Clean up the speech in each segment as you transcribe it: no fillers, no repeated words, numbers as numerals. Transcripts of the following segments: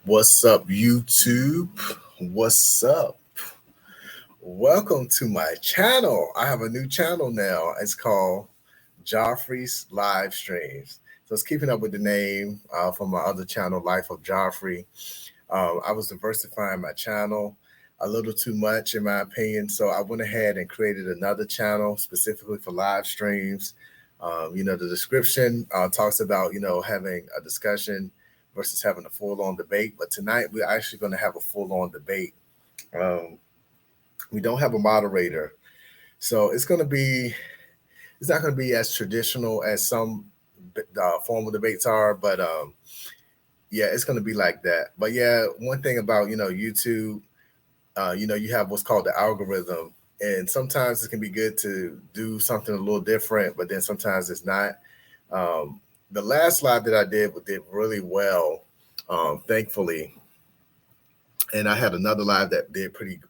What's up, YouTube? What's up? Welcome to my channel. I have a new channel now. It's called Jaffre's Live Streams. So it's keeping up with the name from my other channel, Life of Jaffre. I was diversifying my channel a little too much, in my opinion. So I went ahead and created another channel specifically for live streams. The description talks about, having a discussion versus having a full-on debate. But tonight we're actually going to have a full-on debate. We don't have a moderator, so it's not going to be as traditional as some formal debates are. But yeah, it's going to be like that. But yeah, one thing about YouTube, you have what's called the algorithm, and sometimes it can be good to do something a little different, but then sometimes it's not. The last live that I did really well, thankfully, and I had another live that did pretty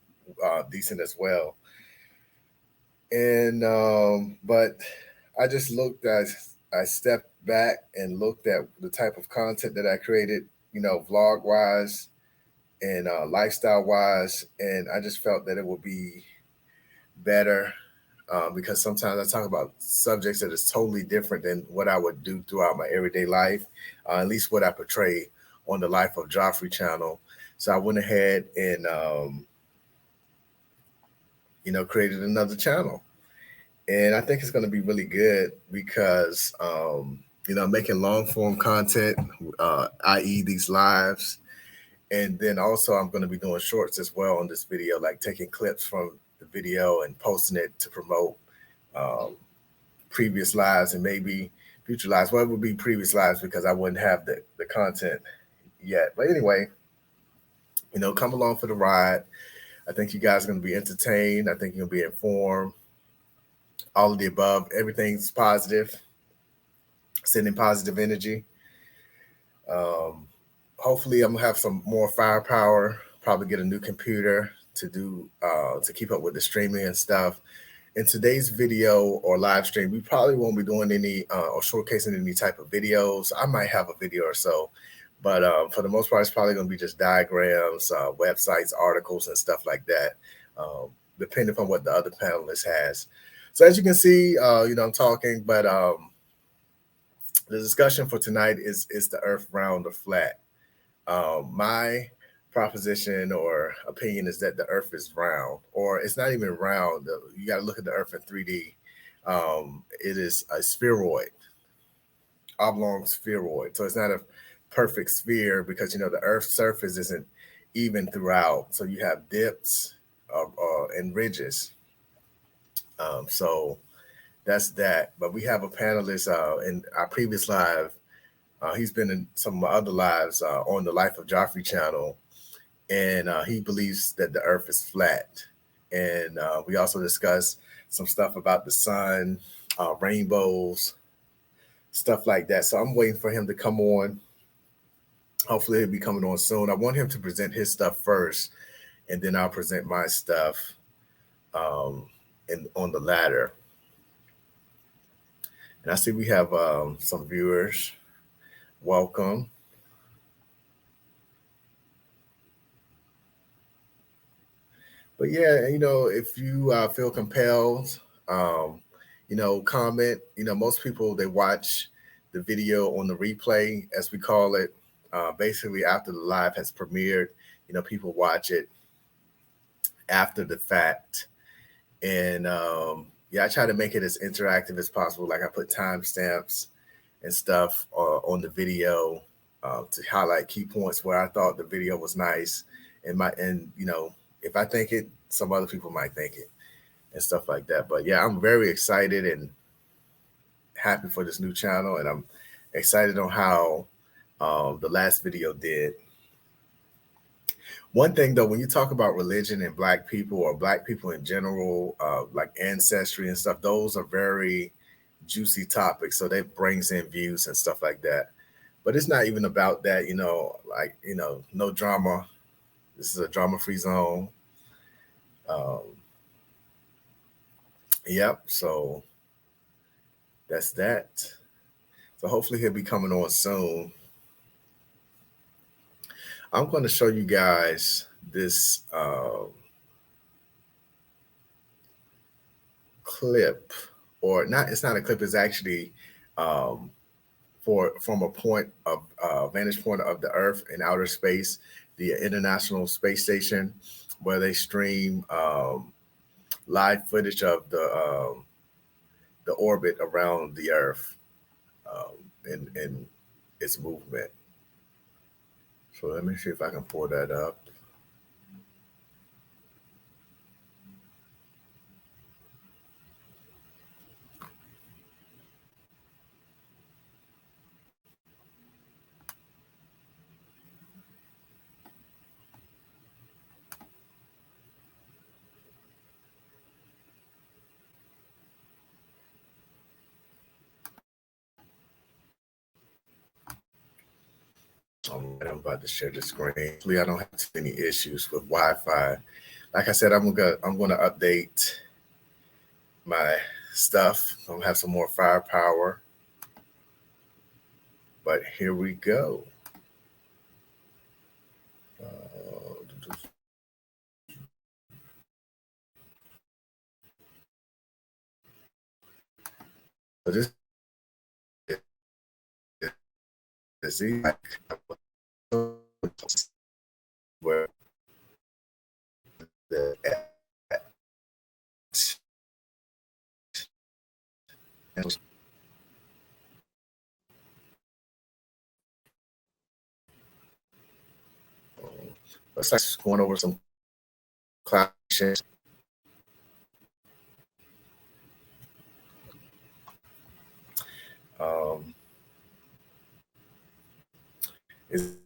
decent as well. And but I just I stepped back and looked at the type of content that I created, vlog wise and lifestyle wise, and I just felt that it would be better because sometimes I talk about subjects that is totally different than what I would do throughout my everyday life, at least what I portray on the Life of Jaffre channel. So I went ahead and created another channel, and I think it's going to be really good because making long form content, i.e., these lives. And then also, I'm going to be doing shorts as well on this video, like taking clips from the video and posting it to promote um, previous lives and maybe future lives. Well, it would be previous lives because I wouldn't have the content yet. But anyway, come along for the ride. I think you guys are going to be entertained. I think you'll be informed. All of the above. Everything's positive, sending positive energy. Um, Hopefully I'm gonna have some more firepower, probably get a new computer to do to keep up with the streaming and stuff. In today's video or live stream, we probably won't be doing any or showcasing any type of videos. I might have a video or so, but for the most part it's probably going to be just diagrams, websites, articles, and stuff like that, depending on what the other panelist has. So as you can see, I'm talking, but the discussion for tonight is the earth round or flat? My proposition or opinion is that the Earth is round, or it's not even round. You got to look at the Earth in 3D. It is a spheroid, oblong spheroid. So it's not a perfect sphere because the Earth's surface isn't even throughout. So you have dips and ridges. So that's that. But we have a panelist in our previous live. He's been in some of my other lives on the Life of Jaffre channel, and he believes that the Earth is flat. And we also discussed some stuff about the sun, rainbows, stuff like that. So I'm waiting for him to come on. Hopefully, he'll be coming on soon. I want him to present his stuff first, and then I'll present my stuff on the ladder. And I see we have some viewers. Welcome. But yeah, if you feel compelled, comment. Most people, they watch the video on the replay, as we call it. Basically, after the live has premiered, people watch it after the fact. And yeah, I try to make it as interactive as possible. Like I put timestamps and stuff on the video to highlight key points where I thought the video was nice, and if I think it, some other people might think it, and stuff like that. But yeah, I'm very excited and happy for this new channel, and I'm excited on how the last video did. One thing though, when you talk about religion and Black people or Black people in general, like ancestry and stuff, those are very juicy topics. So that brings in views and stuff like that. But it's not even about that, no drama. This is a drama-free zone. Yep. So that's that. So hopefully he'll be coming on soon. I'm going to show you guys this clip, or not. It's not a clip. It's actually um, from a point of vantage point of the Earth in outer space, the International Space Station, where they stream live footage of the orbit around the Earth and its movement. So let me see if I can pull that up. I'm about to share the screen. Hopefully, I don't have too many issues with Wi-Fi. Like I said, I'm gonna update my stuff. I'm gonna have some more firepower. But here we go. So this is where the let's start going over some classifications. Um, is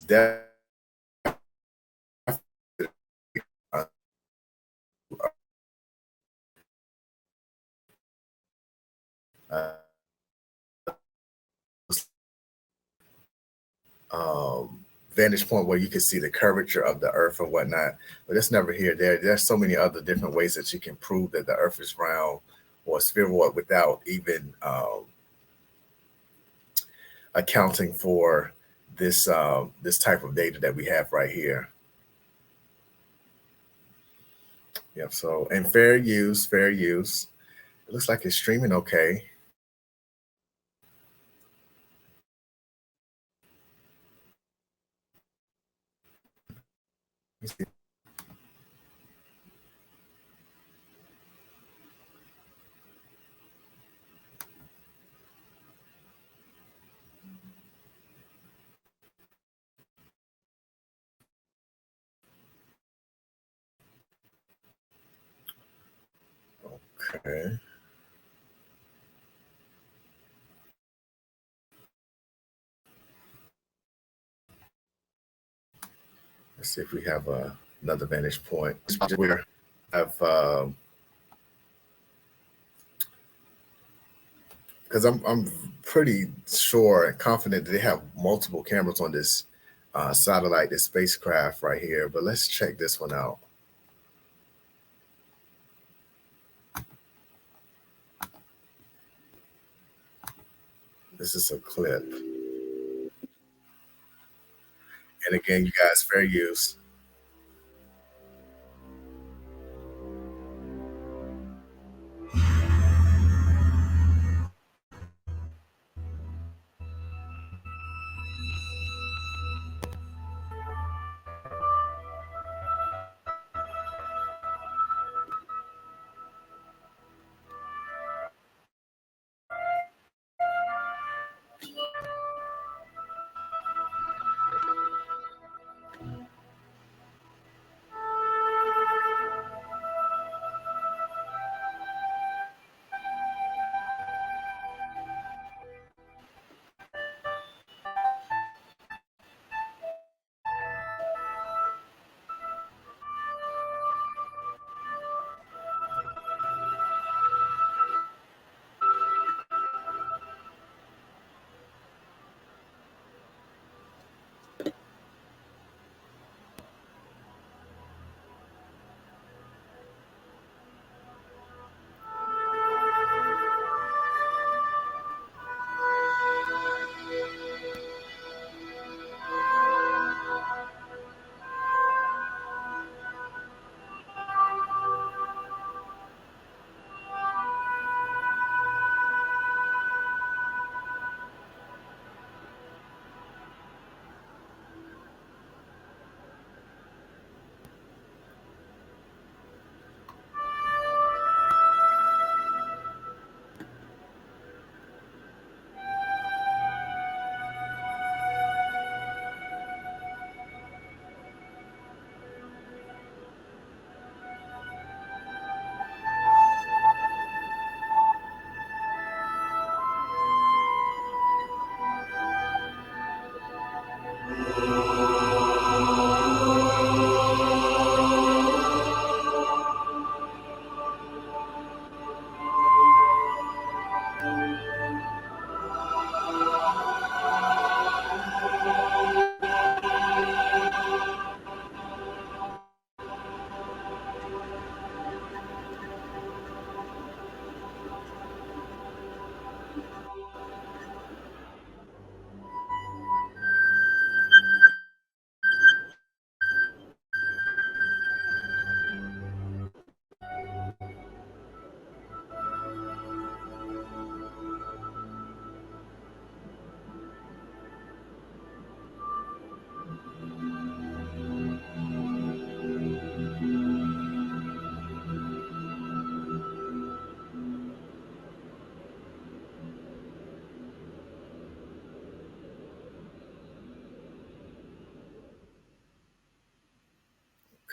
that uh, vantage point where you can see the curvature of the Earth and whatnot. But that's never here. There's so many other different ways that you can prove that the Earth is round or spheroid without even accounting for this type of data that we have right here. Yep. So, and fair use, fair use. It looks like it's streaming okay. Okay. Let's see if we have another vantage point. Where I've because I'm pretty sure and confident that they have multiple cameras on this satellite, this spacecraft right here. But let's check this one out. This is a clip. And again, you guys, fair use.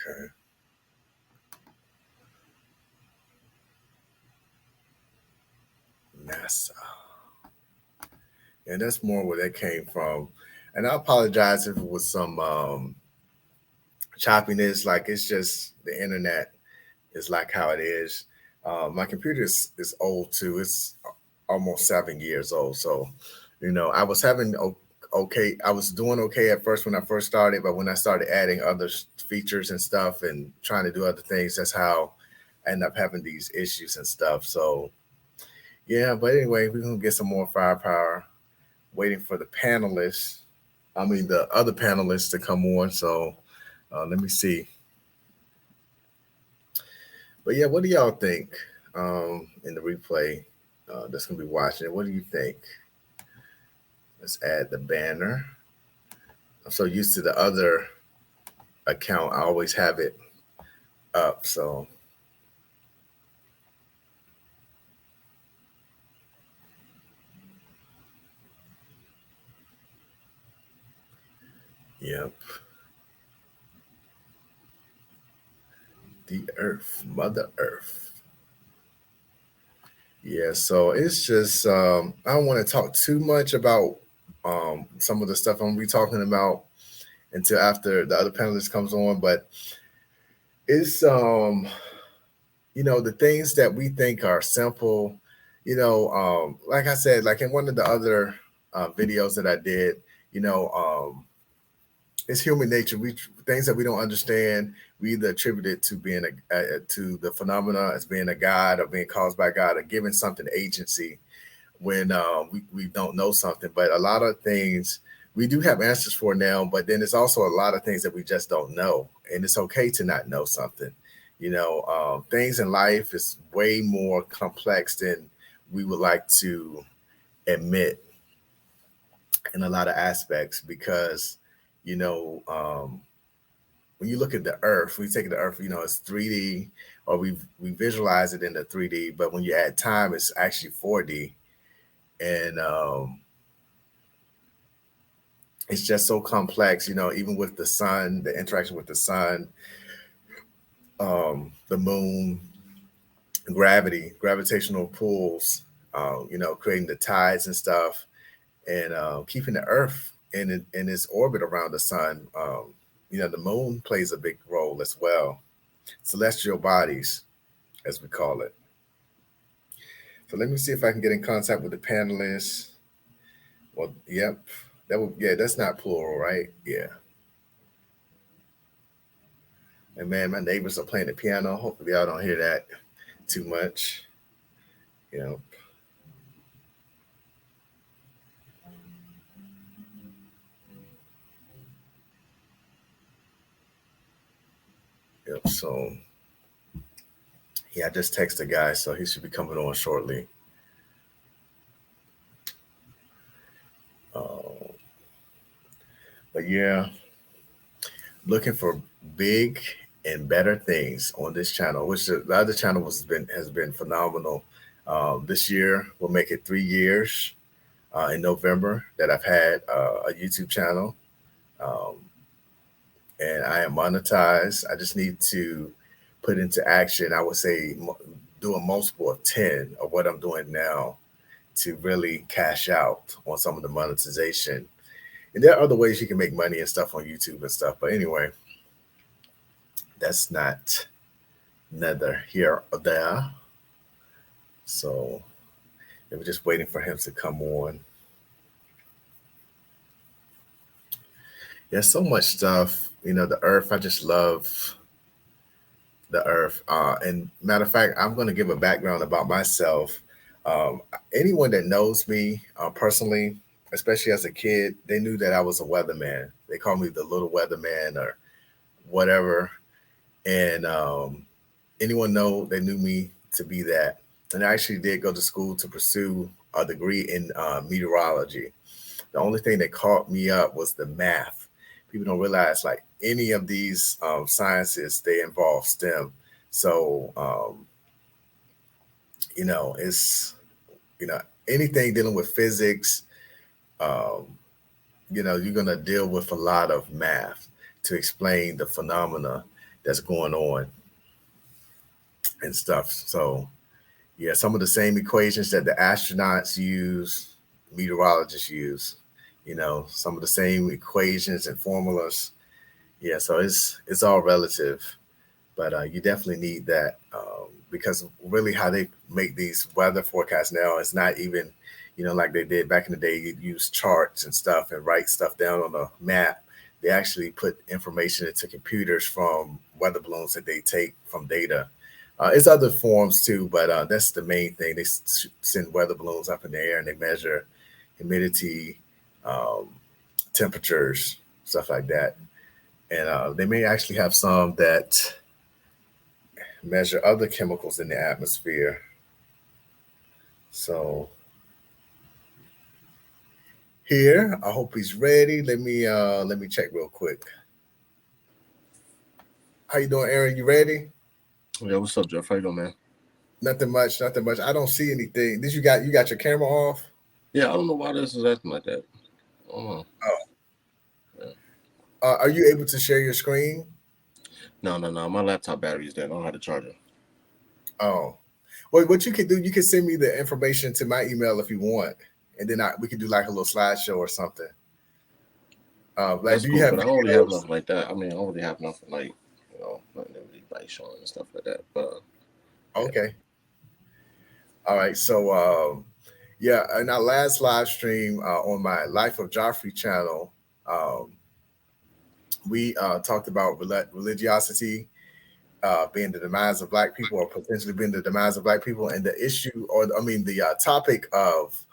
Okay. NASA. And that's more where that came from. And I apologize if it was some choppiness. Like it's just the internet is like how it is. My computer is old too. It's almost 7 years old. So, I was having okay. I was doing okay at first when I first started, but when I started adding other features and stuff and trying to do other things, that's how I end up having these issues and stuff. So, yeah. But anyway, we're gonna get some more firepower. Waiting for the panelists. I mean, the other panelists to come on. So, let me see. But yeah, what do y'all think in the replay that's going to be watching it? What do you think? Let's add the banner. I'm so used to the other account. I always have it up. So, yep. The Earth, Mother Earth. Yeah, so it's just, I don't want to talk too much about some of the stuff I'm going to be talking about until after the other panelist comes on. But it's, the things that we think are simple, like I said, like in one of the other videos that I did, you know, um, it's human nature. We things that we don't understand, we either attribute it to being to the phenomena as being a god or being caused by God or giving something agency when we don't know something. But a lot of things we do have answers for now, but then there's also a lot of things that we just don't know. And it's okay to not know something. Things in life is way more complex than we would like to admit in a lot of aspects because, you know, um, when you look at the earth, we take the earth, it's 3D or we visualize it in the 3D, but when you add time, it's actually 4D. And it's just so complex, even with the sun, the interaction with the sun, the moon, gravity, gravitational pulls, creating the tides and stuff, and keeping the Earth in its orbit around the sun. The moon plays a big role as well. Celestial bodies, as we call it. So let me see if I can get in contact with the panelists. Well, yep, that's not plural, right? Yeah. And man, my neighbors are playing the piano. Hopefully, y'all don't hear that too much. Yep. Yep. So, yeah, I just texted the guy, so he should be coming on shortly. Uh, but yeah, looking for big and better things on this channel, which the other channel has been phenomenal. This year will make it 3 years in November that I've had a YouTube channel, um, and I am monetized. I just need to put into action. I would say do a multiple of 10 of what I'm doing now to really cash out on some of the monetization. And there are other ways you can make money and stuff on YouTube and stuff. But anyway, that's not neither here or there. So they were just waiting for him to come on. There's so much stuff. The earth. I just love the earth. And matter of fact, I'm going to give a background about myself. Anyone that knows me personally, especially as a kid, they knew that I was a weatherman. They called me the little weatherman or whatever. And anyone know they knew me to be that. And I actually did go to school to pursue a degree in meteorology. The only thing that caught me up was the math. People don't realize like any of these sciences, they involve STEM. So, it's, anything dealing with physics, um, you're going to deal with a lot of math to explain the phenomena. that's going on and stuff. So yeah, some of the same equations that the astronauts use, meteorologists use. Some of the same equations and formulas. Yeah, so it's all relative, but you definitely need that because really how they make these weather forecasts now is not even, like they did back in the day. You'd use charts and stuff and write stuff down on a map. They actually put information into computers from weather balloons that they take from data. It's other forms too, but that's the main thing. They send weather balloons up in the air and they measure humidity, um, temperatures, stuff like that. And they may actually have some that measure other chemicals in the atmosphere. So here, I hope he's ready. Let me check real quick. How you doing, Aaron? You ready? Yeah, what's up, Jeff? How you doing, man? Nothing much, nothing much. I don't see anything. Did you got your camera off? Yeah, I don't know why this is acting like that. I don't know. Oh, Yeah. are you able to share your screen? No. My laptop battery is dead. I don't have to charge it. Oh, well, what you can do, you can send me the information to my email if you want, and then we can do like a little slideshow or something. Like, That's do you cool, have but I don't really have videos? nothing like that. I mean, I don't really have nothing like, nothing that really like showing and stuff like that. But yeah. Okay, all right. So, yeah, in our last live stream on my Life of Jaffre channel, um, we talked about religiosity being the demise of Black people, or potentially being the demise of Black people, and the issue, or I mean, the topic of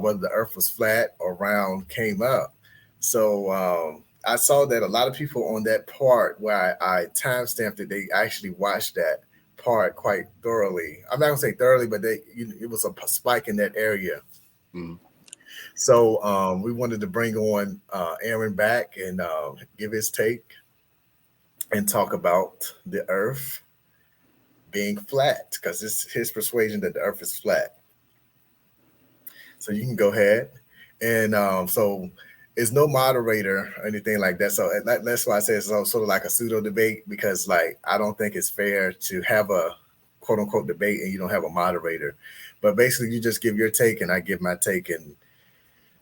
whether the Earth was flat or round came up. So I saw that a lot of people on that part where I timestamped it, they actually watched that part quite thoroughly. I'm not gonna say thoroughly, but it was a spike in that area. Mm. So we wanted to bring on Aaron back and give his take and talk about the Earth being flat because it's his persuasion that the Earth is flat. So you can go ahead and so it's no moderator or anything like that. So that's why I say it's sort of like a pseudo debate because like I don't think it's fair to have a quote unquote debate and you don't have a moderator. But basically, you just give your take and I give my take and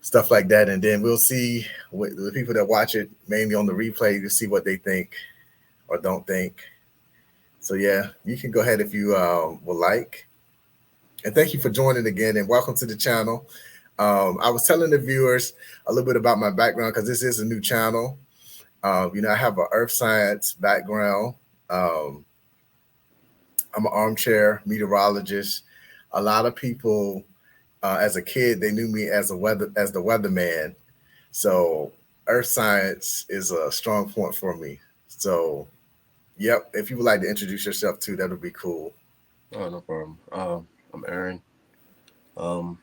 stuff like that, and then we'll see what the people that watch it mainly on the replay to see what they think or don't think. So yeah, you can go ahead if you would like. And thank you for joining again and welcome to the channel. I was telling the viewers a little bit about my background because this is a new channel. I have an earth science background. Um, I'm an armchair meteorologist. A lot of people, as a kid, they knew me as the weatherman. So earth science is a strong point for me. So, yep, if you would like to introduce yourself too, that would be cool. Oh, no problem. I'm Aaron. Um,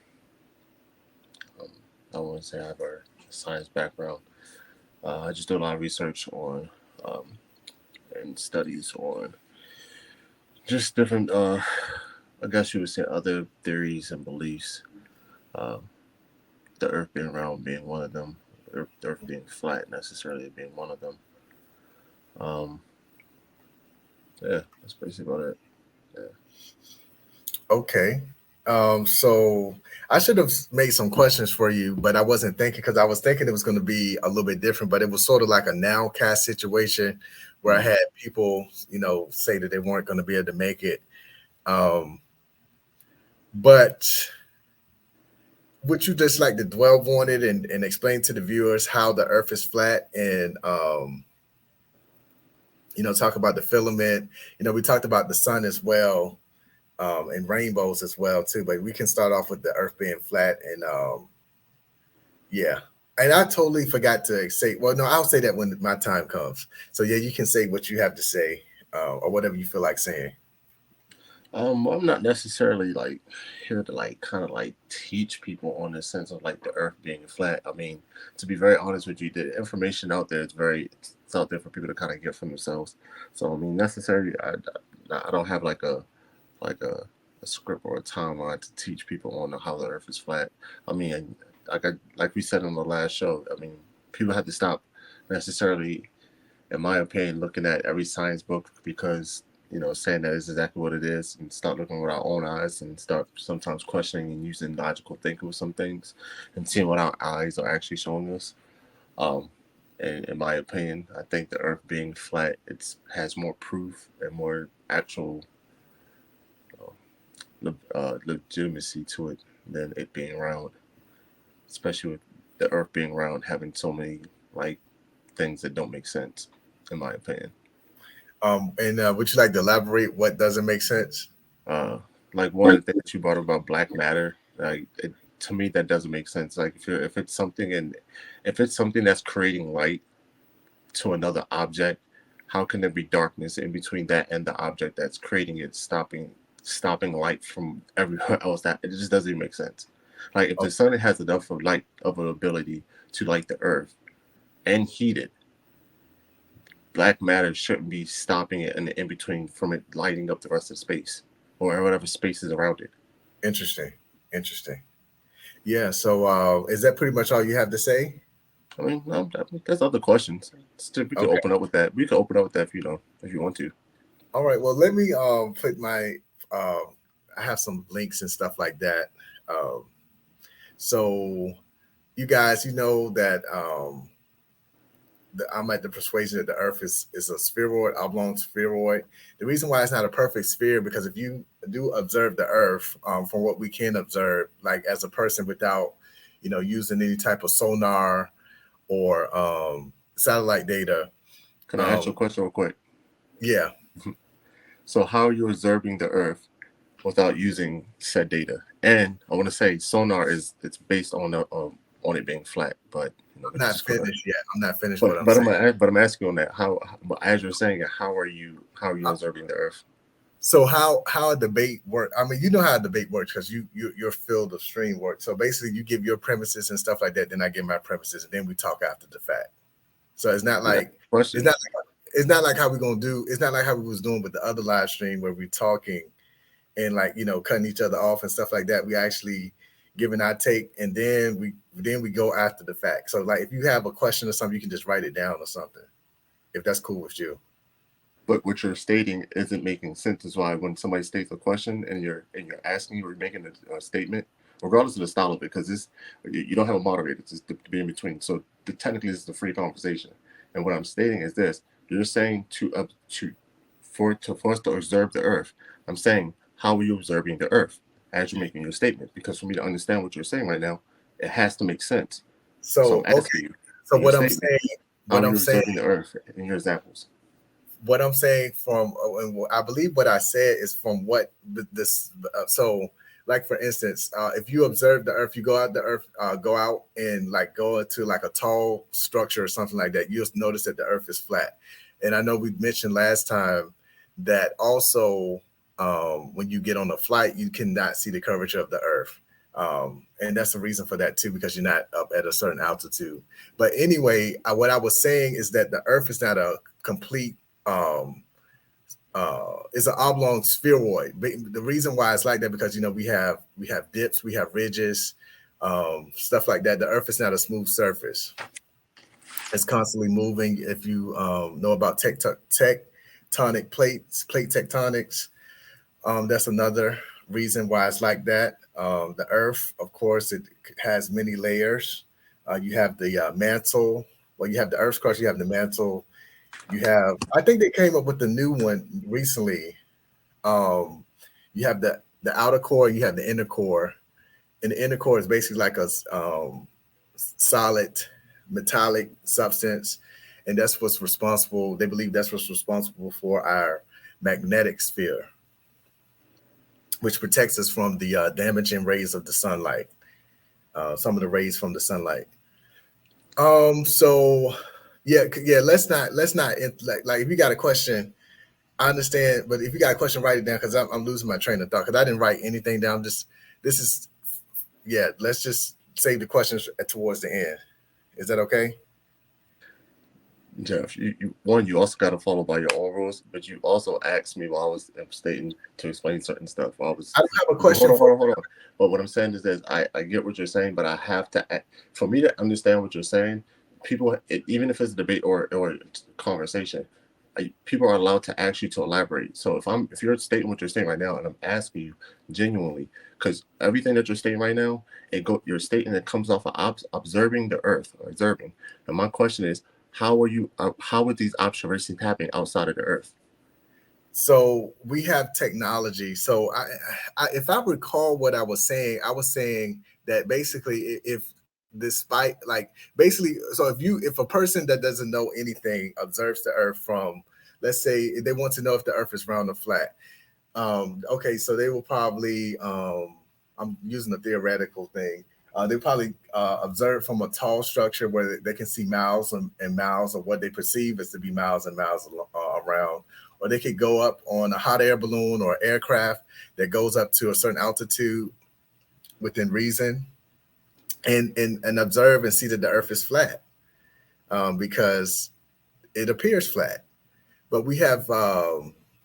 um, I want to say I have a science background. I just do a lot of research on um, and studies on just different, I guess you would say, other theories and beliefs. Uh, the Earth being round being one of them. The Earth being flat necessarily being one of them. Um, yeah, that's basically about it. Yeah. Okay. So I should have made some questions for you, but I wasn't thinking because I was thinking it was going to be a little bit different, but it was sort of like a nowcast situation where I Mm. had people, say that they weren't going to be able to make it. Um, but would you just like to dwell on it and explain to the viewers how the earth is flat and, talk about the filament? We talked about the sun as well and rainbows as well too. But we can start off with the Earth being flat, and yeah. And I totally forgot to say. Well, no, I'll say that when my time comes. So yeah, you can say what you have to say, or whatever you feel like saying. Well, I'm not necessarily like here to like kind of like teach people on the sense of like the Earth being flat. I mean, to be very honest with you, the information out there is it's out there for people to kind of get for themselves. So I mean, necessarily, I don't have like a script or a timeline to teach people on how the Earth is flat. I mean, like we said on the last show, I mean, people have to stop necessarily in my opinion, looking at every science book because saying that is exactly what it is, and start looking with our own eyes and start sometimes questioning and using logical thinking with some things, and seeing what our eyes are actually showing us. Um, and in my opinion, I think the Earth being flat, has more proof and more actual legitimacy to it than it being round, especially with the Earth being round having so many like things that don't make sense, in my opinion. And would you like to elaborate what doesn't make sense? Uh, like one of the things that you brought up about black matter, to me that doesn't make sense. Like if it's something if it's something that's creating light to another object, how can there be darkness in between that and the object that's creating it, stopping light from everywhere else? That it just doesn't even make sense. Like if the sun has enough of light of an ability to light the earth and heat it, black matter shouldn't be stopping it in between from it lighting up the rest of space or whatever space is around it. Interesting. Interesting. Yeah. So is that pretty much all you have to say? I mean, no, there's other questions. We could Okay. open up with that. We could open up with that if you want to. All right. Well, let me put my I have some links and stuff like that. Um, so you guys, you know that I'm at the persuasion that the Earth is a spheroid, oblong spheroid. The reason why it's not a perfect sphere because if you do observe the Earth, from what we can observe, like as a person without, using any type of sonar or satellite data, Can I ask you a um, question real quick? yeah. So, how are you observing the Earth without using said data? And I want to say sonar it's based on it being flat, but I'm we're not just gonna. finished yet. I'm not finished what I'm But I'm asking on that. But as you're saying it, how are you saying. observing the Earth? So how a debate work? I mean, you know how a debate works because your field of stream works. So basically, you give your premises and stuff like that. Then I give my premises, and then we talk after the fact. So it's not Yeah. like it's not Questions. it's not like how we gonna do. It's not like how we was doing with the other live stream where we talking and like cutting each other off and stuff like that. We actually giving our take, and then we go after the fact. So like if you have a question or something, you can just write it down or something if that's cool with you. But what you're stating isn't making sense. Is why when somebody states a question and you're asking or making a statement, regardless of the style of it, because you don't have a moderator, it's just to be in between. So technically, this is a free conversation. And what I'm stating is this: you're saying for us to observe the Earth. I'm saying how are you observing the Earth as you're making your statement? Because for me to understand what you're saying right now, it has to make sense. So So I'm okay. asking you So in your what I'm statement, saying, how what are I'm you saying observing the Earth in your examples? what I'm saying from and I believe what I said is from what this so like for instance, if you observe the earth, you go out the earth, go out and like go into like a tall structure or something like that, you'll notice that the earth is flat. And I know we mentioned last time that also when you get on a flight, you cannot see the curvature of the earth. And that's the reason for that too, because you're not up at a certain altitude. But anyway, what I was saying is that the earth is not a complete um it's an oblong spheroid. But the reason why it's like that because we have dips, we have ridges, stuff like that. The earth is not a smooth surface. It's constantly moving. If you know about tectonic plates, plate tectonics, that's another reason why it's like that. The earth, of course, it has many layers. You have the mantle. Well, you have the earth's crust, you have the mantle, you have, I think they came up with the new one recently. Um, you have the outer core, you have the inner core, and the inner core is basically like a solid metallic substance, and that's what's responsible. They believe that's what's responsible for our magnetic sphere, which protects us from the damaging rays of the sunlight. Some of the rays from the sunlight. So yeah. Let's not like if you got a question, I understand, but if you got a question, write it down because I'm losing my train of thought because I didn't write anything down. Just this is yeah. Let's just save the questions towards the end. Is that okay? Jeff, one, you also got to follow by your own rules, but you also asked me while I was stating to explain certain stuff. While I was, I don't have a hold question on, for hold on, hold on. But what I'm saying is that I get what you're saying, but I have to, for me to understand what you're saying, people, even if it's a debate or conversation, people are allowed to ask you to elaborate. So if you're stating what you're saying right now, and I'm asking you genuinely, because everything that you're stating right now, you're stating it comes off of observing the Earth or observing. And my question is, how would these observations happen outside of the Earth? So we have technology. So if I recall what I was saying that basically, if despite like basically, so if a person that doesn't know anything observes the Earth from, let's say they want to know if the Earth is round or flat. Okay, so they will probably I'm using a theoretical thing. They probably observe from a tall structure where they can see miles and miles of what they perceive as to be miles and miles around. Or they could go up on a hot air balloon or aircraft that goes up to a certain altitude within reason, and observe and see that the Earth is flat, because it appears flat. But we have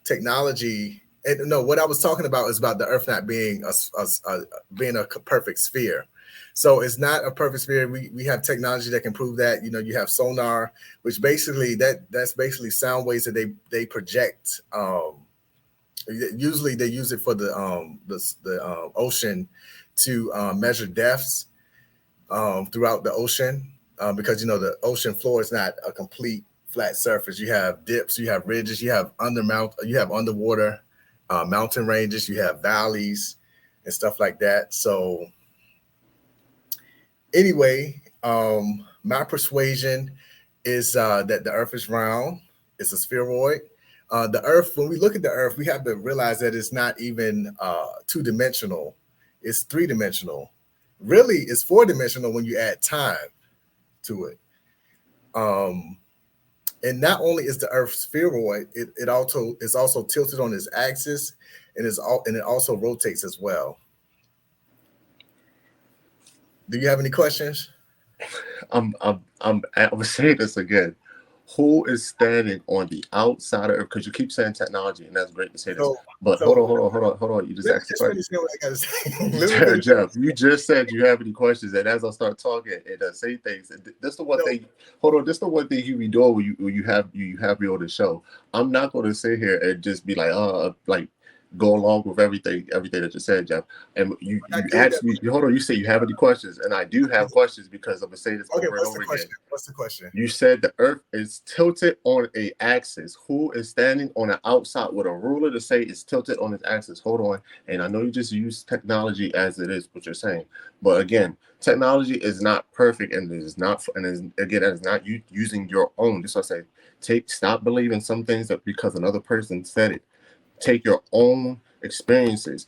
technology. And no, what I was talking about is about the Earth not being being a perfect sphere. So it's not a perfect sphere. We have technology that can prove that. You have sonar, which basically that's basically sound waves that they project. Usually they use it for the ocean to measure depths throughout the ocean, because the ocean floor is not a complete flat surface. You have dips, you have ridges, you have underwater mountain ranges, you have valleys and stuff like that. So anyway, my persuasion is that the Earth is round. It's a spheroid. The Earth, when we look at the Earth, we have to realize that it's not even two-dimensional. It's three-dimensional. Really, it's four-dimensional when you add time to it. And not only is the Earth spheroid, it also is also tilted on its axis, and it also rotates as well. Do you have any questions? I'm saying this again. Who is standing on the outside of Earth? Because you keep saying technology, and that's great to say this. So, But so hold on. You just let me asked the just question. finish saying what I got to say. Let me finish. Jeff, you just said you have any questions, and as I start talking and say things, and this the one No, thing. Hold on, this the one thing you be doing when you have me on the show. I'm not going to sit here and just be like go along with everything that you said, Jeff. And I you did asked that. me, hold on, you say you have any questions, and I do have questions because I'm gonna say this Okay, over and what's the over again. question? What's the question? You said the Earth is tilted on a axis. Who is standing on the outside with a ruler to say it's tilted on its axis? Hold on. And I know you just use technology as it is, what you're saying. But again, technology is not perfect, and it is not. And again, that is not you using your own. Just what I say, stop believing some things that because another person said it. Take your own experiences.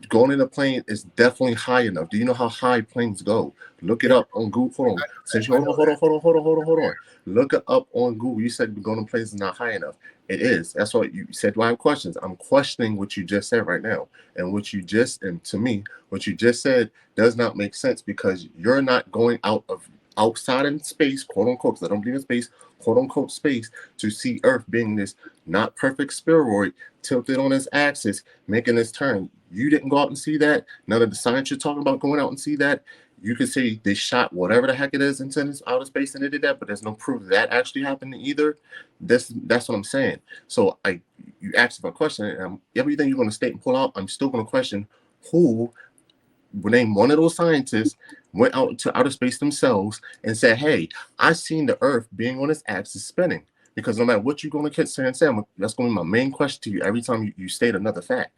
Going in a plane is definitely high enough. Do you know how high planes go? Look it Yeah, up on Google. Hold on. Since you I know that. hold on. Look it up on Google. You said going to planes is not high enough. It is. That's what you said. Do I have questions? I'm questioning what you just said right now. And to me, what you just said does not make sense because you're not going outside in space, quote unquote, because I don't believe in space, quote unquote space, to see Earth being this not perfect spheroid tilted on its axis, making this turn. You didn't go out and see that. None of the science you're talking about going out and see that. You could say they shot whatever the heck it is into this outer space and they did that, but there's no proof that actually happened either. That's what I'm saying. So you asked a question, and everything you're going to state and pull out, I'm still going to question who name one of those scientists went out to outer space themselves and said, "Hey, I seen the Earth being on its axis spinning." Because no matter what you're going to say and say, that's going to be my main question to you every time you state another fact.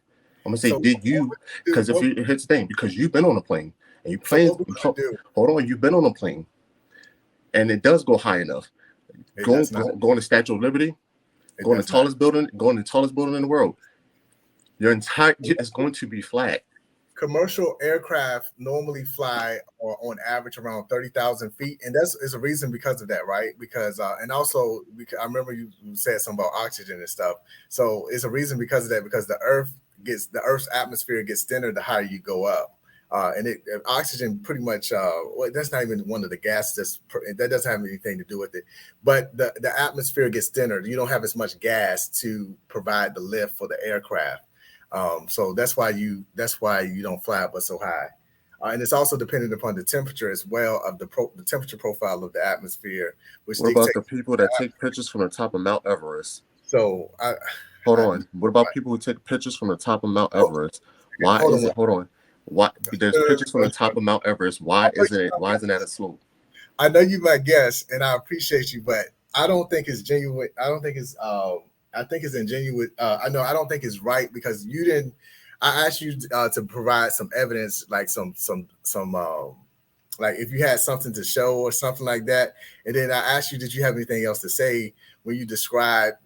I'm going to say, So did what you? would you do? Because if you here's the thing, because you've been on a plane and you So planes, what would you do? hold on, you've been on a plane and it does go high enough. It does not. Go on the Statue of Liberty, It go on the does not. tallest building in the world. Your entire it's going to be flat. Commercial aircraft normally fly on average around 30,000 feet, and that's is a reason because of that, right? Because and also because I remember you said something about oxygen and stuff. So it's a reason because of that, because the Earth's atmosphere gets thinner the higher you go up. Oxygen pretty much well, that's not even one of the gases that doesn't have anything to do with it, but the atmosphere gets thinner. You don't have as much gas to provide the lift for the aircraft. So that's why you don't fly up but so high. And it's also dependent upon the temperature as well of the temperature profile of the atmosphere, which What about the dictates. people that take pictures from the top of Mount Everest? So Hold I on. What about people who take pictures from the top of Mount hold, Everest? Why hold is on. it? Hold on. Why there's pictures from the top of Mount Everest? I Why know isn't it? Why isn't that a slope? I know you might guess, and I appreciate you, but I don't think it's genuine. I don't think it's. I think it's ingenuine. I know. I don't think it's right because you didn't. I asked you to provide some evidence, like some like if you had something to show or something like that. And then I asked you, did you have anything else to say when you described,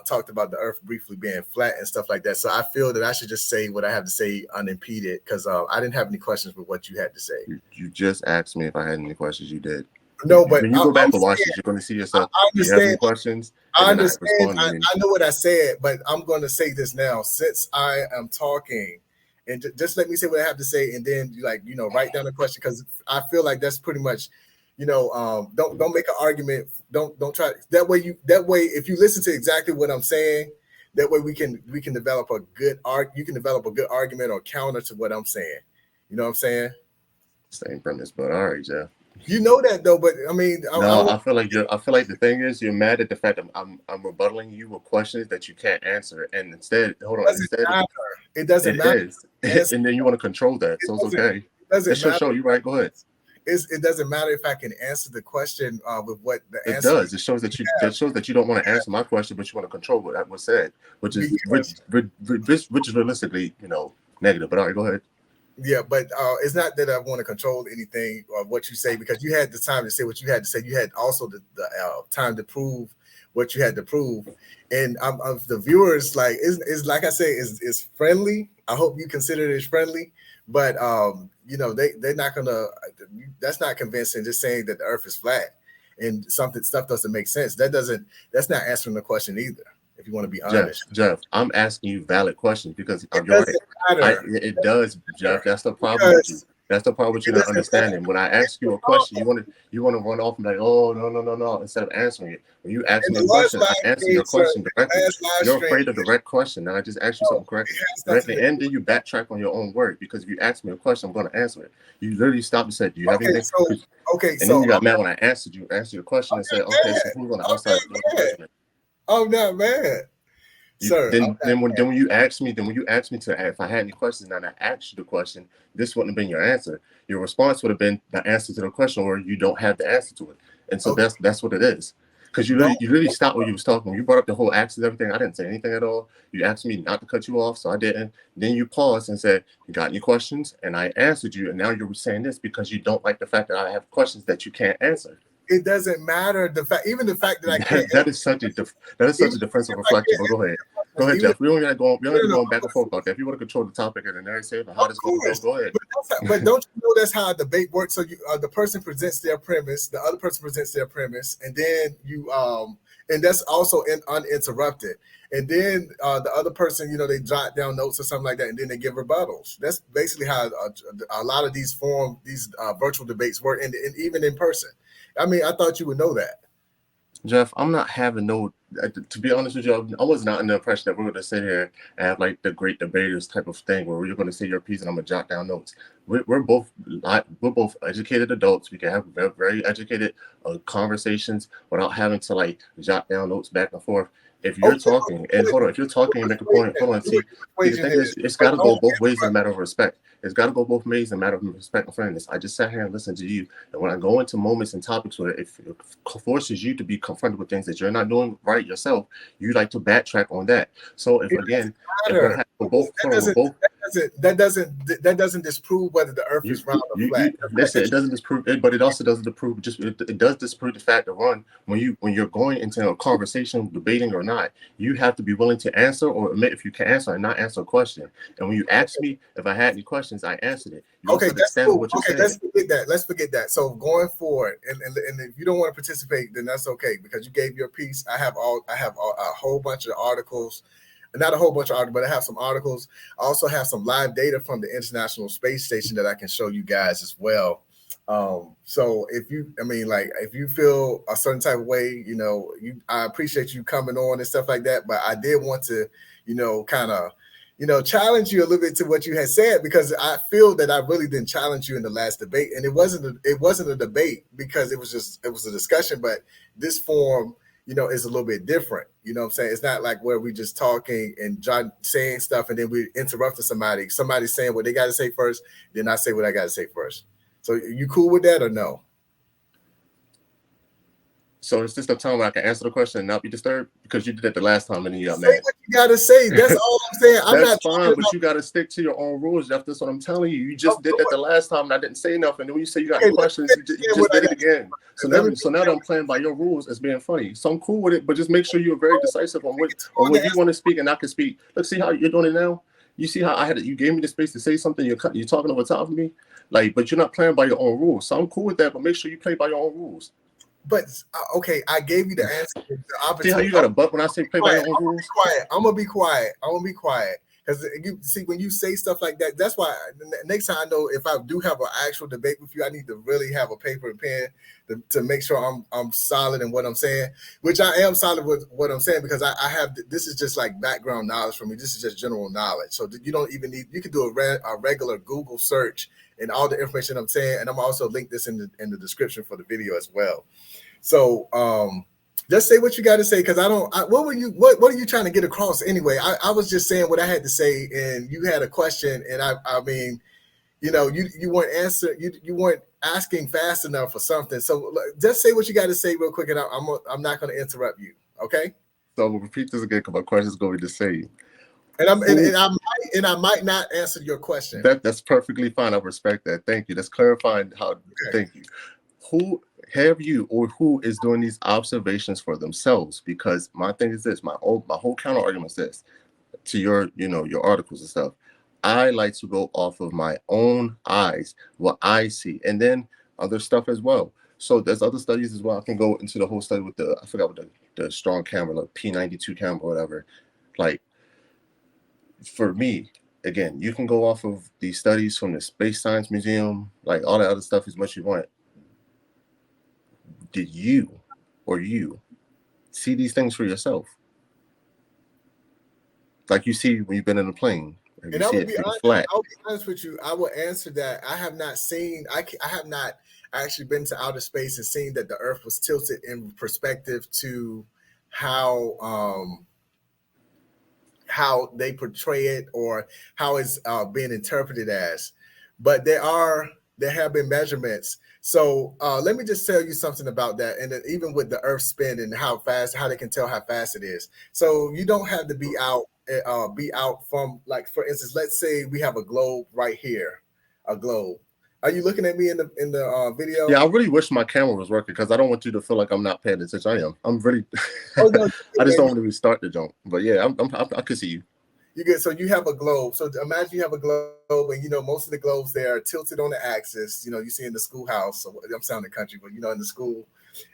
talked about the Earth briefly being flat and stuff like that. So I feel that I should just say what I have to say unimpeded because I didn't have any questions with what you had to say. You just asked me if I had any questions. You did. No, but When you go back I'm and watch saying this, you're going to see I yourself. Do you have any understand. questions? I And then I understand. responded. And I know what I said, but I'm going to say this now. Since I am talking, and just let me say what I have to say, and then write down the question because I feel like that's pretty much, don't make an argument. Don't try that way. If you listen to exactly what I'm saying, that way we can develop a good You can develop a good argument or counter to what I'm saying. You know what I'm saying? same premise, but all right, Jeff. You know that though, but I mean, No, I feel like I feel like the thing is you're mad at the fact that I'm rebuttaling you with questions that you can't answer, and instead, hold on, doesn't instead matter. It doesn't it matter. is, and then you want to control that, It so it's doesn't. okay. It doesn't It's your matter. show. You right? Go ahead. It doesn't matter if I can answer the question with what the It answer does. It shows that you don't want to answer my question, but you want to control what was said, which is because which is realistically, negative. But all right, go ahead. yeah, but it's not that I want to control anything or what you say because you had the time to say what you had to say. You had also the time to prove what you had to prove, and of the viewers like is like I say is friendly. I hope you consider it as friendly, but they're not gonna. That's not convincing. Just saying that the Earth is flat and stuff doesn't make sense. That's not answering the question either. If you want to be honest, Jeff, I'm asking you valid questions because it you're right. doesn't matter. It does, Jeff. That's the problem with you. Because That's the problem with you it not doesn't matter. understanding. When I ask you a question, you want to run off and be like, oh no, instead of answering it. When you ask In me a the last question, I live answer stream, your sir, question directly. last live You're stream, afraid of direct question, and I just asked you no, something it correctly. has nothing Directly, to and do. then you backtrack on your own word because if you ask me a question, I'm going to answer it. You literally stopped and said, "Do you have Okay, anything?" so okay, And then so you got mad when I answered your question and said, "Okay, so who's on the I'm outside looking not mad. judgment?" I'm not mad, You sir. I'm then not then when mad. then when you asked me to if I had any questions and I asked you the question, this wouldn't have been your answer. Your response would have been the answer to the question, or you don't have the answer to it. And so Okay, that's what it is. Because no, you literally stopped when you was talking. When you brought up the whole axis, everything, I didn't say anything at all. You asked me not to cut you off, so I didn't. Then you paused and said, "You got any questions?" And I answered you, and now you're saying this because you don't like the fact that I have questions that you can't answer. it doesn't matter. Even the fact that I can't That is such a even defensive if I reflection. But can't go ahead. answer Go questions, ahead, even if, Jeff. We don't gotta go. We don't no, have to no, go no, back and forth about that. If you want to control the topic and the narrative, how of it's going to go, course. go ahead. But don't you know that's how a debate works? So the person presents their premise, the other person presents their premise, and then and that's also uninterrupted. And then the other person, they jot down notes or something like that, and then they give rebuttals. That's basically how a lot of these virtual debates work, and even in person. I mean, I thought you would know that. Jeff, I'm not having no. To be honest with you, I was not under the impression that we're going to sit here and have like the great debaters type of thing where you're going to say your piece and I'm going to jot down notes. We're both educated adults. We can have very educated conversations without having to like jot down notes back and forth. If you're Okay, talking and hold on, if you're talking and make a point, hold on. See, the persuasion thing is, is, it's got but to don't go both ways in a interrupt. matter of respect. It's got to go both ways in a matter of respect and fairness. I just sat here and listened to you, and when I go into moments and topics where it forces you to be confronted with things that you're not doing right yourself, you like to backtrack on that. So if It again, doesn't if we're, matter. we're both, That hold on, we're doesn't both. that doesn't disprove whether the Earth is round or flat. The fact Listen. that It doesn't disprove it, but it also doesn't disprove. It does disprove the fact that one, when you're going into a conversation, debating or not, you have to be willing to answer or admit if you can answer and not answer a question. And when you asked me if I had any questions, I answered it. You also Okay, have to that's stand with cool. what you're Okay, let's saying. forget that. Let's forget that. So going forward, and if you don't want to participate, then that's okay because you gave your piece. I have a whole bunch of articles, not a whole bunch of articles, but I have some articles. I also have some live data from the International Space Station that I can show you guys as well. So if you feel a certain type of way, I appreciate you coming on and stuff like that. But I did want to, kind of challenge you a little bit to what you had said, because I feel that I really didn't challenge you in the last debate, and it wasn't a debate because it was a discussion, but this form, is a little bit different. You know what I'm saying? It's not like where we just talking and saying stuff and then we interrupting somebody's saying what they got to say first, then I say what I got to say first. So you cool with that or no? So is this the time where I can answer the question and not be disturbed? Because you did it the last time and then you got Say mad. what you gotta say. That's all I'm saying. I'm That's not fine, but you got to stick to your own rules, Jeff. That's what I'm telling you. You just did that the last time and I didn't say nothing. And then when you say you got questions, you just did it again. So now that I'm playing by your rules, it's being funny. So I'm cool with it, but just make sure you're very decisive on when you want to speak and I can speak. Let's see how you're doing it now. You see how you gave me the space to say something. You're talking over top of me, but you're not playing by your own rules. So I'm cool with that, but make sure you play by your own rules. But okay, I gave you the answer. The see how you got a butt when I say play by your own rules? I'm gonna be quiet. Because you see, when you say stuff like that, that's why next time I know if I do have an actual debate with you, I need to really have a paper and pen to make sure I'm solid in what I'm saying, which I am solid with what I'm saying, because I have, this is just like background knowledge for me. This is just general knowledge. So you don't even need, you can do a regular Google search and all the information I'm saying. And I'm also link this in the description for the video as well. So just say what you got to say, because what are you trying to get across anyway? I was just saying what I had to say, and you had a question, and I mean, you weren't you weren't asking fast enough or something. So just say what you got to say real quick, and I'm not going to interrupt you. Okay. So we'll repeat this again because my question is going to be the same. And I might not answer your question. That's perfectly fine. I respect that. Thank you. That's clarifying how. Okay. Thank you. Who have you or who is doing these observations for themselves? Because my thing is this, my whole counter argument is this to your articles and stuff. I like to go off of my own eyes, what I see, and then other stuff as well. So there's other studies as well. I can go into the whole study with I forgot what the strong camera, like P92 camera or whatever. Like for me, again, you can go off of these studies from the Space Science Museum, like all that other stuff as much as you want. Did you see these things for yourself? Like you see when you've been in a plane. And I will be honest with you. I will answer that. I have not seen, I have not actually been to outer space and seen that the Earth was tilted in perspective to how they portray it or how it's being interpreted as. But there have been measurements. So let me just tell you something about that. And even with the Earth spin and how they can tell how fast it is. So you don't have to be out from, like, for instance, let's say we have a globe right here, a globe. Are you looking at me in the video? Yeah, I really wish my camera was working because I don't want you to feel like I'm not paying attention. I am. I'm really. Oh, no, I just don't want to restart the jump. But yeah, I can see you. You get, so you have a globe. So imagine you have a globe, and most of the globes there are tilted on the axis. You see in the schoolhouse. So I'm sounding country, but in the school,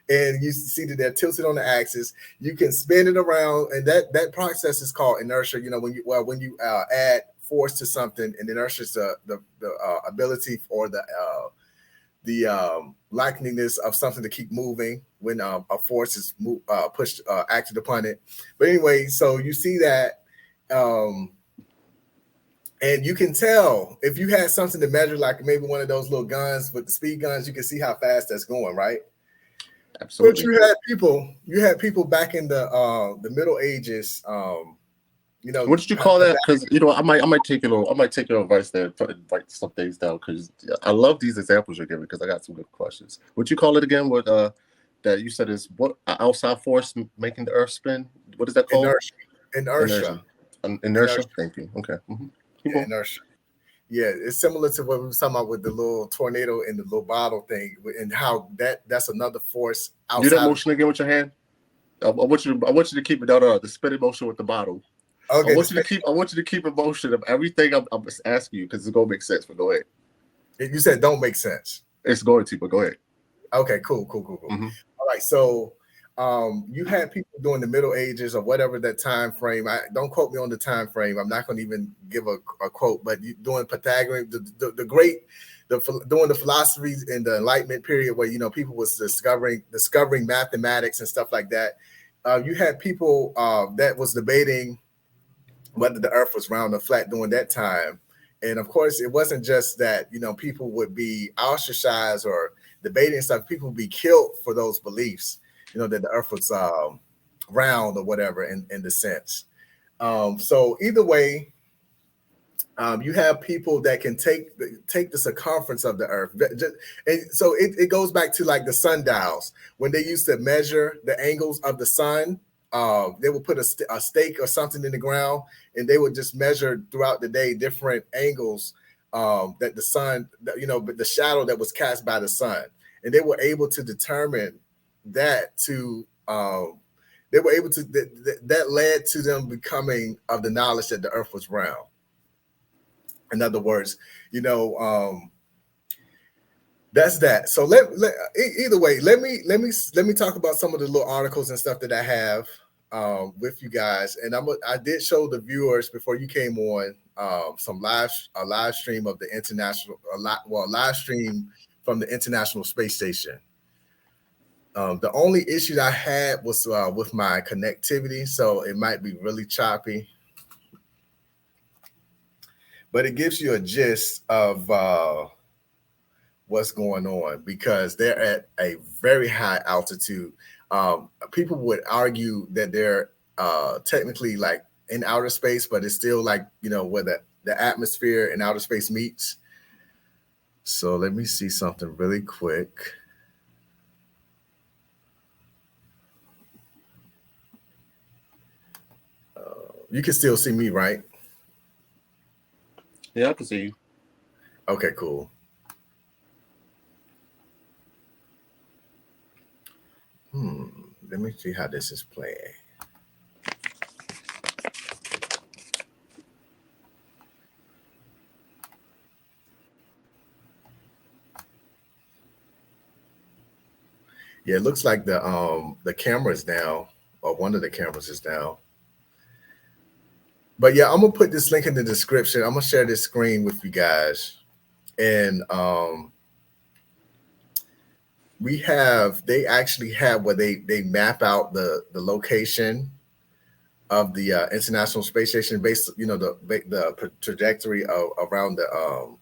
and you see that they're tilted on the axis. You can spin it around, and that process is called inertia. When you add force to something, and inertia is the ability or the likeliness of something to keep moving when a force is pushed acted upon it. But anyway, so you see that. And you can tell if you had something to measure, like maybe one of those little guns with the speed guns, you can see how fast that's going, right? Absolutely. But you had people back in the Middle Ages. What did you call that? Because I might take your advice there. Try to write some things down because I love these examples you're giving because I got some good questions. What you call it again? What that you said is what outside force making the Earth spin? What is that called? Inertia. Thank you. Okay. Mm-hmm. Yeah, inertia. Yeah, it's similar to what we were talking about with the little tornado and the little bottle thing, and how that's another force outside. Do that motion again with your hand. I want you to keep it down. The spinning motion with the bottle. Okay. I want you to keep in motion of everything I'm asking you because it's gonna make sense. But go ahead. You said don't make sense. It's going to, but go ahead. Okay, cool. Mm-hmm. All right, so you had people during the Middle Ages or whatever that time frame. Don't quote me on the time frame. I'm not going to even give a quote, but doing Pythagorean, doing the philosophies in the Enlightenment period where people was discovering mathematics and stuff like that. You had people that was debating whether the Earth was round or flat during that time. And of course, it wasn't just that people would be ostracized or debating stuff. People would be killed for those beliefs. That the Earth was round or whatever in the sense. So either way, you have people that can take the circumference of the Earth, and so it goes back to like the sundials when they used to measure the angles of the sun. They would put a stake or something in the ground, and they would just measure throughout the day different angles that the sun, but the shadow that was cast by the sun, and they were able to determine that to. They were able to that led to them becoming of the knowledge that the Earth was round. In other words, that's that. So either way, let me talk about some of the little articles and stuff that I have with you guys. And I did show the viewers before you came on some a live stream of the live stream from the International Space Station. The only issue I had was with my connectivity, so it might be really choppy. But it gives you a gist of what's going on because they're at a very high altitude. People would argue that they're technically like in outer space, but it's still like, where the atmosphere and outer space meets. So let me see something really quick. You can still see me, right? Yeah, I can see you. Okay, cool. Let me see how this is playing. Yeah, it looks like the camera is down, or one of the cameras is down. But yeah, I'm gonna put this link in the description. I'm gonna share this screen with you guys, and they actually have where they map out the location of the International Space Station based, the trajectory around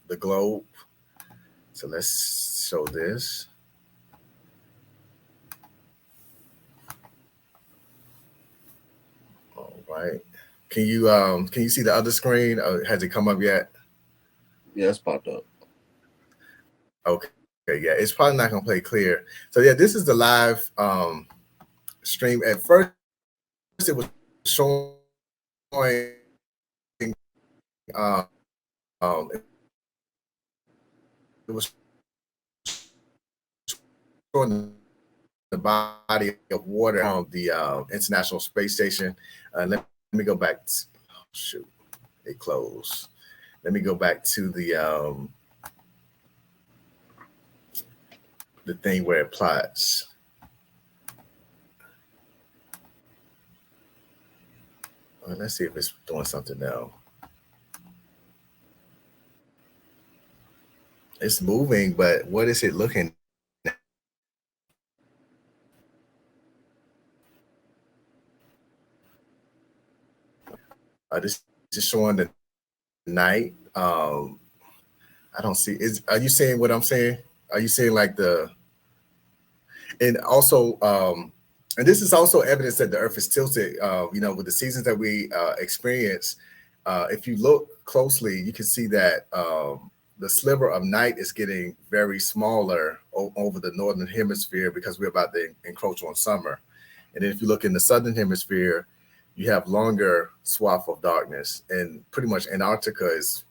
the globe. So let's show this. All right. Can you see the other screen? Has it come up yet? Yeah, it's popped up. Okay. Yeah, it's probably not gonna play clear. So yeah, this is the live stream. At first, it was showing um, it was showing the body of water on the International Space Station. Let me go back. Shoot, it closed. Let me go back to the thing where it plots. Let's see if it's doing something now. It's moving, but what is it looking at? This is showing the night. I don't see. Are you saying what I'm saying? Are you saying like and also, and this is also evidence that the Earth is tilted. With the seasons that we experience, if you look closely, you can see that the sliver of night is getting very smaller over the northern hemisphere because we're about to encroach on summer. And then if you look in the southern hemisphere, you have longer swath of darkness, and pretty much Antarctica is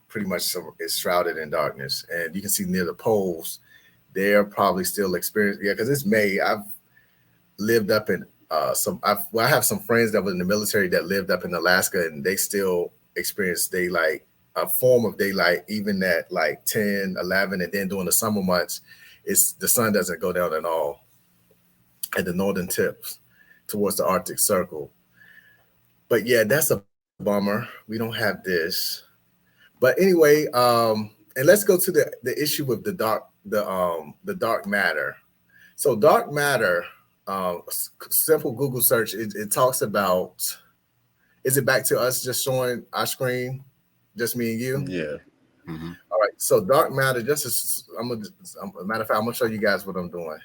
shrouded in darkness. And you can see near the poles, they're probably still experiencing. Yeah, because it's May. I've lived up in I have some friends that were in the military that lived up in Alaska, and they still experience daylight, a form of daylight, even at like 10, 11, and then during the summer months, the sun doesn't go down at all at the northern tips towards the Arctic Circle. But yeah, that's a bummer. We don't have this. But anyway, and let's go to the issue with the dark matter. So dark matter, simple Google search, it talks about Is it back to us just showing our screen, just me and you? Yeah. Mm-hmm. All right. So dark matter. Just as matter of fact, I'm gonna show you guys what I'm doing.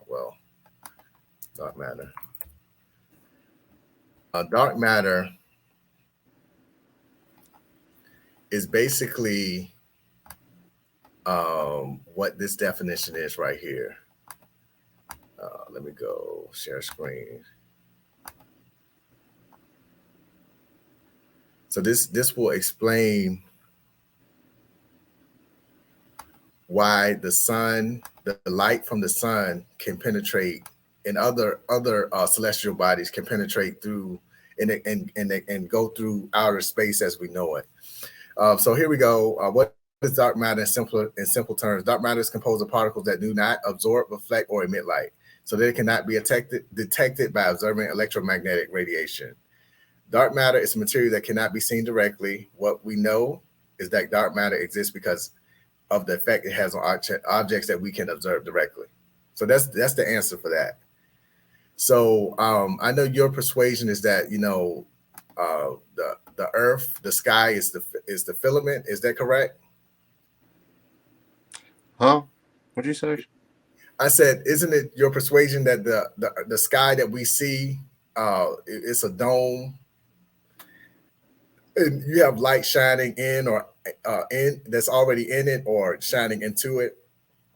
Well, dark matter. Dark matter is basically what this definition is right here. Let me go share screen. So this will explain why the sun, the light from the sun, can penetrate, and other celestial bodies can penetrate through and go through outer space as we know it. So here we go. What is dark matter in simple terms? Dark matter is composed of particles that do not absorb, reflect, or emit light, so they cannot be detected by observing electromagnetic radiation. Dark matter is a material that cannot be seen directly. What we know is that dark matter exists because of the effect it has on objects that we can observe directly. So that's the answer for that. So I know your persuasion is that the earth, the sky is the filament. Is that correct? Huh? What'd you say? I said, isn't it your persuasion that the sky that we see, it's a dome, and you have light shining in or in that's already in it or shining into it?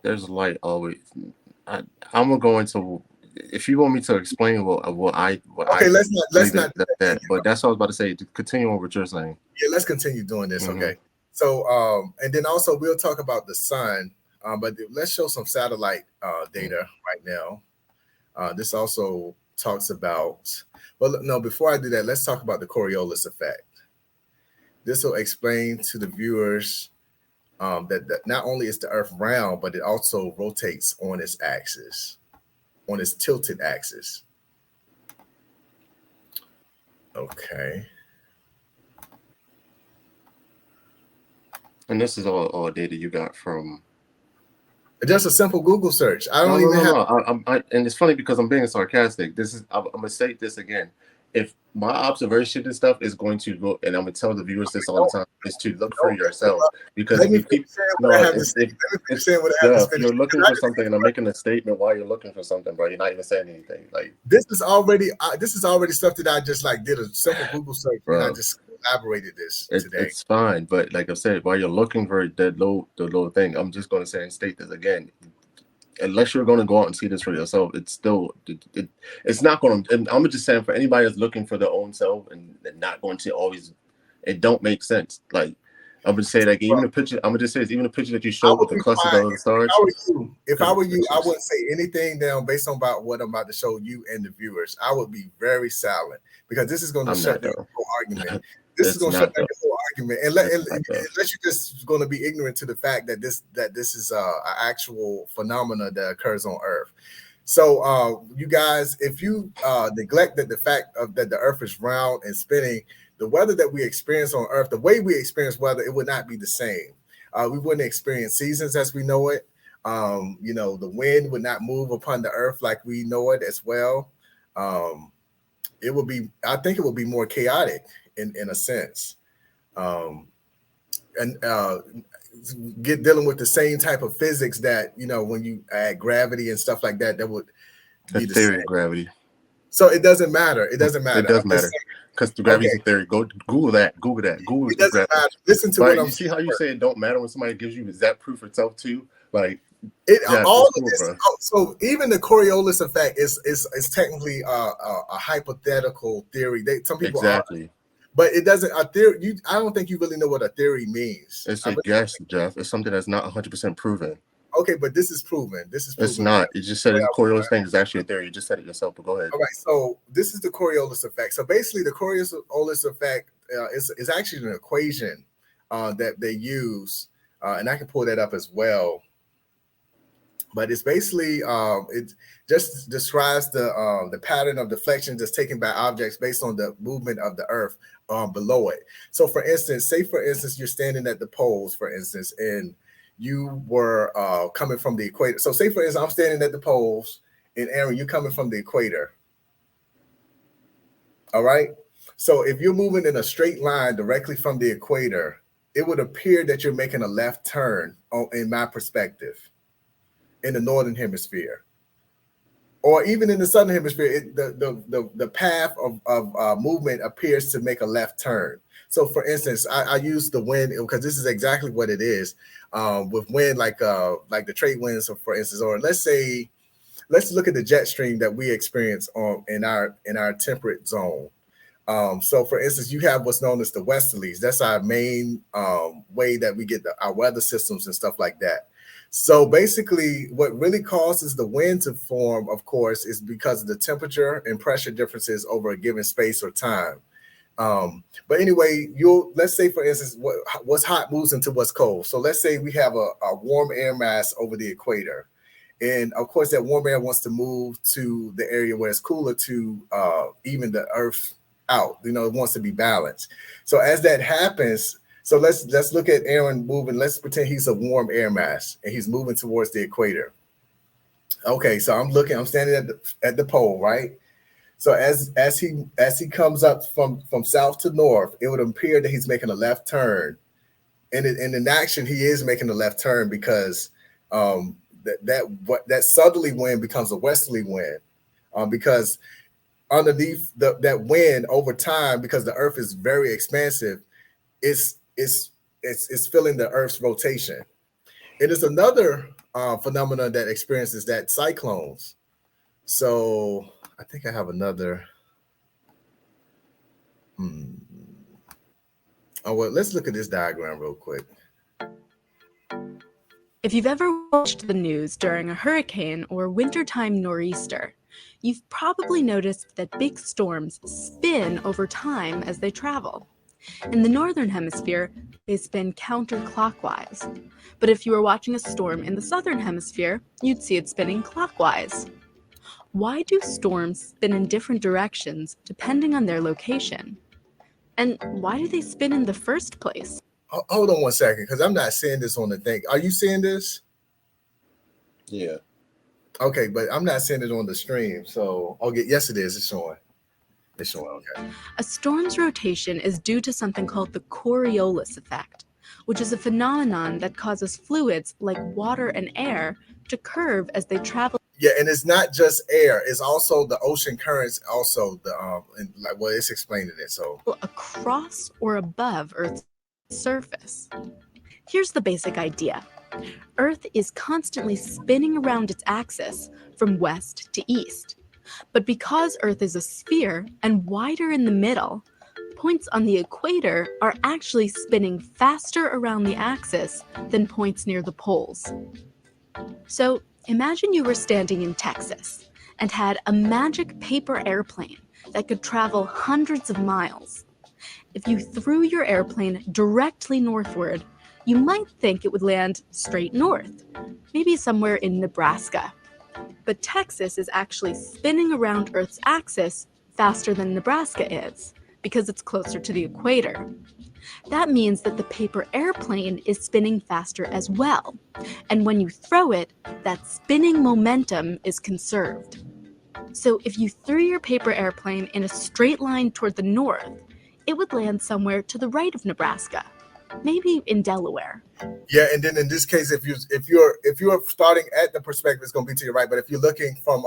There's light always. I'm gonna go into. If you want me to explain what I Okay, let's believe not that, but that's what I was about to say. To continue on what you're saying. Yeah, let's continue doing this. Mm-hmm. Okay. So and then also we'll talk about the sun, but let's show some satellite data right now. This also talks about, well, no, before I do that, let's talk about the Coriolis effect. This will explain to the viewers that not only is the Earth round, but it also rotates on its axis, on its tilted axis. Okay. And this is all data you got from. Just a simple Google search. I don't No, even have. and it's funny because I'm being sarcastic. I'm gonna say this again. If my observation and stuff is going to go, and I'm gonna tell the viewers this all the time, is to look for yourselves. Because Let if me you keep, saying no, what I have to say. if, Let me if, saying what I have yeah, to if finish. you're looking for something and I'm making a statement while you're looking for something, bro, you're not even saying anything. Like This is already stuff that I just like did a simple Google search and I bro, just elaborated this today. it's fine. But like I said, while you're looking for the low thing, I'm just gonna say and state this again. Unless you're going to go out and see this for yourself, it's still it's not going to. I'm just saying for anybody that's looking for their own self and not going to always, it don't make sense. Like I'm gonna say, like even the picture. I'm gonna just say it's even the picture that you I showed with would the be clusters fine of the stars. if I Because were you, I wouldn't say anything down based on about what I'm about to show you and the viewers. I would be very silent because this is going to I'm shut not down though. the whole argument. This is It's going to shut not down though. the whole argument, and It's not though. unless you're just going to be ignorant to the fact that this is an actual phenomena that occurs on Earth. So, you guys, if you neglect that the fact of that the Earth is round and spinning, the weather that we experience on Earth, the way we experience weather, it would not be the same. We wouldn't experience seasons as we know it. The wind would not move upon the Earth like we know it as well. It would be, I think, it would be more chaotic in a sense. Um, and dealing with the same type of physics that when you add gravity and stuff like that, that would The be the same. theory of gravity. So it doesn't matter. It doesn't matter. It does I'm just matter because the saying, okay, gravity's a theory. Go Google that. Google that. Google it the doesn't gravity. matter. Listen to what But I'm you see saying. how you say it don't matter when somebody gives you is that proof itself too? Like, It Jeff, all it's of cool, this. bro. So even the Coriolis effect is technically a hypothetical theory. Some people are, Exactly. but it doesn't. A theory. I don't think you really know what a theory means. It's a guess, Jeff. It's something that's not 100% proven. Okay, but this is proven. This is It's proven. not. You just said the Coriolis thing is actually a theory. You just said it yourself, but go ahead. All right, so this is the Coriolis effect. So basically, the Coriolis effect is actually an equation that they use, and I can pull that up as well. But it's basically it just describes the pattern of deflection that's taken by objects based on the movement of the Earth below it. So, for instance, say for instance you're standing at the poles, for instance, and you were coming from the equator. So, say for instance I'm standing at the poles, and Aaron, you're coming from the equator. All right. So if you're moving in a straight line directly from the equator, it would appear that you're making a left turn in my perspective in the northern hemisphere. Or even in the southern hemisphere, the path of movement appears to make a left turn. So, for instance, I use the wind because this is exactly what it is with wind, like the trade winds, for instance. Or let's look at the jet stream that we experience in our temperate zone. So, for instance, you have what's known as the westerlies. That's our main way that we get our weather systems and stuff like that. So basically, what really causes the wind to form, of course, is because of the temperature and pressure differences over a given space or time. But anyway, let's say, for instance, what's hot moves into what's cold. So let's say we have a warm air mass over the equator. And of course, that warm air wants to move to the area where it's cooler to even the earth out. It wants to be balanced. So as that happens, so let's look at Aaron moving. Let's pretend he's a warm air mass and he's moving towards the equator. Okay, so I'm standing at the pole, right? So as he comes up from south to north, it would appear that he's making a left turn. And in action, he is making a left turn because that southerly wind becomes a westerly wind because underneath that wind over time, because the earth is very expansive, it's filling the earth's rotation. It is another phenomenon that experiences that cyclones. So I think I have another. Oh, well, let's look at this diagram real quick. If you've ever watched the news during a hurricane or wintertime nor'easter, you've probably noticed that big storms spin over time as they travel. In the northern hemisphere, they spin counterclockwise. But if you were watching a storm in the southern hemisphere, you'd see it spinning clockwise. Why do storms spin in different directions depending on their location? And why do they spin in the first place? Hold on one second, because I'm not seeing this on the thing. Are you seeing this? Yeah. Okay, but I'm not seeing it on the stream. So, yes, it is. It's showing. Okay. A storm's rotation is due to something called the Coriolis effect, which is a phenomenon that causes fluids like water and air to curve as they travel. Yeah, and it's not just air; it's also the ocean currents. Also, it's explaining it. So across or above Earth's surface. Here's the basic idea. Earth is constantly spinning around its axis from west to east. But because Earth is a sphere and wider in the middle, points on the equator are actually spinning faster around the axis than points near the poles. So imagine you were standing in Texas and had a magic paper airplane that could travel hundreds of miles. If you threw your airplane directly northward, you might think it would land straight north, maybe somewhere in Nebraska. But Texas is actually spinning around Earth's axis faster than Nebraska is, because it's closer to the equator. That means that the paper airplane is spinning faster as well, and when you throw it, that spinning momentum is conserved. So if you threw your paper airplane in a straight line toward the north, it would land somewhere to the right of Nebraska, maybe in Delaware. Yeah, and then in this case, if you're starting at the perspective, it's going to be to your right. But if you're looking from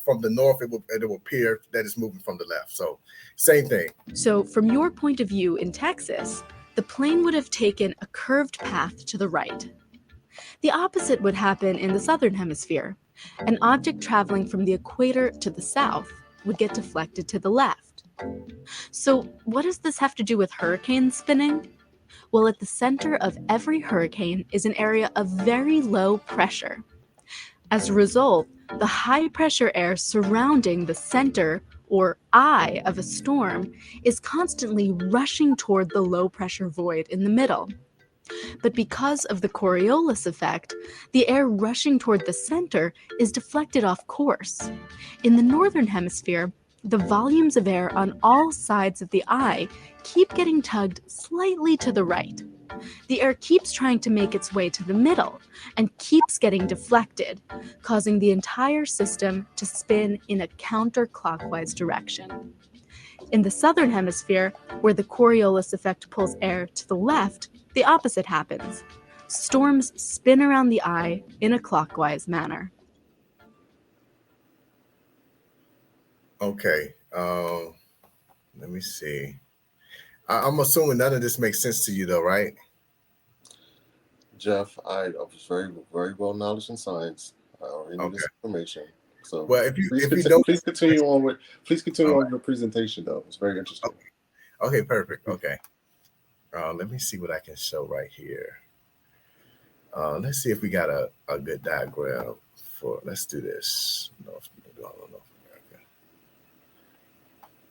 from the north, it will appear that it's moving from the left. So same thing. So from your point of view in Texas, the plane would have taken a curved path to the right. The opposite would happen in the southern hemisphere. An object traveling from the equator to the south would get deflected to the left. So what does this have to do with hurricane spinning? Well, at the center of every hurricane is an area of very low pressure. As a result, the high-pressure air surrounding the center, or eye, of a storm is constantly rushing toward the low-pressure void in the middle. But because of the Coriolis effect, the air rushing toward the center is deflected off course. In the northern hemisphere, the volumes of air on all sides of the eye keep getting tugged slightly to the right. The air keeps trying to make its way to the middle and keeps getting deflected, causing the entire system to spin in a counterclockwise direction. In the southern hemisphere, where the Coriolis effect pulls air to the left, the opposite happens. Storms spin around the eye in a clockwise manner. Okay. Let me see. I'm assuming none of this makes sense to you, though, right? Jeff, I was very well knowledge in science. I already knew this information. So well, if you please continue on with your presentation, though. It's very interesting. Okay, perfect. Okay. Let me see what I can show right here. Let's see if we got a good diagram for. Let's do this. North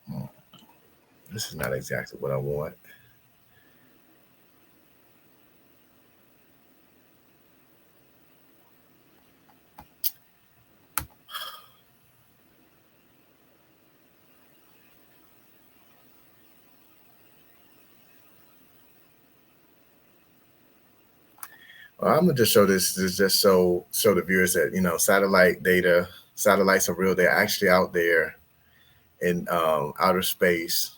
America. This is not exactly what I want. Well, I'm gonna just show this just show the viewers that satellite data, satellites are real. They're actually out there in outer space.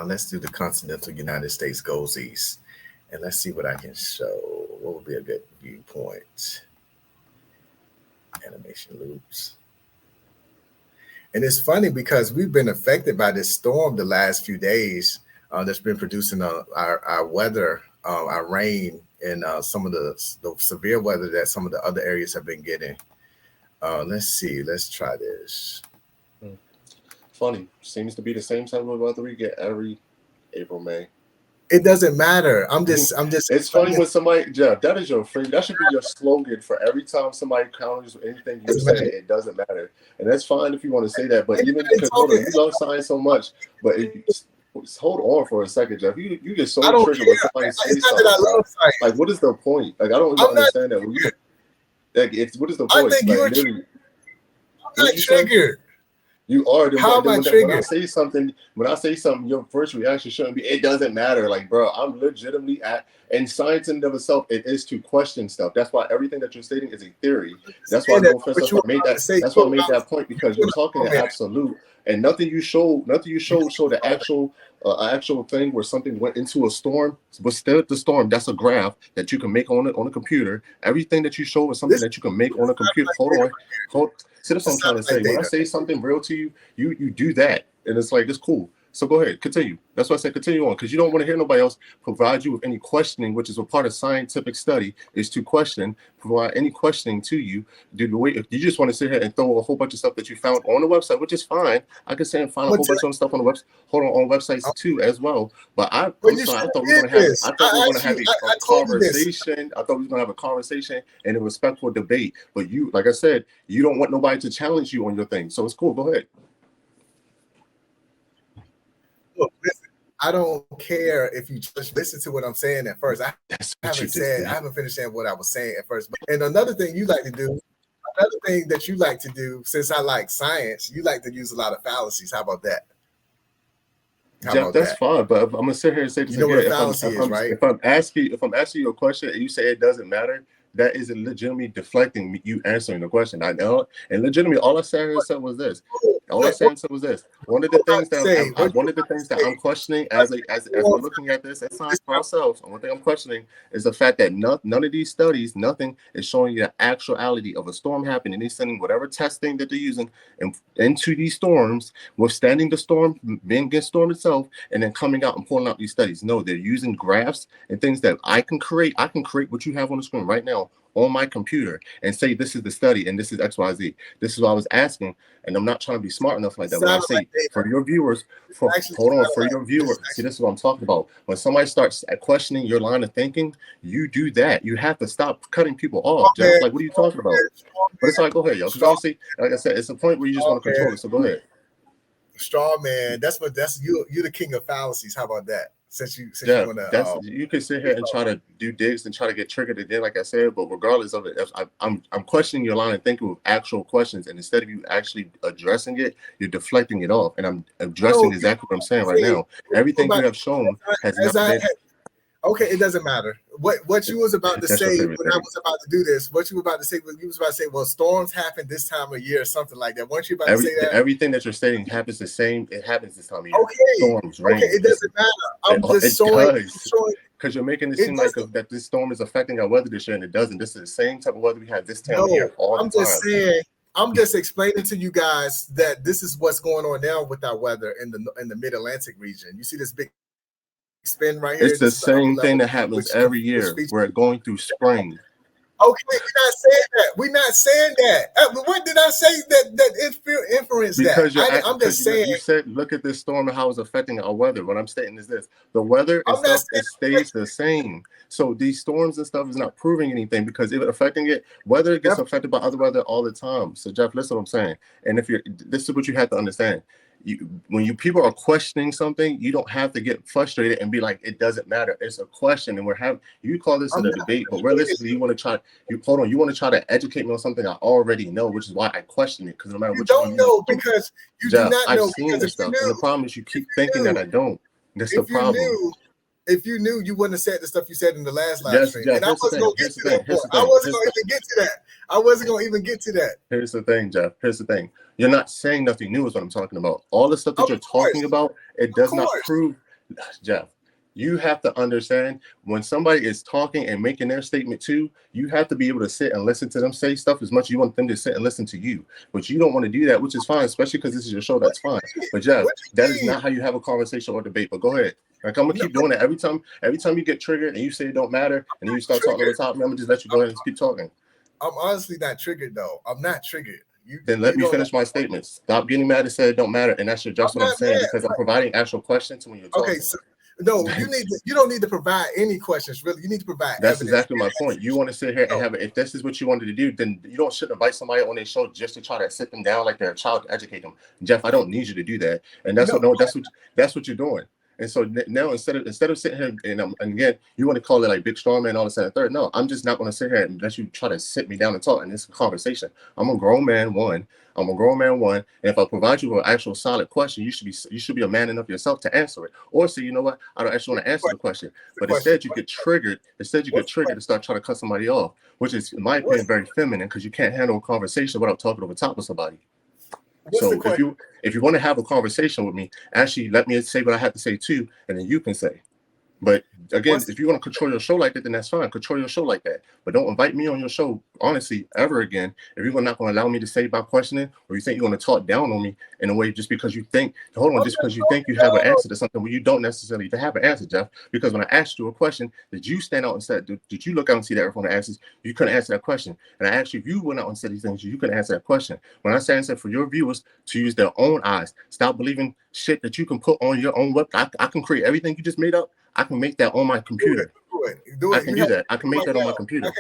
Let's do the continental United States goes east, and let's see what I can show. What would be a good viewpoint? Animation loops. And it's funny because we've been affected by this storm the last few days that's been producing our weather, our rain, and some of the severe weather that some of the other areas have been getting. Let's see. Let's try this. Funny. Seems to be the same type of weather we get every April, May. It doesn't matter. I'm just. It's funny when somebody, Jeff, that is your frame. That should be your slogan for every time somebody counters anything you say. It doesn't matter, and that's fine if you want to say that. But even because you love science so much, but hold on for a second, Jeff. You get so triggered when somebody says something. Like, what is the point? Like, I don't even understand that. What is the point? I think you're not triggered. You are. How am I triggered? When I say something, your first reaction shouldn't be, it doesn't matter. Like, bro, I'm legitimately and science in and of itself, it is to question stuff. That's why everything that you're stating is a theory. That's why Professor made that. That's why I made that point, because you're talking in absolute, and nothing you show the actual thing where something went into a storm, but still the storm. That's a graph that you can make on a computer. Everything that you show is something that you can make on a computer. Hold. See, that's what I'm trying to say. When I say something real to you, you do that, and it's like, it's cool. So go ahead, continue. That's why I said continue on, because you don't want to hear nobody else provide you with any questioning, which is a part of scientific study, is to provide any questioning to you. If you just want to sit here and throw a whole bunch of stuff that you found on the website, which is fine. I can say and find a whole bunch of stuff on the website. Hold on websites too as well. But I'm sorry, I thought we were going to have a conversation. I thought we were going to have a conversation and a respectful debate. But you, like I said, you don't want nobody to challenge you on your thing. So it's cool. Go ahead. Look, listen, I don't care if you just listen to what I'm saying at first. I haven't finished saying what I was saying at first. And another thing that you like to do, since I like science, you like to use a lot of fallacies. How about that? Jeff, that's fine, but I'm gonna sit here and say this again. What a fallacy is, right? If I'm asking you a question and you say it doesn't matter, that is legitimately deflecting you answering the question. I know, and legitimately, all I said was this. One of the things that I'm questioning as we're looking at this as science for ourselves, and one thing I'm questioning is the fact that none of these studies, nothing is showing you the actuality of a storm happening. They're sending whatever testing that they're using into these storms, withstanding the storm, being against storm itself, and then coming out and pulling out these studies. No, they're using graphs and things that I can create. I can create what you have on the screen right now on my computer and say this is the study and this is XYZ. This is what I was asking, and I'm not trying to be smart enough like that. When I say for your viewers, see, this is what I'm talking about. When somebody starts questioning your line of thinking, you do that. You have to stop cutting people off. Jeff. Like, what are you talking about? But it's like, go ahead, yo. Because honestly, like I said, it's a point where you just want to control it. So go ahead. Strawman, that's you. You're the king of fallacies. How about that? Since you want to, you can sit here and try to do digs and try to get triggered again, like I said. But regardless of it, I'm questioning your line of thinking with actual questions, and instead of you actually addressing it, you're deflecting it off. And I'm addressing exactly what I'm saying right now. Everything you have shown has not been. Okay, it doesn't matter. What you was about to That's your say favorite when I thing. was about to do this, what you were about to say, you was about to say, well, storms happen this time of year or something like that. Weren't you about to say that? Everything that you're stating happens the same. It happens this time of year. Okay. Storms, rain. Okay, it doesn't matter. I'm just showing. Because you're making it seem like that this storm is affecting our weather this year, and it doesn't. This is the same type of weather we have this time of year all the time. I'm just saying. I'm just explaining to you guys that this is what's going on now with our weather in the Mid-Atlantic region. You see this big spin right here? It's the same thing that happens every year. We're going through spring. Okay, we're not saying that. We're not saying that. What did I say that inference because that? I'm just saying. You said, look at this storm and how it's affecting our weather. What I'm stating is this: the weather and stuff it stays the same. So these storms and stuff is not proving anything because if it's affecting it, weather gets affected by other weather all the time. So Jeff, listen to what I'm saying. And if this is what you have to understand. When people are questioning something, you don't have to get frustrated and be like, it doesn't matter. It's a question, and you call this a debate, but realistically, you want to try to educate me on something I already know, which is why I question it. Because no matter what you don't know, because you do not know. I've seen this stuff, and the problem is you keep thinking that I don't. That's the problem. If you knew, you wouldn't have said the stuff you said in the last live stream. And I wasn't going to get to that. I wasn't going to even get to that. I wasn't going to even get to that. Here's the thing, Jeff. Here's the thing. You're not saying nothing new is what I'm talking about. All the stuff that you're talking about, it does not prove. Jeff, you have to understand when somebody is talking and making their statement too, you have to be able to sit and listen to them say stuff as much as you want them to sit and listen to you. But you don't want to do that, which is fine, especially because this is your show. That's fine. But Jeff, that is not how you have a conversation or debate. But go ahead. Like I'm gonna keep doing it every time you get triggered and you say it don't matter and then you start talking over the top. I'm gonna just let you go ahead and keep talking. I'm honestly not triggered though. I'm not triggered. Then let me finish my statements. Stop getting mad and say it don't matter, and that's just what I'm saying because I'm providing actual questions when you're talking. Okay, so no, you don't need to provide any questions. Really, you need to provide. That's evidence. Exactly my point. You want to sit here and have it. If this is what you wanted to do, then you shouldn't invite somebody on their show just to try to sit them down like they're a child to educate them. Jeff, I don't need you to do that, and that's what you're doing. And so now instead of sitting here and again, you want to call it like big Strawman all of a sudden third. No, I'm just not going to sit here and let you try to sit me down and talk. And it's a conversation. I'm a grown man. And if I provide you with an actual solid question, you should be a man enough yourself to answer it. Or say, you know what, I don't actually want to answer the question. But instead you get triggered. to start trying to cut somebody off, which is in my opinion very feminine because you can't handle a conversation without talking over top of somebody. So if you want to have a conversation with me, actually let me say what I have to say too, and then you can say. But again, if you want to control your show like that, then that's fine. Control your show like that. But don't invite me on your show, honestly, ever again. If you're not going to allow me to say by questioning, or you think you're going to talk down on me in a way just because you think you have an answer to something when you don't necessarily have an answer, Jeff. Because when I asked you a question, did you stand out and said, did you look out and see that everyone answers? You couldn't answer that question. And I asked you if you went out and said these things, you couldn't answer that question. When I said for your viewers to use their own eyes, stop believing shit that you can put on your own website. I can create everything you just made up. I can make that on my computer. I can do that. I can make that on my computer.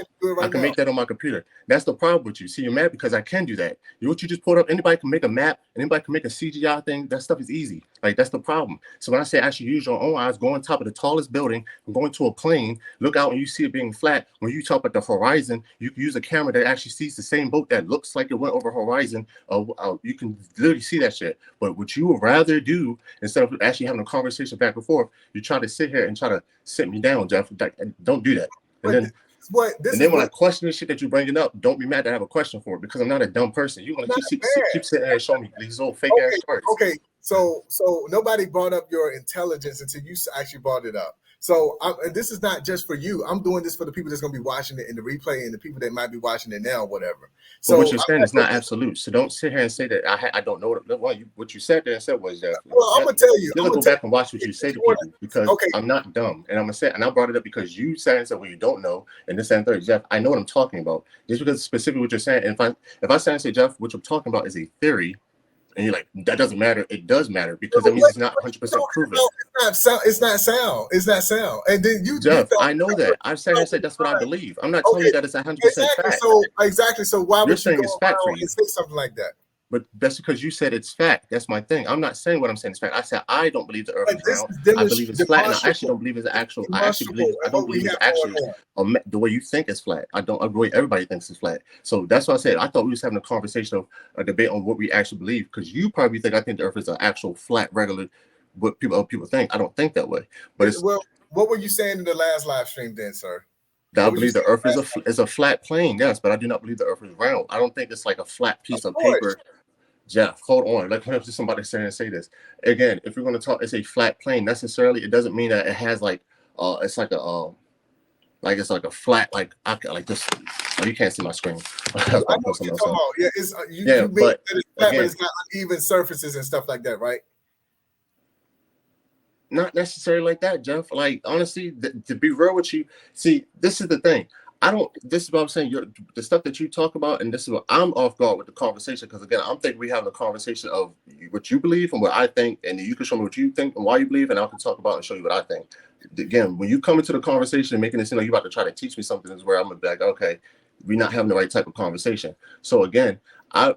I can make that on my computer. That's the problem with you. See, you're mad because I can do that. What you just pulled up, anybody can make a map, anybody can make a CGI thing. That stuff is easy. Like, that's the problem. So when I say actually use your own eyes, go on top of the tallest building, go into a plane, look out and you see it being flat. When you talk about the horizon, you can use a camera that actually sees the same boat that looks like it went over horizon. You can literally see that shit. But what you would rather do, instead of actually having a conversation back and forth, you try to sit here and try to sit me down, Jeff. Don't do that. And then when I question the shit that you're bringing up, don't be mad that I have a question for it because I'm not a dumb person. You want to keep sitting there and showing me these old fake ass cards. Okay, so nobody brought up your intelligence until you actually brought it up. So and this is not just for you. I'm doing this for the people that's going to be watching it in the replay and the people that might be watching it now, whatever. So what you're saying is not absolute. So don't sit here and say that I don't know what you said there and said was that. Well, I'm gonna tell you. You're gonna go back and watch what you say to people because I'm not dumb, and I'm gonna say, and I brought it up because you said and said, well, you don't know, and this and third, Jeff. I know what I'm talking about. Just because specifically what you're saying, and if I say and say, Jeff, what you're talking about is a theory. And you're like, that doesn't matter. It does matter because that means it's not 100% proven. It's not sound. And then Jeff, I know that. I've said that's what I believe. I'm not telling you that it's 100% fact. Exactly. So why would you go around and say something like that? But that's because you said it's fact. That's my thing. I'm not saying what I'm saying is fact. I said I don't believe the earth is round. I believe it's flat, and I actually don't believe it's actual. I don't believe it's actually the way you think it's flat. I don't agree. Everybody thinks it's flat. So that's why I said I thought we was having a conversation of a debate on what we actually believe. Because you probably think I think the earth is an actual flat, regular. What people think. I don't think that way. But it's what were you saying in the last live stream then, sir? That I believe the Earth is a flat plane, yes, but I do not believe the Earth is round. I don't think it's like a flat piece of paper. Jeff, hold on. Like, what if somebody saying say this again? If we're going to talk, it's a flat plane. Necessarily, it doesn't mean that it has like, it's like a, like it's like a flat, like this. Oh, you can't see my screen. I know what you're talking about. Yeah, it's you mean that it's flat, again, but it's got uneven surfaces and stuff like that, right? Not necessarily like that, Jeff. Like, honestly, to be real with you, see, this is the thing. This is what I'm saying. The stuff that you talk about, and this is what I'm off guard with the conversation, because again, I'm thinking we having a conversation of what you believe and what I think, and you can show me what you think and why you believe, and I can talk about and show you what I think. Again, when you come into the conversation and making it seem like you're about to try to teach me something, is where I'm gonna be like, okay, we're not having the right type of conversation. So again, I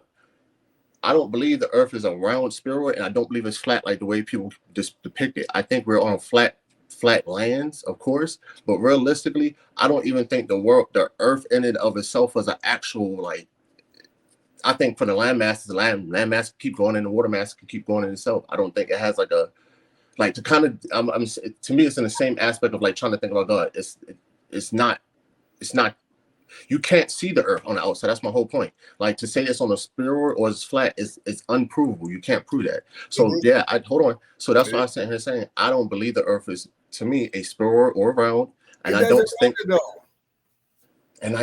don't believe the Earth is a round spheroid, and I don't believe it's flat like the way people just depict it. I think we're on flat lands, of course, but realistically, I don't even think the Earth in and of itself was an actual, like, I think for the land masses, the land mass keep going in, the water mass can keep going in itself. I don't think it has like a, like, to kind of, to me, it's in the same aspect of like trying to think about God. It's not. You can't see the Earth on the outside. That's my whole point. Like, to say it's on a spheroid or it's flat is unprovable. You can't prove that. So yeah, hold on. So that's why I'm sitting here saying I don't believe the Earth is, to me, a spheroid or round, and I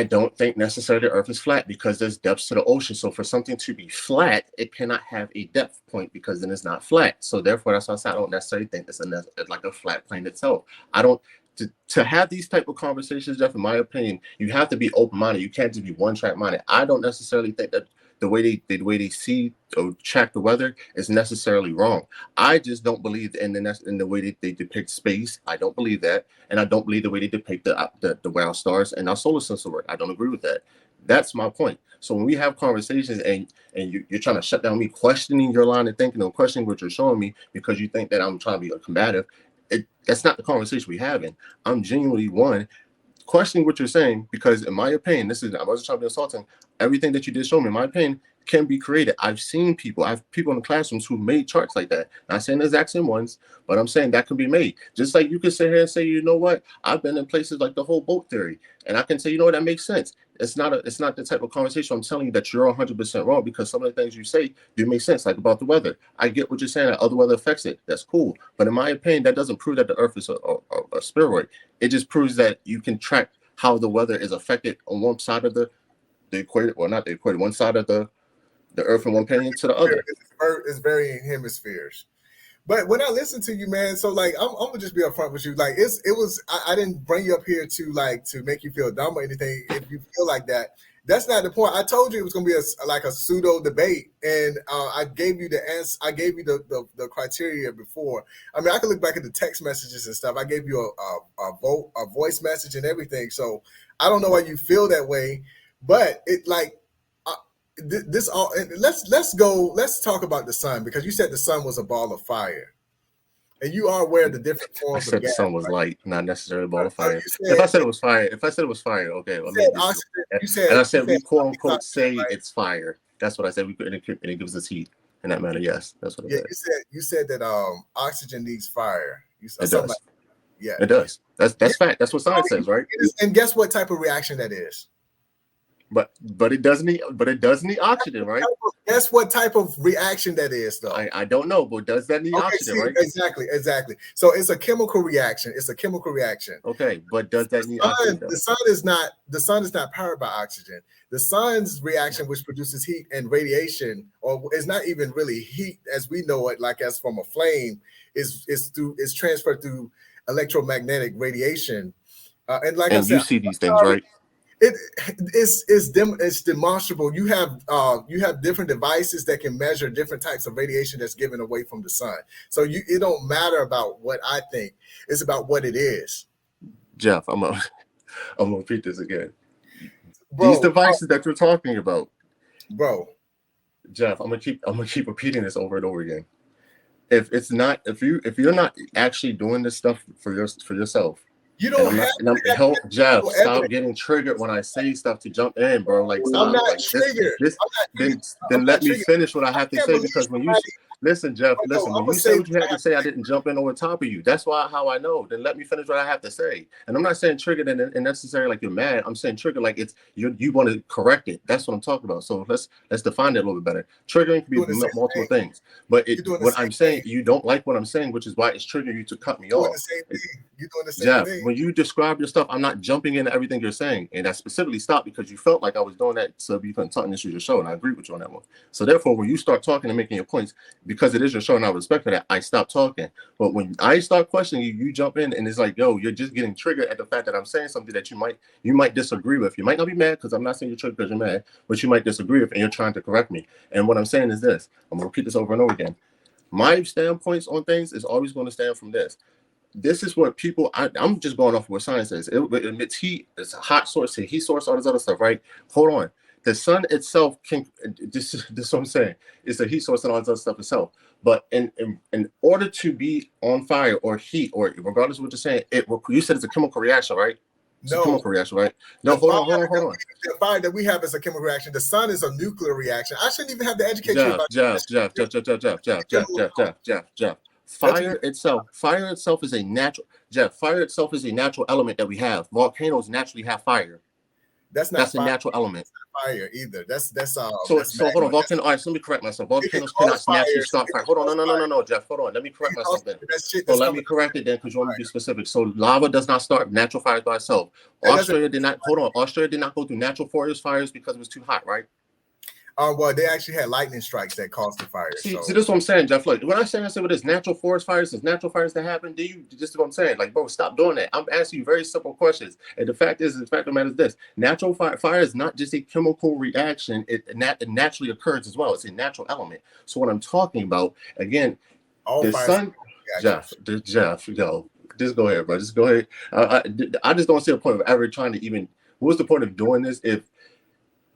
don't think necessarily the Earth is flat, because there's depths to the ocean. So for something to be flat, it cannot have a depth point, because then it's not flat. So therefore, that's why I said I don't necessarily think it's like a flat plane itself. I don't. To have these type of conversations, Jeff, in my opinion, you have to be open-minded. You can't just be one-track minded. I don't necessarily think that the way they see or track the weather is necessarily wrong. I just don't believe in the way they depict space. I don't believe that, and I don't believe the way they depict the wild stars and our solar system work. I don't agree with that. That's my point. So when we have conversations and you're trying to shut down me questioning your line of thinking or questioning what you're showing me because you think that I'm trying to be combative, that's not the conversation we're having. I'm genuinely questioning what you're saying, because in my opinion, I wasn't trying to be insulting. Everything that you did show me, in my opinion, can be created. I've seen people, I have people in the classrooms who made charts like that. Not saying the exact same ones, but I'm saying that can be made. Just like you can sit here and say, you know what, I've been in places like the whole boat theory, and I can say, you know what, that makes sense. It's not the type of conversation I'm telling you that you're 100% wrong, because some of the things you say do make sense, like about the weather. I get what you're saying, that other weather affects it. That's cool. But in my opinion, that doesn't prove that the Earth is a spheroid. It just proves that you can track how the weather is affected on one side of the equator, or not the equator, one side of the Earth from one plane to the other. It's varying hemispheres. But when I listen to you, man, so like I'm gonna just be upfront with you. Like I didn't bring you up here to make you feel dumb or anything. If you feel like that, that's not the point. I told you it was gonna be a pseudo debate, and I gave you the answer. I gave you the criteria before. I mean, I can look back at the text messages and stuff. I gave you a voice message and everything. So I don't know why you feel that way, but it like. This all. Let's talk about the sun, because you said the sun was a ball of fire, and you are aware of the different forms. I said the sun was light, not necessarily a ball of fire. If I said it was fire, okay. And I said we quote unquote say it's fire. That's what I said. And it gives us heat. In that matter, yes, that's what it said. You said that oxygen needs fire. It does. It does. That's fact. That's what science says, right? And guess what type of reaction that is? But it does need oxygen, right? Guess what type of reaction that is, though? I don't know, but does that need oxygen, right? Exactly. So it's a chemical reaction. Okay, but does that need oxygen? The sun is not powered by oxygen. The sun's reaction, which produces heat and radiation, or is not even really heat as we know it, like as from a flame, is transferred through electromagnetic radiation. And I said, you see these things, right? It's demonstrable. You have different devices that can measure different types of radiation that's given away from the sun. So it don't matter about what I think. It's about what it is. Jeff, I'm gonna repeat this again. These devices that you're talking about, bro. Jeff, I'm gonna keep repeating this over and over again. If you're not actually doing this stuff for yourself, You don't have Jeff, stop evidence. getting triggered when I say stuff to jump in, bro. Like, stop. I'm not Like, triggered. Then let me finish what I have to say, because when you listen, Jeff, no, listen, when you say what you had to say, I didn't jump in over top of you. That's how I know. Then let me finish what I have to say. And I'm not saying triggered and necessarily like you're mad. I'm saying triggered like it's you want to correct it. That's what I'm talking about. So let's define it a little bit better. Triggering can be multiple things, but what I'm saying, you don't like what I'm saying, which is why it's triggering you to cut me off. You're doing the same Jeff, thing. when you describe your stuff, I'm not jumping into everything you're saying, and I specifically stopped because you felt like I was doing that so you couldn't talk, and this was your show, and I agree with you on that one. So therefore, when you start talking and making your points, because it is your show and I respect for that, I stop talking. But when I start questioning you, you jump in, and it's like, yo, you're just getting triggered at the fact that I'm saying something that you might disagree with. You might not be mad because I'm not saying you're triggered because you're mad, but you might disagree with, and you're trying to correct me. And what I'm saying is this: I'm gonna repeat this over and over again. My standpoints on things is always going to stand from this. This is what people, I'm just going off what science says. It emits heat, it's a hot source, heat source, all this other stuff, right? Hold on. The sun itself this is what I'm saying, it's a heat source and all this other stuff itself. But in order to be on fire or heat, or regardless of what you're saying, you said it's a chemical reaction, right? It's a chemical reaction, right? No, hold on. The fire that we have is a chemical reaction. The sun is a nuclear reaction. I shouldn't even have to educate you about Jeff. Fire itself is a natural element that we have. Volcanoes naturally have fire. That's a natural element. Fire either. That's so hold on. Volcano. All right, so let me correct myself. Volcanoes cannot naturally start fire. Hold on, no, Jeff. Hold on. Let me correct myself then. So let me correct it then, because you want to be specific. So lava does not start natural fires by itself. Australia did not. Hold on. Australia did not go through natural forest fires because it was too hot, right? Well, they actually had lightning strikes that caused the fire. See, this is what I'm saying, Jeff. Look, when I say with this natural forest fires, there's natural fires that happen. Just what I'm saying? Like, bro, stop doing that. I'm asking you very simple questions. And the fact of the matter is this: natural fire is not just a chemical reaction. It naturally occurs as well. It's a natural element. So what I'm talking about, again, the sun, Jeff, yo, just go ahead, bro. Just go ahead. I just don't see a point of ever trying to even. What's the point of doing this if?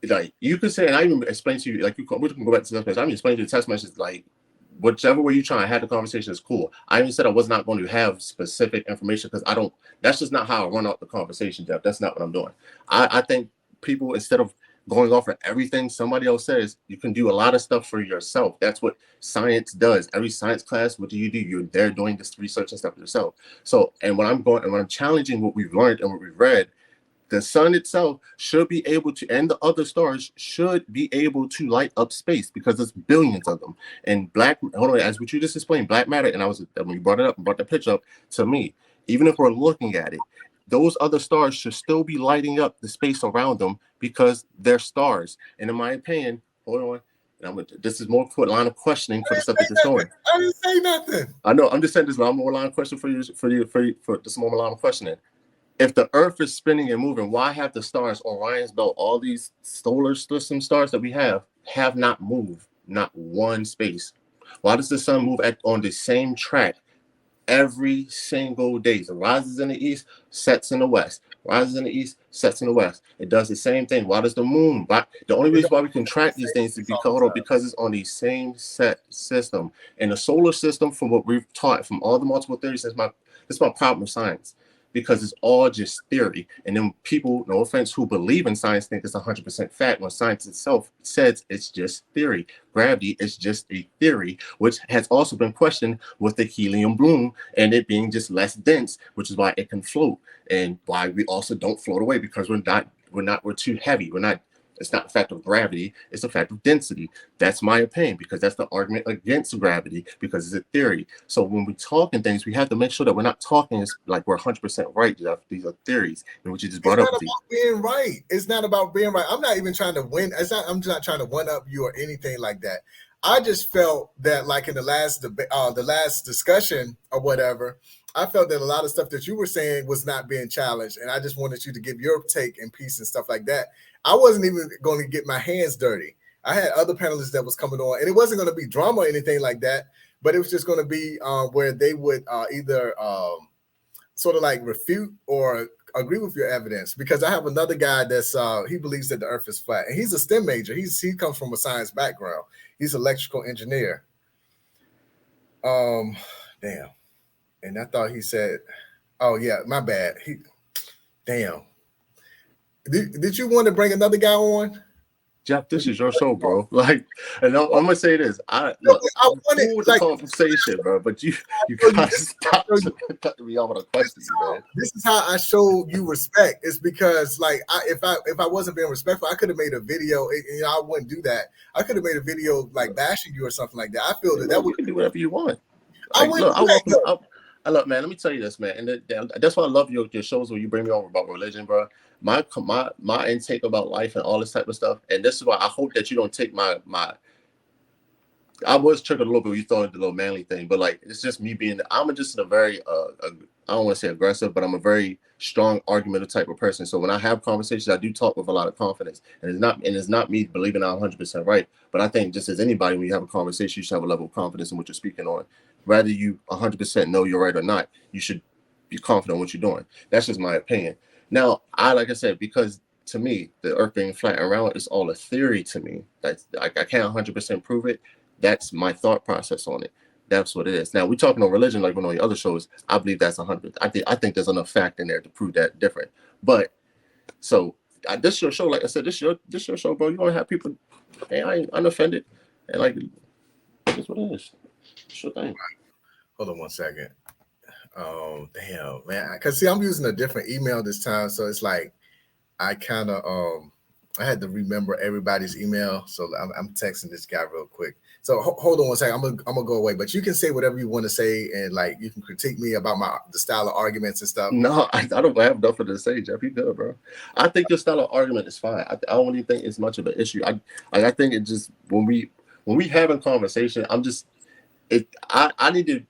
Like you could say, and I even explain to you, like we can go back to the text message. I even explain to you the text message, like whichever way you try and have the conversation is cool. I even said I was not going to have specific information because I don't. That's just not how I run out the conversation, Jeff. That's not what I'm doing. I think people, instead of going off of everything somebody else says, you can do a lot of stuff for yourself. That's what science does. Every science class, what do? You're there doing this research and stuff yourself. So, and when I'm challenging what we've learned and what we've read. The sun itself should be able to, and the other stars should be able to light up space because there's billions of them. And as what you just explained, black matter, and when you brought it up and brought the picture up to me, even if we're looking at it, those other stars should still be lighting up the space around them because they're stars. And in my opinion, hold on, this is more for a line of questioning for the stuff that you're showing. I didn't say nothing. I know. I'm just saying this is more line of question for this more line of questioning. If the Earth is spinning and moving, why have the stars, Orion's belt, all these solar system stars that we have not moved, not one space? Why does the sun move on the same track every single day? So rises in the east, sets in the west. Rises in the east, sets in the west. It does the same thing. Why does the moon? The only reason why we can track these things is because it's on the same set system. And the solar system, from what we've taught, from all the multiple theories, that's my problem with science. Because it's all just theory. And then people, no offense, who believe in science think it's 100% fact when science itself says it's just theory. Gravity is just a theory, which has also been questioned with the helium balloon and it being just less dense, which is why it can float and why we also don't float away because we're too heavy. It's not a fact of gravity, it's a fact of density. That's my opinion, because that's the argument against gravity, because it's a theory. So when we talk in things, we have to make sure that we're not talking like we're 100% right, Jeff. These are theories, and what you just brought up. It's not about being right. It's not about being right. I'm not even trying to win. I'm not trying to one up you or anything like that. I just felt that, like in the last discussion or whatever, I felt that a lot of stuff that you were saying was not being challenged, and I just wanted you to give your take and piece and stuff like that. I wasn't even going to get my hands dirty. I had other panelists that was coming on, and it wasn't going to be drama or anything like that, but it was just going to be where they would either sort of like refute or agree with your evidence. Because I have another guy that's he believes that the Earth is flat, and he's a STEM major. He comes from a science background. He's an electrical engineer. Damn. And I thought he said, Oh yeah, my bad. Damn. Did you want to bring another guy on? Jeff, this is your show, bro. Like, and I'm gonna say this. I No, look, I I'm wanted cool with the like conversation, bro. But you show you gotta this. stop Show you, cutting me off with a question, man. this is how I show you respect. It's because like if I wasn't being respectful, I could have made a video. You know, I wouldn't do that. I could have made a video like bashing you or something like that. I feel Hey, that that look, would. you can do whatever you want. I Like, wouldn't look, do that though. I look, man. Let me tell you this, man, and that's why I love your shows where you bring me over about religion, bro. My intake about life and all this type of stuff, and this is why I hope that you don't take my. I was triggered a little bit when you throw in the little manly thing, but like it's just me being. I'm just a very I don't want to say aggressive, but I'm a very strong argumentative type of person. So when I have conversations, I do talk with a lot of confidence, and it's not me believing I'm 100% right. But I think just as anybody, when you have a conversation, you should have a level of confidence in what you're speaking on. Whether you 100% know you're right or not, you should be confident in what you're doing. That's just my opinion. Now, like I said, because to me, the Earth being flat and round is all a theory to me. That's like I can't 100% prove it. That's my thought process on it. That's what it is. Now we're talking on religion, like one of the other shows. I believe that's 100. I think there's enough fact in there to prove that different. But so this your show, like I said, this your show, bro. You want to have people, hey, I ain't unoffended, and like that's what it is. It's your thing. Hold on one second. Damn, man. Because see, I'm using a different email this time, so it's like I kind of I had to remember everybody's email, so I'm texting this guy real quick. So hold on one second. I'm gonna go away, but you can say whatever you want to say, and like you can critique me about the style of arguments and stuff. No, I don't have nothing to say, Jeff. You good, bro? I think your style of argument is fine. I don't even think it's much of an issue. I think it just when we have a conversation, I'm just I need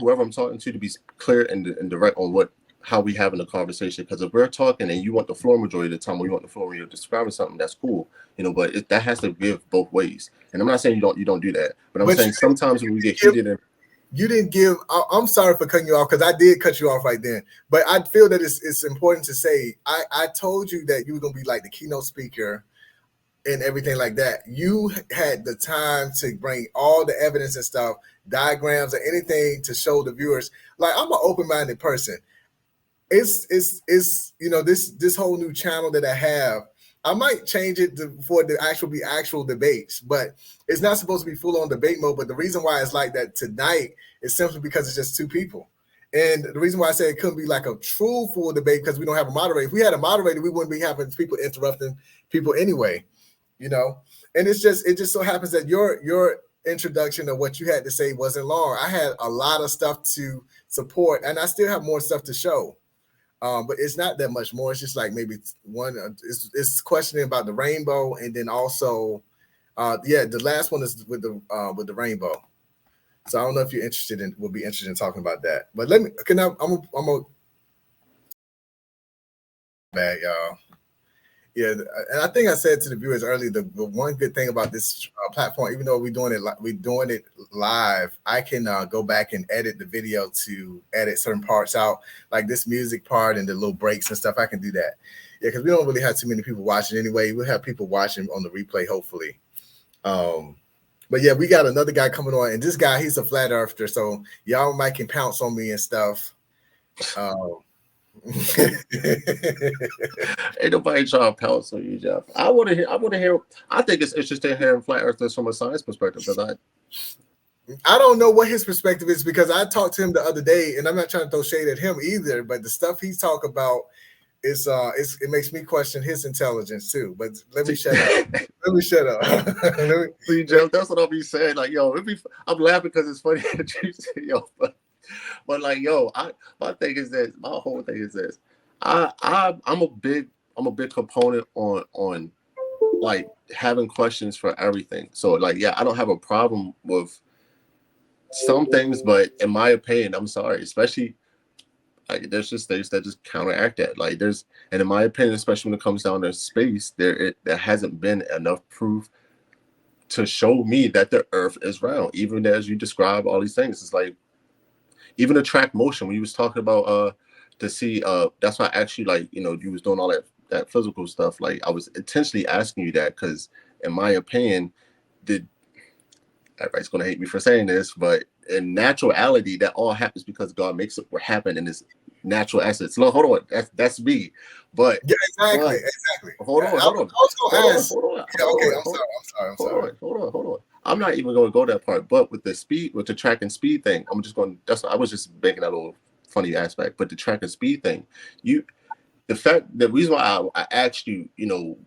whoever I'm talking to be clear and direct on how we having a conversation. Because if we're talking and you want the floor majority of the time, or you want the floor when you're describing something, that's cool, But that has to give both ways. And I'm not saying you don't do that, but I'm saying sometimes when we get heated and you didn't give. I'm sorry for cutting you off because I did cut you off right then. But I feel that it's important to say I told you that you were gonna be like the keynote speaker and everything like that. You had the time to bring all the evidence and stuff, diagrams or anything to show the viewers. Like I'm an open-minded person. It's this whole new channel that I have. I might change it for the actual debates, but it's not supposed to be full on debate mode. But the reason why it's like that tonight is simply because it's just two people. And the reason why I say it couldn't be like a true full debate because we don't have a moderator. If we had a moderator, we wouldn't be having people interrupting people anyway. And it just so happens that your introduction of what you had to say wasn't long. I had a lot of stuff to support, and I still have more stuff to show. But it's not that much more. It's just like maybe one. It's questioning about the rainbow, and then also, the last one is with the rainbow. So I don't know if you're would be interested in talking about that. But I'm a bad y'all. Yeah, and I think I said to the viewers earlier, the one good thing about this platform, even though we're doing it live, I can go back and edit the video to edit certain parts out, like this music part and the little breaks and stuff. I can do that. Yeah, because we don't really have too many people watching anyway. We'll have people watching on the replay, hopefully. But yeah, we got another guy coming on, and this guy, he's a flat earther, so y'all might can pounce on me and stuff. Ain't nobody trying to pounce on you, Jeff. I want to hear. I think it's interesting hearing flat earthers from a science perspective because I don't know what his perspective is because I talked to him the other day, and I'm not trying to throw shade at him either. But the stuff he's talk about is it makes me question his intelligence too. But let me shut up. Let me shut up. See, Jeff, that's what I'll be saying. Like, yo, I'm laughing because it's funny that you say, yo, but like, yo, my whole thing is this. I'm a big component on like having questions for everything. So like, yeah, I don't have a problem with some things, but in my opinion, I'm sorry, especially like there's just things that just counteract that. Like and in my opinion, especially when it comes down to space, there hasn't been enough proof to show me that the Earth is round. Even as you describe all these things, it's like even the track motion when you was talking about to see that's why I actually like you was doing all that physical stuff. Like I was intentionally asking you that because in my opinion, everybody's gonna hate me for saying this, but in naturality, that all happens because God makes it happen in this natural assets. Look, hold on, that's me. But Yeah, exactly, but exactly. hold I on, was, hold on, I was hold gonna on, ask. hold on, Yeah, hold okay, on, I'm hold sorry, I'm hold sorry. on, hold on. I'm not even going to go that part. But with the speed, with the track and speed thing, I'm just going. That's I was just making that little funny aspect. But the track and speed thing, you the reason why I asked you,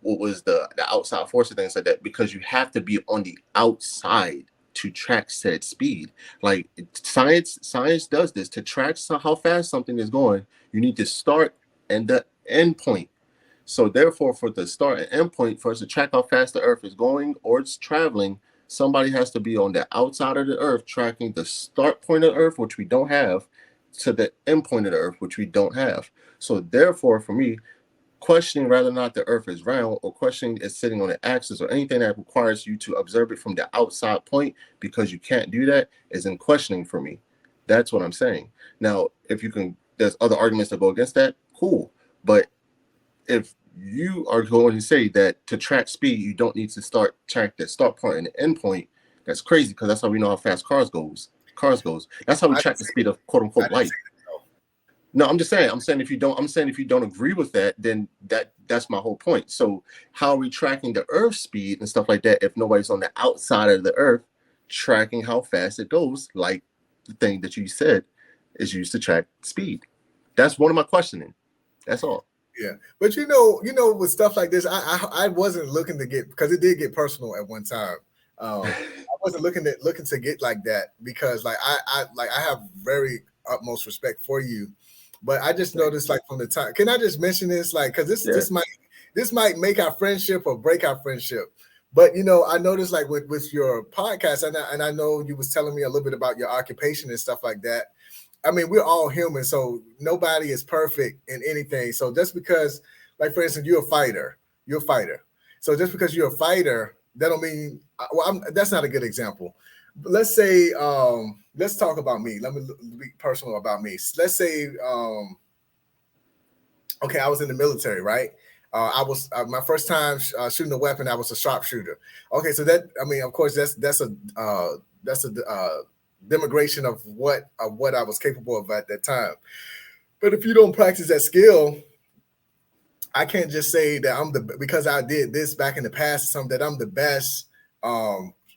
what was the outside forces things like that, because you have to be on the outside to track said speed. Like science does this to track how fast something is going. You need to start and the end point. So therefore, for the start and end point, for us to track how fast the Earth is going or it's traveling, somebody has to be on the outside of the Earth tracking the start point of the Earth, which we don't have, to the end point of the Earth, which we don't have. So therefore, for me, questioning whether or not the Earth is round or questioning it's sitting on an axis or anything that requires you to observe it from the outside point because you can't do that is in questioning for me. That's what I'm saying. Now, if you can, there's other arguments that go against that, cool. But if you are going to say that to track speed, you don't need to track the start point and the end point, that's crazy because that's how we know how fast cars goes. That's how we I track didn't the say, speed of quote I unquote didn't say light. that. No, I'm saying if you don't agree with that, then that's my whole point. So how are we tracking the Earth speed and stuff like that if nobody's on the outside of the Earth tracking how fast it goes, like the thing that you said is used to track speed? That's one of my questioning. That's all. Yeah, but with stuff like this, I wasn't looking to get, because it did get personal at one time. I wasn't looking to get like that, because like I have very utmost respect for you, but I just noticed, like, from the time. Can I just mention this, like, because this Yeah. this might make our friendship or break our friendship. But I noticed, like, with your podcast, and I know you was telling me a little bit about your occupation and stuff like that. I mean, we're all human, so nobody is perfect in anything. So just because, like, for instance, you're a fighter. So just because you're a fighter, that don't mean, that's not a good example. But let's say, let's talk about me. Let me be personal about me. Let's say, okay, I was in the military, right? I was my first time shooting a weapon. I was a sharpshooter. Okay, so that, I mean, of course, that's a demigration of what I was capable of at that time. But if you don't practice that skill, I can't just say that because I did this back in the past, something that I'm the best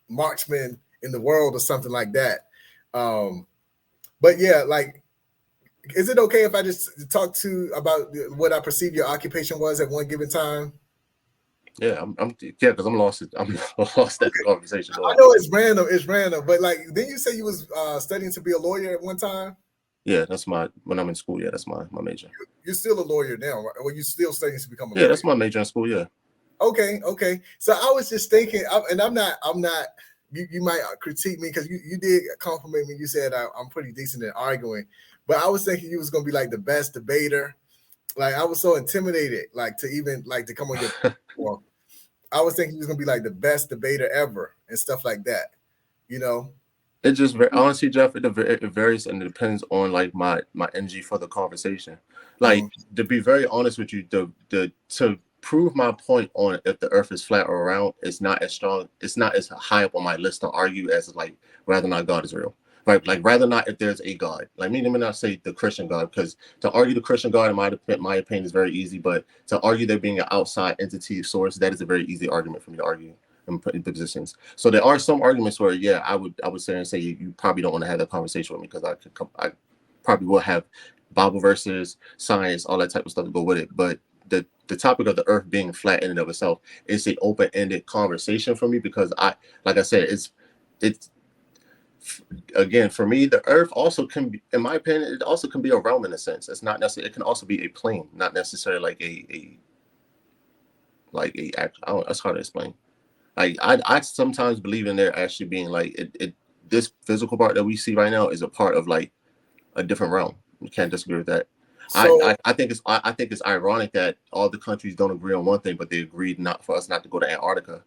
marksman in the world or something like that. Um, but yeah, like, is it okay if I just talk to about what I perceive your occupation was at one given time? Yeah, yeah, because I'm lost. I'm lost at the conversation. Go I ahead. know it's random, but like, didn't you say you was studying to be a lawyer at one time? Yeah, that's when I'm in school. Yeah, that's my major. You're still a lawyer now, right? Or you still studying to become a Yeah, lawyer? that's my major in school. Yeah. Okay. So I was just thinking, and I'm not. You might critique me because you did compliment me. You said I'm pretty decent at arguing, but I was thinking you was gonna be like the best debater. Like, I was so intimidated, like, to even like to come on your platform. I was thinking he was gonna be like the best debater ever and stuff like that. You know? It just honestly, Jeff, it varies and it depends on like my energy for the conversation. Like, Mhm. to be very honest with you, the to prove my point on if the Earth is flat or round, it's not as strong. It's not as high up on my list to argue as like whether or not God is real. Right, like rather not if there's a God. Like me, let me not say the Christian God, because to argue the Christian God, in my opinion, is very easy. But to argue there being an outside entity source, that is a very easy argument for me to argue and put in positions. So there are some arguments where, yeah, I would say you probably don't want to have that conversation with me, because I probably will have Bible verses, science, all that type of stuff to go with it. But the topic of the Earth being flat in and of itself is an open ended conversation for me, because like I said, it's again, for me, the Earth also can be, in my opinion, it also can be a realm in a sense. It's not necessarily. It can also be a plane, not necessarily like I don't, that's hard to explain. Like I sometimes believe in there actually being like this physical part that we see right now is a part of like a different realm. You can't disagree with that. So I think it's ironic that all the countries don't agree on one thing, but they agreed not for us not to go to Antarctica.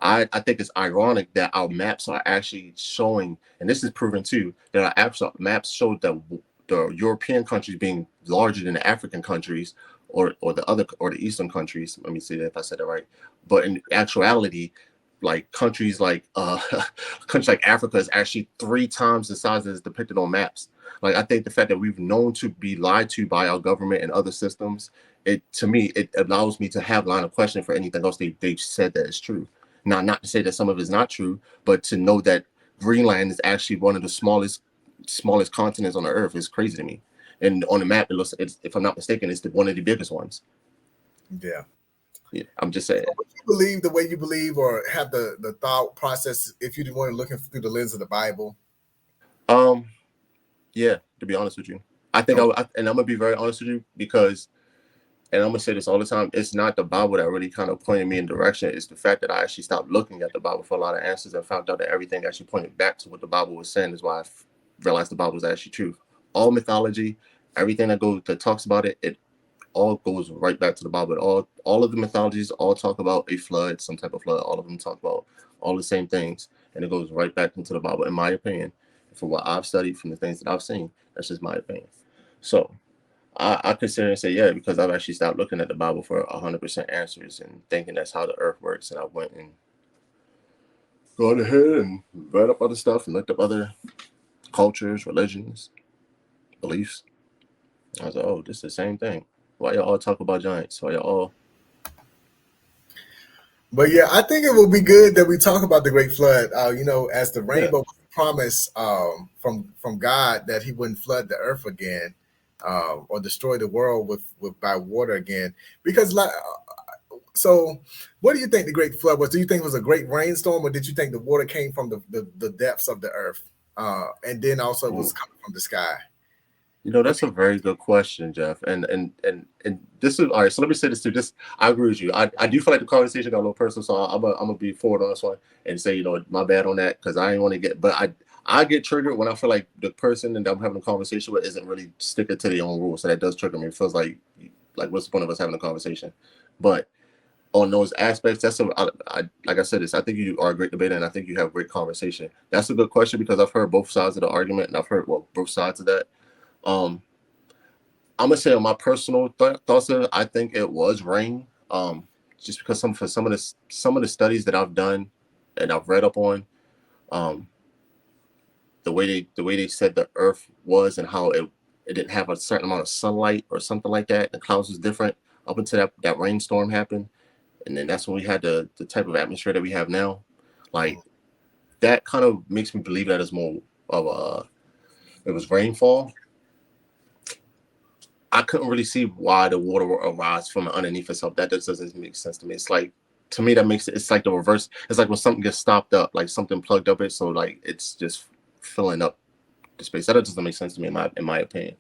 I think it's ironic that our maps are actually showing, and this is proven too, that our maps show that the European countries being larger than the African countries or the Eastern countries. Let me see if I said that right. But in actuality, like countries like countries like Africa is actually 3 times the size that is depicted on maps. Like, I think the fact that we've known to be lied to by our government and other systems, to me, it allows me to have line of questioning for anything else they've said that is true. Now, not to say that some of it is not true, but to know that Greenland is actually one of the smallest continents on the earth is crazy to me. And on the map, it looks, if I'm not mistaken, it's one of the biggest ones. Yeah. Yeah, I'm just saying. So would you believe the way you believe, or have the thought process if you weren't looking through the lens of the Bible? Yeah, to be honest with you, I think and I'm gonna be very honest with you, because, and I'm gonna say this all the time, it's not the Bible that really kind of pointed me in direction. It's the fact that I actually stopped looking at the Bible for a lot of answers and found out that everything actually pointed back to what the Bible was saying. Is why I realized the Bible was actually truth. All mythology, everything that talks about it, it all goes right back to the Bible. All of the mythologies all talk about a flood, some type of flood. All of them talk about all the same things, and it goes right back into the Bible, in my opinion. From what I've studied, from the things that I've seen, that's just my opinion. So I consider and say, yeah, because I've actually stopped looking at the Bible for 100% answers and thinking that's how the earth works. And I went and gone ahead and read up other stuff and looked up other cultures, religions, beliefs. I was like, oh, this is the same thing. Why y'all all talk about giants? Why y'all all? But yeah, I think it will be good that we talk about the Great Flood. As the rainbow promise from God that He wouldn't flood the earth again, or destroy the world with by water again. Because so, what do you think the Great Flood was? Do you think it was a great rainstorm, or did you think the water came from the depths of the earth, and then also it was coming from the sky? That's a very good question, Jeff. And this is all right. So let me say this too. I agree with you. I do feel like the conversation got a little personal, so I'm gonna be forward on this one and say, my bad on that, because I ain't want to get. But I get triggered when I feel like the person that I'm having a conversation with isn't really sticking to their own rules. So that does trigger me. It feels like what's the point of us having a conversation? But on those aspects, like I said, I think you are a great debater, and I think you have great conversation. That's a good question, because I've heard both sides of the argument, and I've heard both sides of that. I'm gonna say on my personal thoughts of it, I think it was rain. Just because some of the studies that I've done and I've read up on, the way they said the Earth was and how it didn't have a certain amount of sunlight or something like that. The clouds was different up until that rainstorm happened, and then that's when we had the type of atmosphere that we have now. Like, that kind of makes me believe that it's more of it was rainfall. I couldn't really see why the water will arise from underneath itself. That just doesn't make sense to me. It's like, to me, it's like the reverse. It's like when something gets stopped up, like something plugged up it, so like it's just filling up the space. That doesn't make sense to me, in my opinion.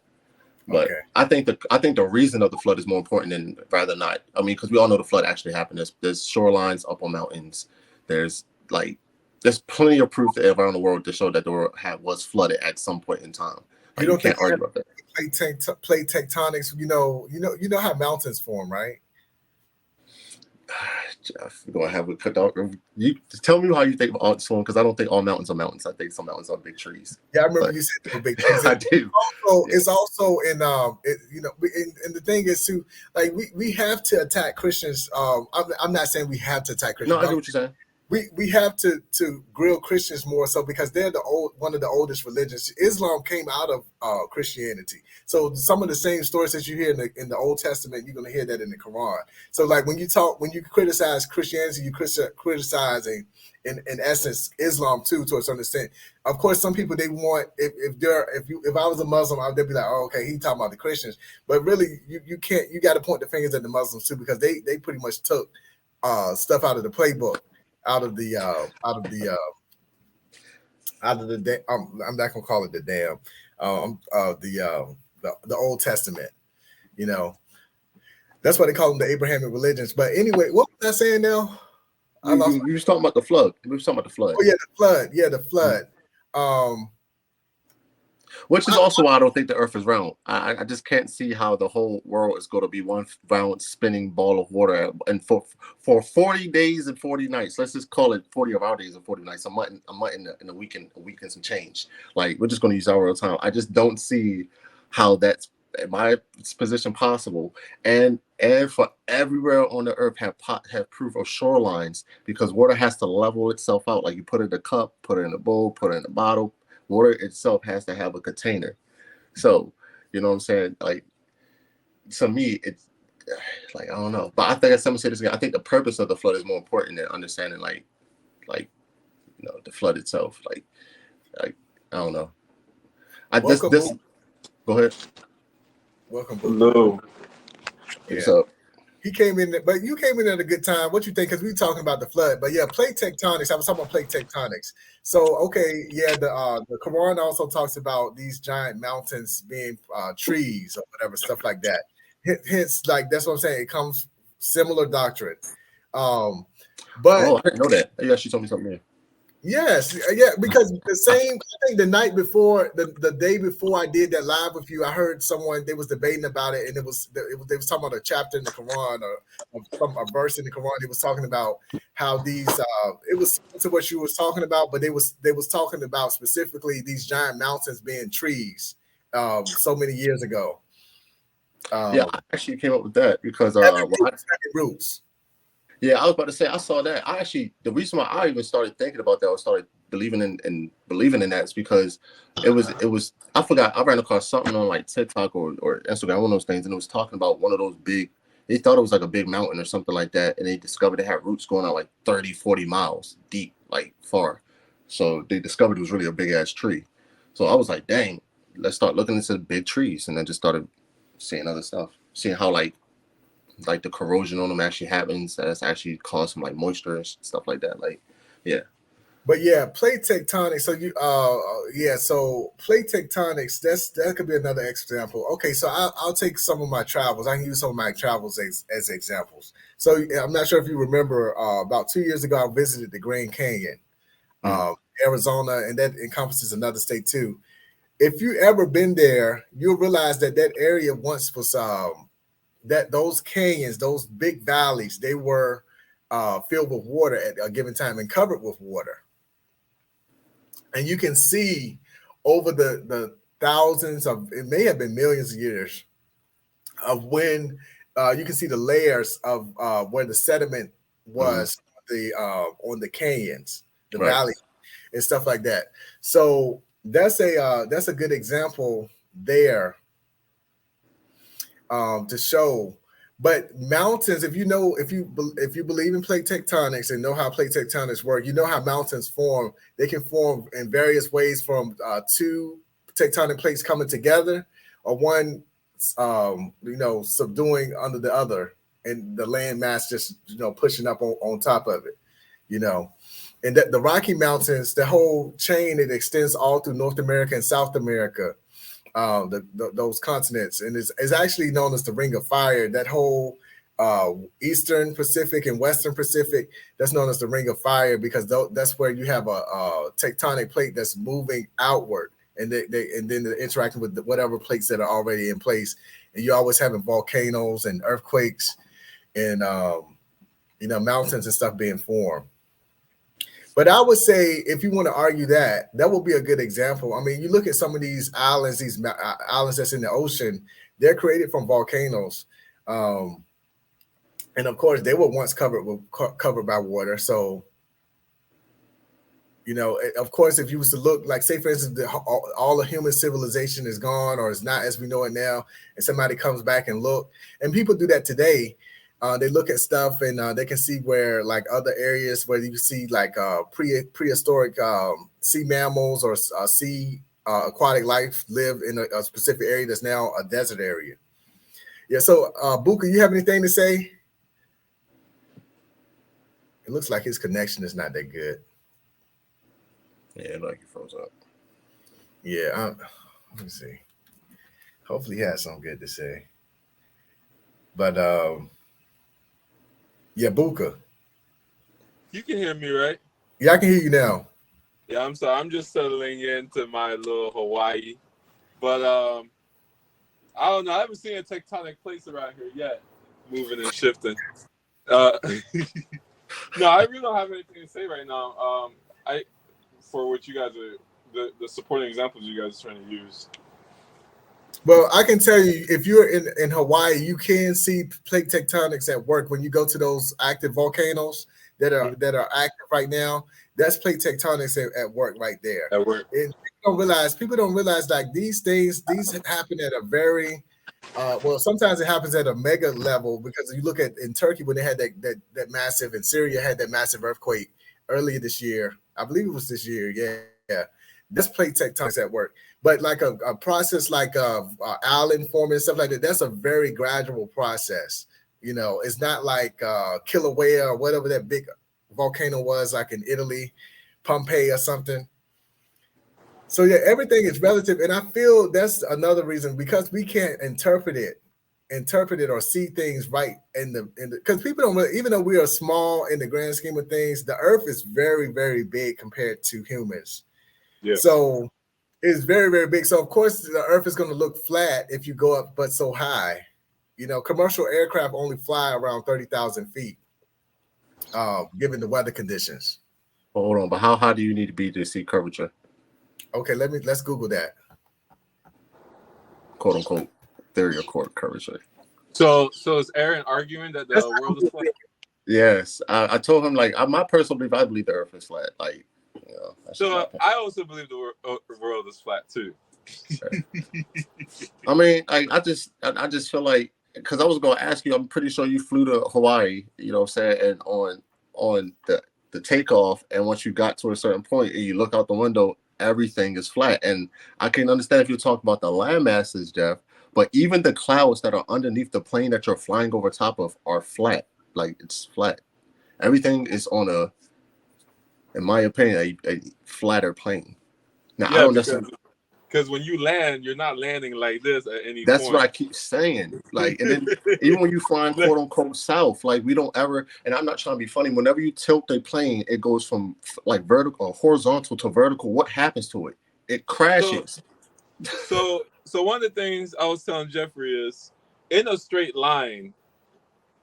But okay. I think the reason of the flood is more important than rather not. I mean, because we all know the flood actually happened. There's shorelines up on mountains. There's plenty of proof around the world to show that the world was flooded at some point in time. Like, you can't argue about that. Plate tectonics, you know how mountains form, right? Jeff, we're gonna have it cut out. You tell me how you think about this one, because I don't think all mountains are mountains. I think some mountains are big trees. Yeah, I remember you said they were big trees. I do. It's also in and the thing is too, like we have to attack Christians. I'm not saying we have to attack Christians. No, I get what you're saying. We have to grill Christians more so, because they're one of the oldest religions. Islam came out of Christianity, so some of the same stories that you hear in the Old Testament, you're going to hear that in the Quran. So like when you criticize Christianity, you criticizing in essence Islam too, to a certain extent. Of course, some people, they want, if I was a Muslim, they'd be like, oh, okay, he talking about the Christians, but really you can't. You got to point the fingers at the Muslims too, because they pretty much took stuff out of the playbook. I'm not gonna call it the dam. The Old Testament. That's why they call them the Abrahamic religions. But anyway, what was I saying now? We were talking about the flood. Oh yeah, the flood. Yeah, the flood. Which is also why I don't think the Earth is round. I just can't see how the whole world is going to be one round spinning ball of water. And for 40 days and 40 nights, let's just call it 40 of our days and 40 nights. I'm not in a week and some change. Like, we're just going to use our real time. I just don't see how that's, in my position, possible. And for everywhere on the Earth have proof of shorelines, because water has to level itself out. Like, you put it in a cup, put it in a bowl, put it in a bottle. Water itself has to have a container. So, you know what I'm saying? Like, to me, it's like, I don't know. But I think, as someone said this again, I think the purpose of the flood is more important than understanding, like the flood itself. Like I don't know. Welcome, This. Buka. Go ahead. Welcome, Buka. Hello. What's Yeah. up? He came in, but you came in at a good time. What you think? Because we talking about the flood, but yeah, plate tectonics. I was talking about plate tectonics. So okay, yeah, the Quran also talks about these giant mountains being trees or whatever stuff like that. Hence, like that's what I'm saying. It comes similar doctrine. Um, but Oh, I didn't know that. You actually told me something. yes, yeah, because the same, I think the night before, the day before I did that live with you, I heard someone, they was debating about it, and they was talking about a chapter in the Quran or a verse in the Quran. They was talking about how these, it was to what you was talking about, but they was talking about specifically these giant mountains being trees, so many years ago. Yeah, I actually came up with that because Having roots. yeah, I was about to say I saw that. The reason why I even started thinking about that or started believing in that is because it was I forgot, I ran across something on like TikTok or Instagram, one of those things, and it was talking about one of those big, they thought it was like a big mountain or something like that, and they discovered it had roots going out like 30-40 miles deep, like far. So they discovered it was really a big ass tree. So I was like, dang, let's start looking into big trees, and then just started seeing other stuff, seeing how like the corrosion on them actually happens. That's actually caused some like moisture and stuff like that. Like, yeah. But yeah, plate tectonics. So so plate tectonics. That could be another example. Okay, so I'll take some of my travels. I can use some of my travels as examples. So I'm not sure if you remember, about 2 years ago, I visited the Grand Canyon, Arizona, and that encompasses another state too. If you ever been there, you'll realize that area once was that those canyons, those big valleys, they were filled with water at a given time and covered with water. And you can see over the thousands of, it may have been millions of years of when you can see the layers of where the sediment was on the canyons, the valley, and stuff like that. So that's a good example there to show. But mountains, if you believe in plate tectonics and know how plate tectonics work, you know how mountains form. They can form in various ways from two tectonic plates coming together, or one subduing under the other, and the land mass just pushing up on top of it. And the Rocky Mountains, the whole chain, it extends all through North America and South America. Those continents, and is actually known as the Ring of Fire. That whole Eastern Pacific and Western Pacific, that's known as the Ring of Fire, because that's where you have a tectonic plate that's moving outward, and then they're interacting with whatever plates that are already in place, and you're always having volcanoes and earthquakes and mountains and stuff being formed. But I would say, if you want to argue that would be a good example. I mean, you look at some of these islands that's in the ocean, they're created from volcanoes. And of course, they were once covered by water. So, of course, if you was to look, like, say, for instance, all the human civilization is gone or is not as we know it now, and somebody comes back and look, and people do that today. They look at stuff and they can see where, like, other areas where you see like prehistoric sea mammals or sea aquatic life live in a specific area that's now a desert area. Yeah. So Buka, you have anything to say? It looks like his connection is not that good. Yeah, like he froze up. Yeah. Let me see. Hopefully he has something good to say. But yeah, Buka. You can hear me, right? Yeah, I can hear you now. Yeah, I'm sorry. I'm just settling into my little Hawaii. But I don't know. I haven't seen a tectonic place around here yet, moving and shifting. No, I really don't have anything to say right now. For what you guys are, the supporting examples you guys are trying to use. Well, I can tell you, if you're in Hawaii, you can see plate tectonics at work when you go to those active volcanoes that are active right now. That's plate tectonics at work right there. At work. People don't realize like these things, these happen at a very well, sometimes it happens at a mega level because you look at in Turkey when they had that massive, and Syria had that massive earthquake earlier this year. I believe it was this year. Yeah. That's plate tectonics at work. But like a process like island forming and stuff like that, that's a very gradual process. You know, it's not like Kilauea or whatever that big volcano was, like in Italy, Pompeii or something. So yeah, everything is relative, and I feel that's another reason because we can't interpret it or see things right in the because people don't really, even though we are small in the grand scheme of things, the Earth is very, very big compared to humans. Yeah. So it's very, very big. So of course the Earth is going to look flat if you go up, but so high. You know, commercial aircraft only fly around 30,000 feet, given the weather conditions. Hold on, but how high do you need to be to see curvature? Okay, let's Google that. Quote unquote theory of curvature. So is Aaron arguing that the world is flat? Yes, I told him like my personal belief. I believe the Earth is flat. Like, you know. So I also believe the world is flat too. I mean, I just feel like because I was going to ask you. I'm pretty sure you flew to Hawaii. You know what I'm saying? And on the takeoff, and once you got to a certain point, and you look out the window, everything is flat. And I can understand if you talk about the land masses, Jeff, but even the clouds that are underneath the plane that you're flying over top of are flat. Like it's flat. Everything is on in my opinion, a flatter plane. Now I don't necessarily because when you land, you're not landing like this at any That's point. what I keep saying. Like, and then even when you flying quote unquote south, like we don't ever, and I'm not trying to be funny, whenever you tilt a plane, it goes from like vertical or horizontal to vertical. What happens to it? It crashes. So one of the things I was telling Jaffre is in a straight line,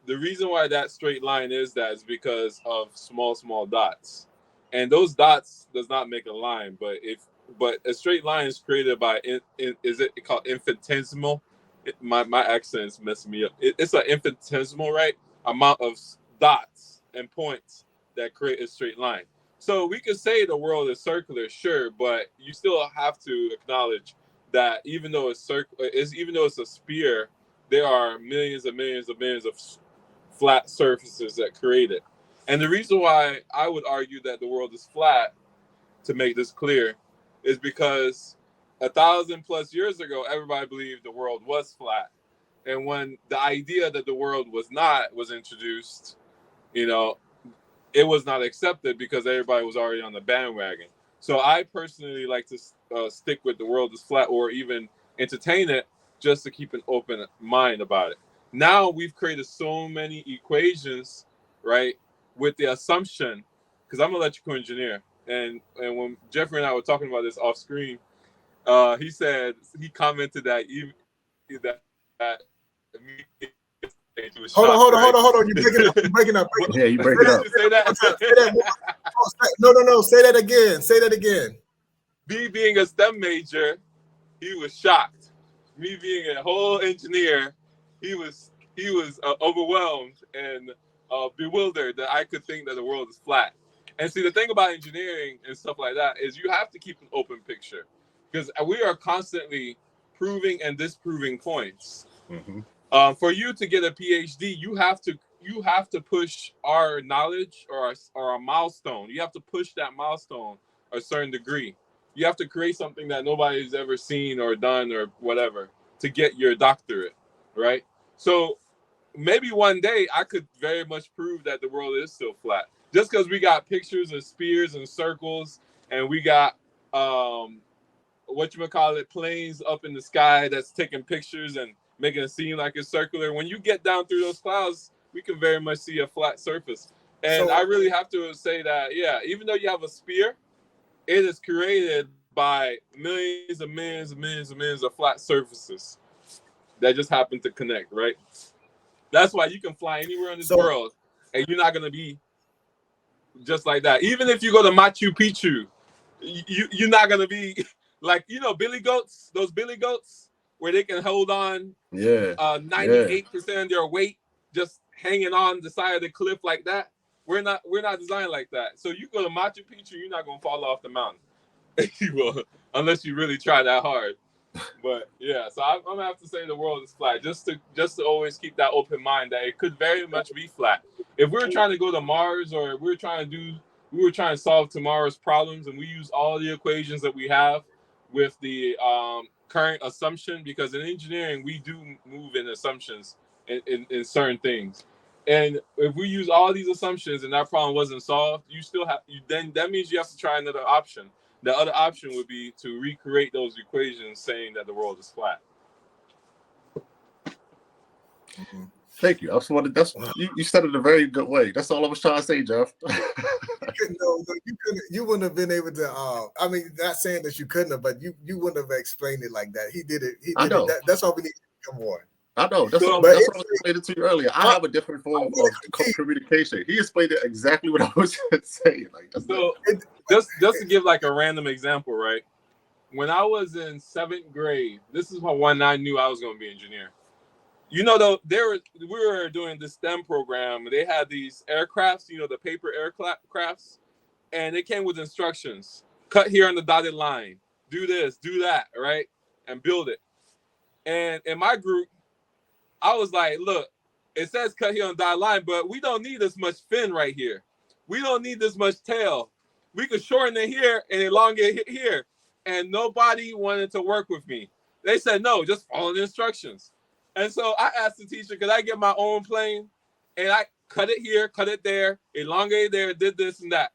the reason why that straight line is because of small dots. And those dots does not make a line, but a straight line is created by is it called infinitesimal? My accent's messing me up. It's an infinitesimal, right? Amount of dots and points that create a straight line. So we could say the world is circular, sure, but you still have to acknowledge that even though it's a sphere, there are millions and millions and millions of flat surfaces that create it. And the reason why I would argue that the world is flat, to make this clear, is because 1,000+ years ago, everybody believed the world was flat. And when the idea that the world was not was introduced, you know, it was not accepted because everybody was already on the bandwagon. So I personally like to stick with the world is flat, or even entertain it, just to keep an open mind about it. Now we've created so many equations, right, with the assumption, because I'm an electrical engineer, and when Jeffrey and I were talking about this off screen, he commented that Hold on. You're breaking up. Yeah, you break it up. Say that. No. Say that again. Me being a STEM major, he was shocked. Me being a whole engineer, he was overwhelmed and bewildered that I could think that the world is flat. And see, the thing about engineering and stuff like that is you have to keep an open picture, because we are constantly proving and disproving points. Mm-hmm. For you to get a PhD, you have to push our knowledge or our milestone. You have to push that milestone a certain degree. You have to create something that nobody's ever seen or done or whatever to get your doctorate, right? So maybe one day I could very much prove that the world is still flat. Just because we got pictures of spheres and circles, and we got planes up in the sky that's taking pictures and making it seem like it's circular. When you get down through those clouds, we can very much see a flat surface. And I really have to say that, yeah, even though you have a sphere, it is created by millions and millions and millions and millions of flat surfaces that just happen to connect, right? That's why you can fly anywhere in this world, and you're not going to be just like that. Even if you go to Machu Picchu, you're not going to be like, billy goats, those billy goats, where they can hold on 98% of their weight just hanging on the side of the cliff like that. We're not designed like that. So you go to Machu Picchu, you're not going to fall off the mountain. Well, unless you really try that hard. But yeah, so I'm gonna have to say the world is flat, just to always keep that open mind that it could very much be flat. If we were trying to go to Mars, or we were trying to solve tomorrow's problems, and we use all the equations that we have with the current assumption, because in engineering we do move in assumptions in certain things. And if we use all these assumptions and that problem wasn't solved, then that means you have to try another option. The other option would be to recreate those equations saying that the world is flat. Mm-hmm. Thank you. You said it a very good way. That's all I was trying to say, Jeff. You wouldn't have been able to. I mean, not saying that you couldn't have, but you wouldn't have explained it like that. He did it. I know. That's all we need to come on. I know. That's what I was explaining to you earlier. I have a different form of communication. He explained it exactly what I was saying. Like, just to give like a random example, right? When I was in 7th grade, this is when I knew I was going to be an engineer. You know, though, we were doing the STEM program. They had these aircrafts, the paper aircrafts, and it came with instructions. Cut here on the dotted line. Do this, do that, right? And build it. And in my group, I was like, look, it says cut here on the dotted line, but we don't need this much fin right here. We don't need this much tail. We could shorten it here and elongate it here. And nobody wanted to work with me. They said, no, just follow the instructions. And so I asked the teacher, could I get my own plane? And I cut it here, cut it there, elongate there, did this and that.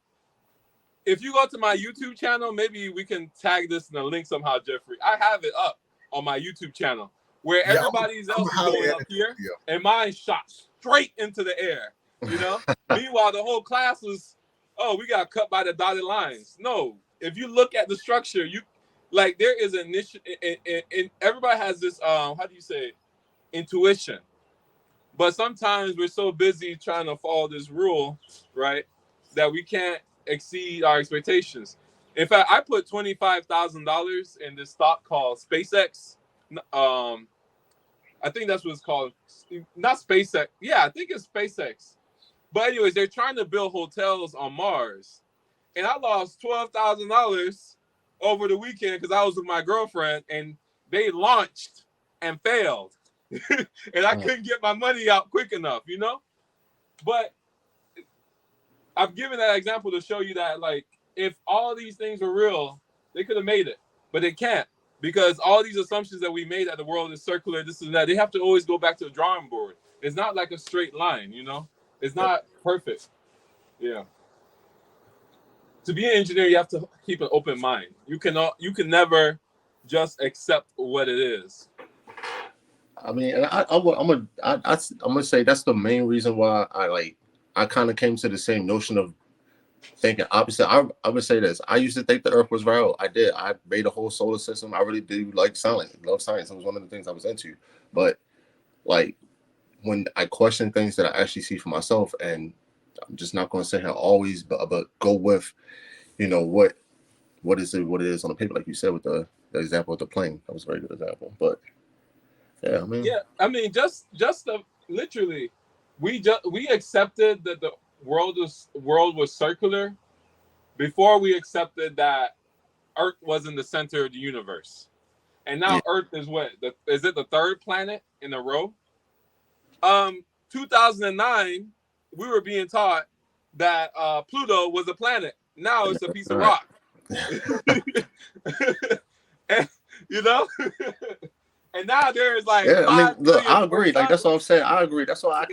If you go to my YouTube channel, maybe we can tag this in a link somehow, Jeffrey. I have it up on my YouTube channel where everybody's else is going up here, and mine shot straight into the air, Meanwhile, the whole class was, we got cut by the dotted lines. No, if you look at the structure, there is an and everybody has this, how do you say it? Intuition. But sometimes we're so busy trying to follow this rule, right, that we can't exceed our expectations. In fact, I put $25,000 in this stock called SpaceX. I think that's what it's called. Not SpaceX. Yeah, I think it's SpaceX. But anyways, they're trying to build hotels on Mars. And I lost $12,000 over the weekend because I was with my girlfriend, and they launched and failed. And I couldn't get my money out quick enough, But I've given that example to show you that, like, if all these things were real, they could have made it. But they can't, because all these assumptions that we made that the world is circular, this and that, they have to always go back to the drawing board. It's not like a straight line, It's not perfect. Yeah. To be an engineer, you have to keep an open mind. You can never just accept what it is. I mean, I'm gonna say that's the main reason why I kind of came to the same notion of thinking opposite. I would say this. I used to think the Earth was round. I did. I made a whole solar system. I really do like science. Love science. It was one of the things I was into. But like when I question things that I actually see for myself, and I'm just not going to sit here always, but go with, what is it is on the paper, like you said with the example of the plane. That was a very good example. But I mean, just literally, we accepted that the world was circular before we accepted that Earth was in the center of the universe. And now Earth is is it the third planet in a row? 2009, we were being taught that Pluto was a planet. Now it's a piece of rock. And, and now there's like, look, I agree. Like, that's what I'm saying. I agree. That's why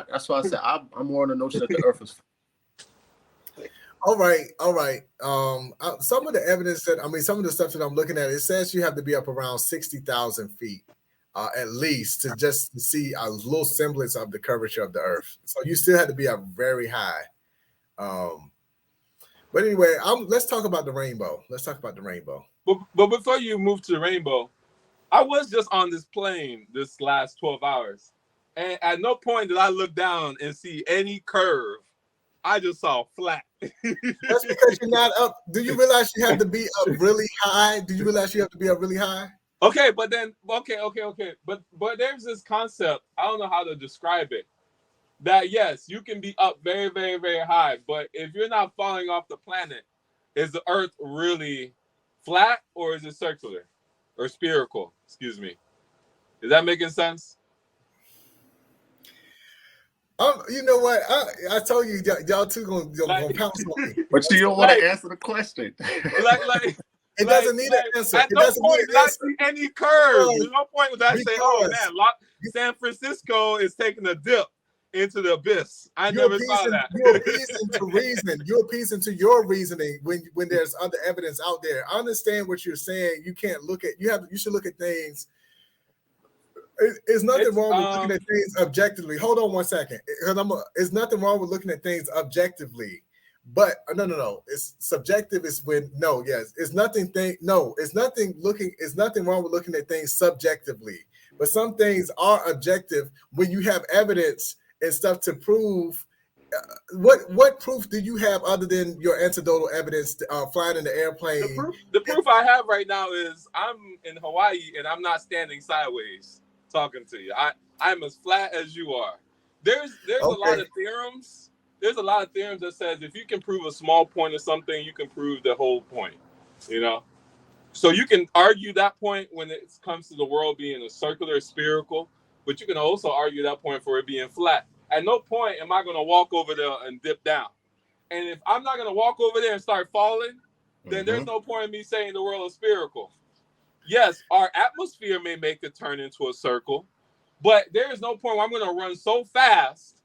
that's why I said I'm more on the notion that the Earth is. All right. Some of the evidence some of the stuff that I'm looking at, it says you have to be up around 60,000 feet at least to just see a little semblance of the curvature of the Earth. So you still have to be up very high. But anyway, let's talk about the rainbow. But before you move to the rainbow, I was just on this plane this last 12 hours. And at no point did I look down and see any curve. I just saw flat. That's because you're not up. Do you realize you have to be up really high? Do you realize you have to be up really high? Okay, but then, okay. But there's this concept, I don't know how to describe it, that yes, you can be up very, very, very high, but if you're not falling off the planet, is the Earth really flat or is it circular or spherical? Excuse me. Is that making sense? You know what? I told you y'all two gonna Like, pounce on me. But you don't want to like, answer the question. like, It doesn't need an answer. At It no doesn't need point an did I answer. see any curve. Because- At no point did I say, "Oh because man, San Francisco is taking a dip into the abyss." I you're never saw that. You're appeasing to reason. You're appeasing to your reasoning when there's other evidence out there. I understand what you're saying. You can't look at you should look at things. There's nothing wrong with looking at things objectively. Hold on one second. There's nothing wrong with looking at things objectively. But no. It's subjective. It's when it's nothing. It's nothing wrong with looking at things subjectively. But some things are objective when you have evidence and stuff to prove. What proof do you have other than your anecdotal evidence flying in the airplane? The proof I have right now is I'm in Hawaii and I'm not standing sideways talking to you. I'm as flat as you are. There's a lot of theorems. There's a lot of theorems that says if you can prove a small point of something, you can prove the whole point. You know, so you can argue that point when it comes to the world being a circular, spherical, but you can also argue that point for it being flat. At no point am I going to walk over there and dip down. And if I'm not going to walk over there and start falling, then there's no point in me saying the world is spherical. Yes, our atmosphere may make it turn into a circle, but there is no point where I'm going to run so fast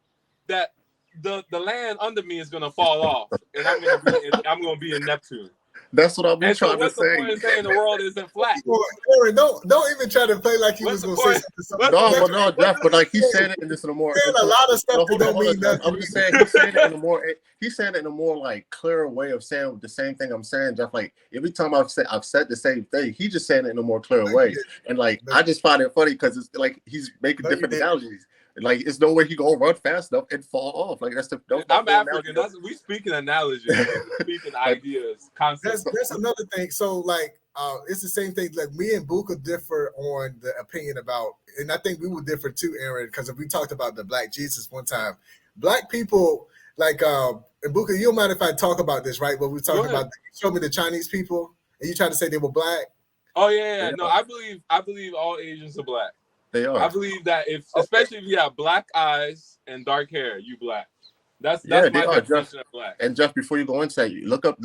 that the land under me is going to fall off, and I'm going to be in Neptune. That's what I'm trying to say. What's the point of saying the world isn't flat? Aaron, don't even try to play like he was going to say something. No, Jeff, but like he's saying it in this in a more. A lot of stuff that don't mean nothing. I'm just saying he's saying it in a more like clearer way of saying the same thing I'm saying, Jeff. Like every time I've said the same thing, he's just saying it in a more clear way. And like I just find it funny because it's like he's making different analogies. Like it's no way he gonna run fast enough and fall off. Like that's I'm African. We speak in analogies, speaking ideas, concepts. That's another thing. So like it's the same thing. Like me and Buka differ on the opinion about, and I think we would differ too, Aaron, because if we talked about the Black Jesus one time, Black people like and Buka, you don't mind if I talk about this, right? What we talking about? You showed me the Chinese people, and you tried to say they were Black. Oh yeah. No, I believe all Asians are Black. They are. I believe that especially if you have black eyes and dark hair, you Black. That's my definition of Black. And Jeff, before you go into that, look up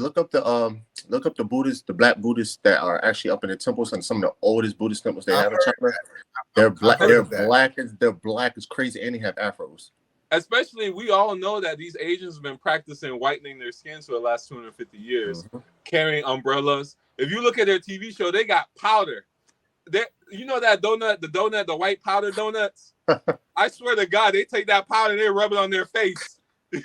the Buddhists, the Black Buddhists that are actually up in the temples and some of the oldest Buddhist temples they have in China. They're black. They're black as crazy, and they have afros. Especially, we all know that these Asians have been practicing whitening their skins for the last 250 years, carrying umbrellas. If you look at their TV show, they got powder. You know that donut, the white powder donuts? I swear to God, they take that powder and they rub it on their face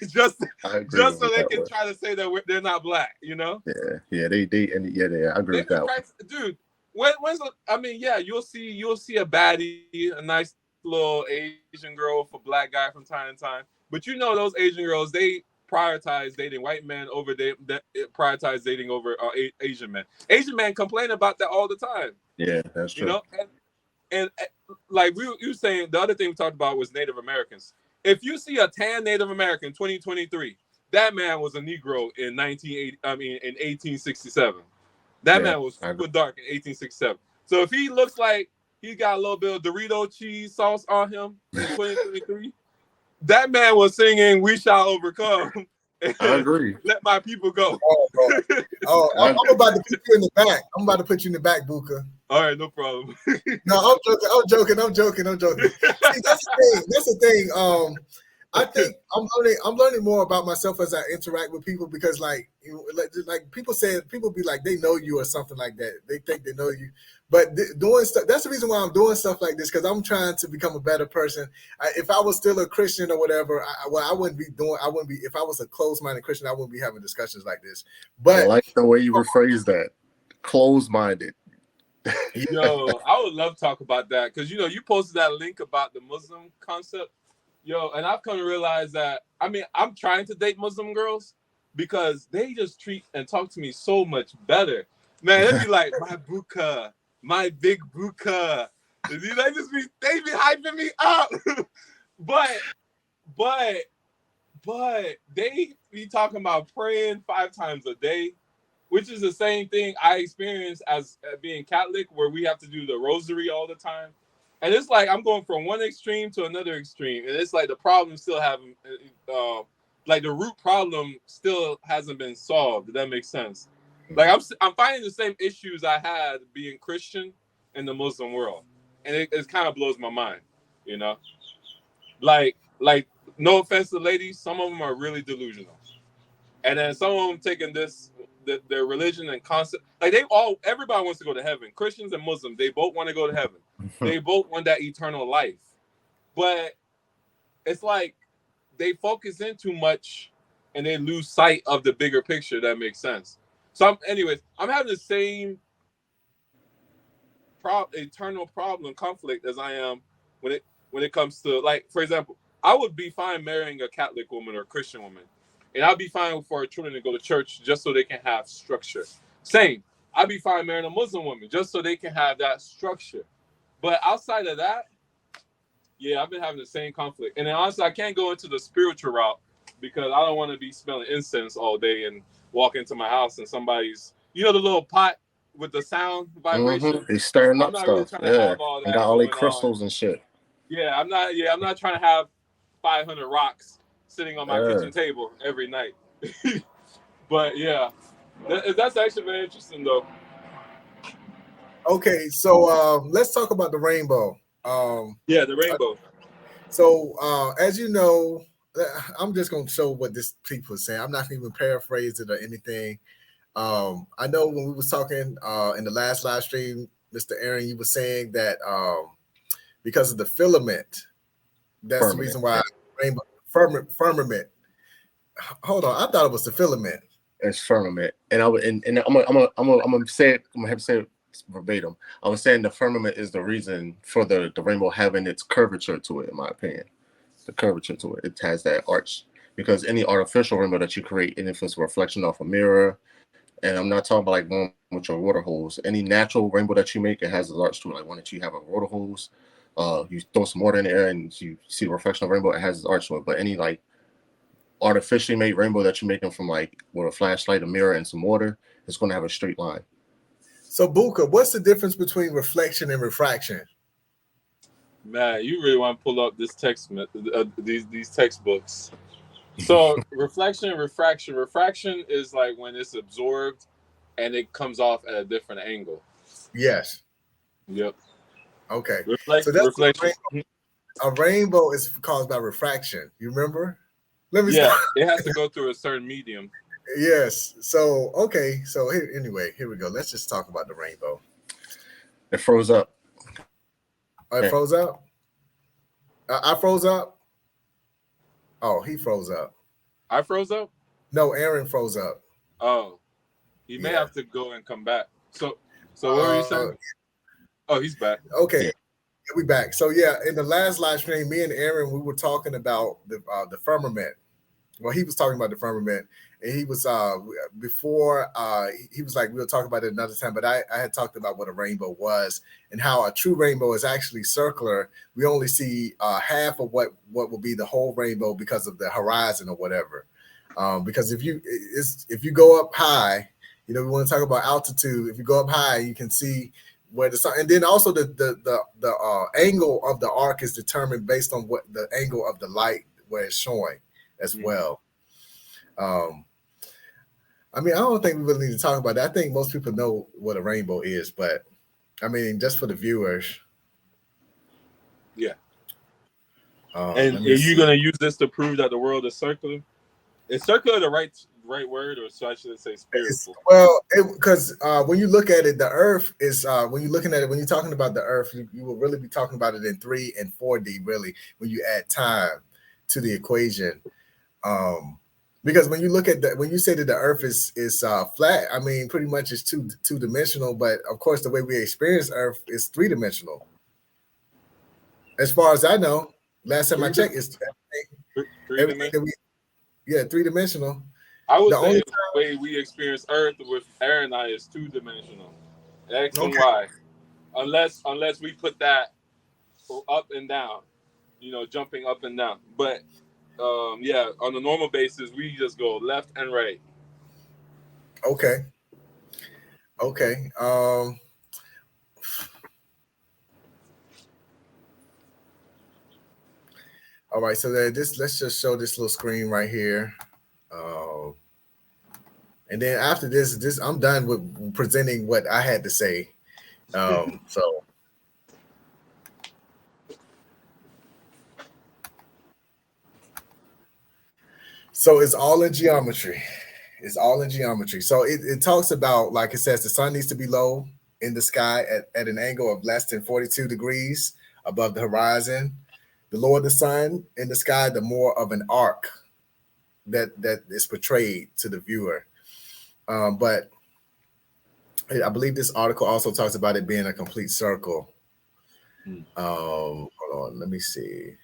just so they can try to say that they're not Black, you know? Yeah, they I agree with that. Dude, you'll see a baddie, a nice little Asian girl for Black guy from time to time. But you know those Asian girls, they prioritize dating white men over prioritize dating over Asian men. Asian men complain about that all the time. Yeah, that's true. You know, and like you were saying, the other thing we talked about was Native Americans. If you see a tan Native American 2023, that man was a Negro in 1867. That man was super dark in 1867. So if he looks like he got a little bit of Dorito cheese sauce on him in 2023, that man was singing "We Shall Overcome." I agree. Let my people go. I'm about to put you in the back. I'm about to put you in the back, Buka. All right, no problem. No, I'm joking. See, that's the thing. I think I'm learning more about myself as I interact with people because, like people be like they know you or something like that. They think they know you, but doing stuff. That's the reason why I'm doing stuff like this because I'm trying to become a better person. If I was still a Christian or whatever, I wouldn't be. If I was a closed-minded Christian, I wouldn't be having discussions like this. But I like the way you rephrase that. Closed-minded. Yo, I would love to talk about that because you posted that link about the Muslim concept. Yo, and I've come to realize that, I'm trying to date Muslim girls because they just treat and talk to me so much better. Man, they'd be like, my Buka, my big Buka. They be hyping me up. but they be talking about praying 5 times a day, which is the same thing I experienced as being Catholic, where we have to do the rosary all the time. And it's like I'm going from one extreme to another extreme, and it's like the problem still haven't, like the root problem still hasn't been solved. If that makes sense. Like I'm finding the same issues I had being Christian in the Muslim world, and it kind of blows my mind, you know. Like no offense to ladies, some of them are really delusional, and then some of them taking their religion and concept, like everybody wants to go to heaven. Christians and Muslims, they both want to go to heaven. They both want that eternal life, but it's like they focus in too much and they lose sight of the bigger picture. That makes sense. So I'm having the same eternal problem conflict as I am when it comes to, like, for example, I would be fine marrying a Catholic woman or a Christian woman, and I'd be fine for our children to go to church just so they can have structure. Same, I'd be fine marrying a Muslim woman just so they can have that structure. But outside of that, yeah, I've been having the same conflict. And then honestly, I can't go into the spiritual route because I don't want to be smelling incense all day and walk into my house and somebody's, the little pot with the sound vibration. They stirring up not stuff. Really trying to have all that and got all their going crystals on. and shit. Yeah, I'm not trying to have 500 rocks sitting on my kitchen table every night. But yeah, that's actually very interesting though. Okay, so let's talk about the rainbow. Yeah, the rainbow. So as you know, I'm just gonna show what this people are saying. I'm not gonna even paraphrase it or anything. I know when we was talking in the last live stream, Mr. Aaron, you were saying that because of the filament, that's the reason why rainbow firmament. Hold on, I thought it was the filament. It's firmament, and I'm gonna say it. I'm gonna have to say it verbatim. I was saying the firmament is the reason for the rainbow having its curvature to it, in my opinion. The curvature to it. It has that arch, because any artificial rainbow that you create, and if it's a reflection off a mirror, and I'm not talking about like one with your water hose. Any natural rainbow that you make, it has an arch to it. Like one that you have a water hose, you throw some water in the air and you see the reflection of rainbow, it has this arch to it. But any like artificially made rainbow that you're making from like with a flashlight, a mirror, and some water, it's going to have a straight line. So Buka, what's the difference between reflection and refraction? Man, you really want to pull up this these textbooks. So reflection, refraction. Refraction is like when it's absorbed and it comes off at a different angle. Yes. Yep. Okay. So that's reflection. A rainbow is caused by refraction. You remember? It has to go through a certain medium. Yes. So okay. So here we go. Let's just talk about the rainbow. It froze up. Oh, it froze up. I froze up. Oh, he froze up. I froze up? No, Aaron froze up. Oh, he may have to go and come back. So what were you saying? Oh, he's back. Okay. Yeah. We back. So yeah, in the last live stream, me and Aaron, we were talking about the firmament. Well, he was talking about the firmament, and he was before he was like, we'll talk about it another time. But I had talked about what a rainbow was and how a true rainbow is actually circular. We only see half of what will be the whole rainbow because of the horizon or whatever. Because if you go up high, we want to talk about altitude. If you go up high, you can see where the sun, and then also the angle of the arc is determined based on what the angle of the light where it's showing as well. I mean, I don't think we really need to talk about that. I think most people know what a rainbow is, but I mean, just for the viewers. Yeah. And are you going to use this to prove that the world is circular? Is circular the right word, or so I should say spherical? Well, because when you look at it, the Earth is when you're looking at it, when you're talking about the Earth, you will really be talking about it in 3 and 4D, really, when you add time to the equation. Because when you look at when you say that the Earth is flat, I mean, pretty much it's two-dimensional, but of course, the way we experience Earth is 3-dimensional. As far as I know, last time I checked, it's everything that we. Yeah, 3-dimensional. I would say the way we experience Earth with Aaron and I is 2-dimensional. X and Y. Unless we put that up and down, jumping up and down. But on a normal basis, we just go left and right. Okay. Okay. All right. So let's just show this little screen right here. Um, and then after this I'm done with presenting what I had to say. So it's all in geometry. It's all in geometry. So it talks about, like it says, the sun needs to be low in the sky at an angle of less than 42 degrees above the horizon. The lower the sun in the sky, the more of an arc that is portrayed to the viewer. But I believe this article also talks about it being a complete circle. Hold on, let me see.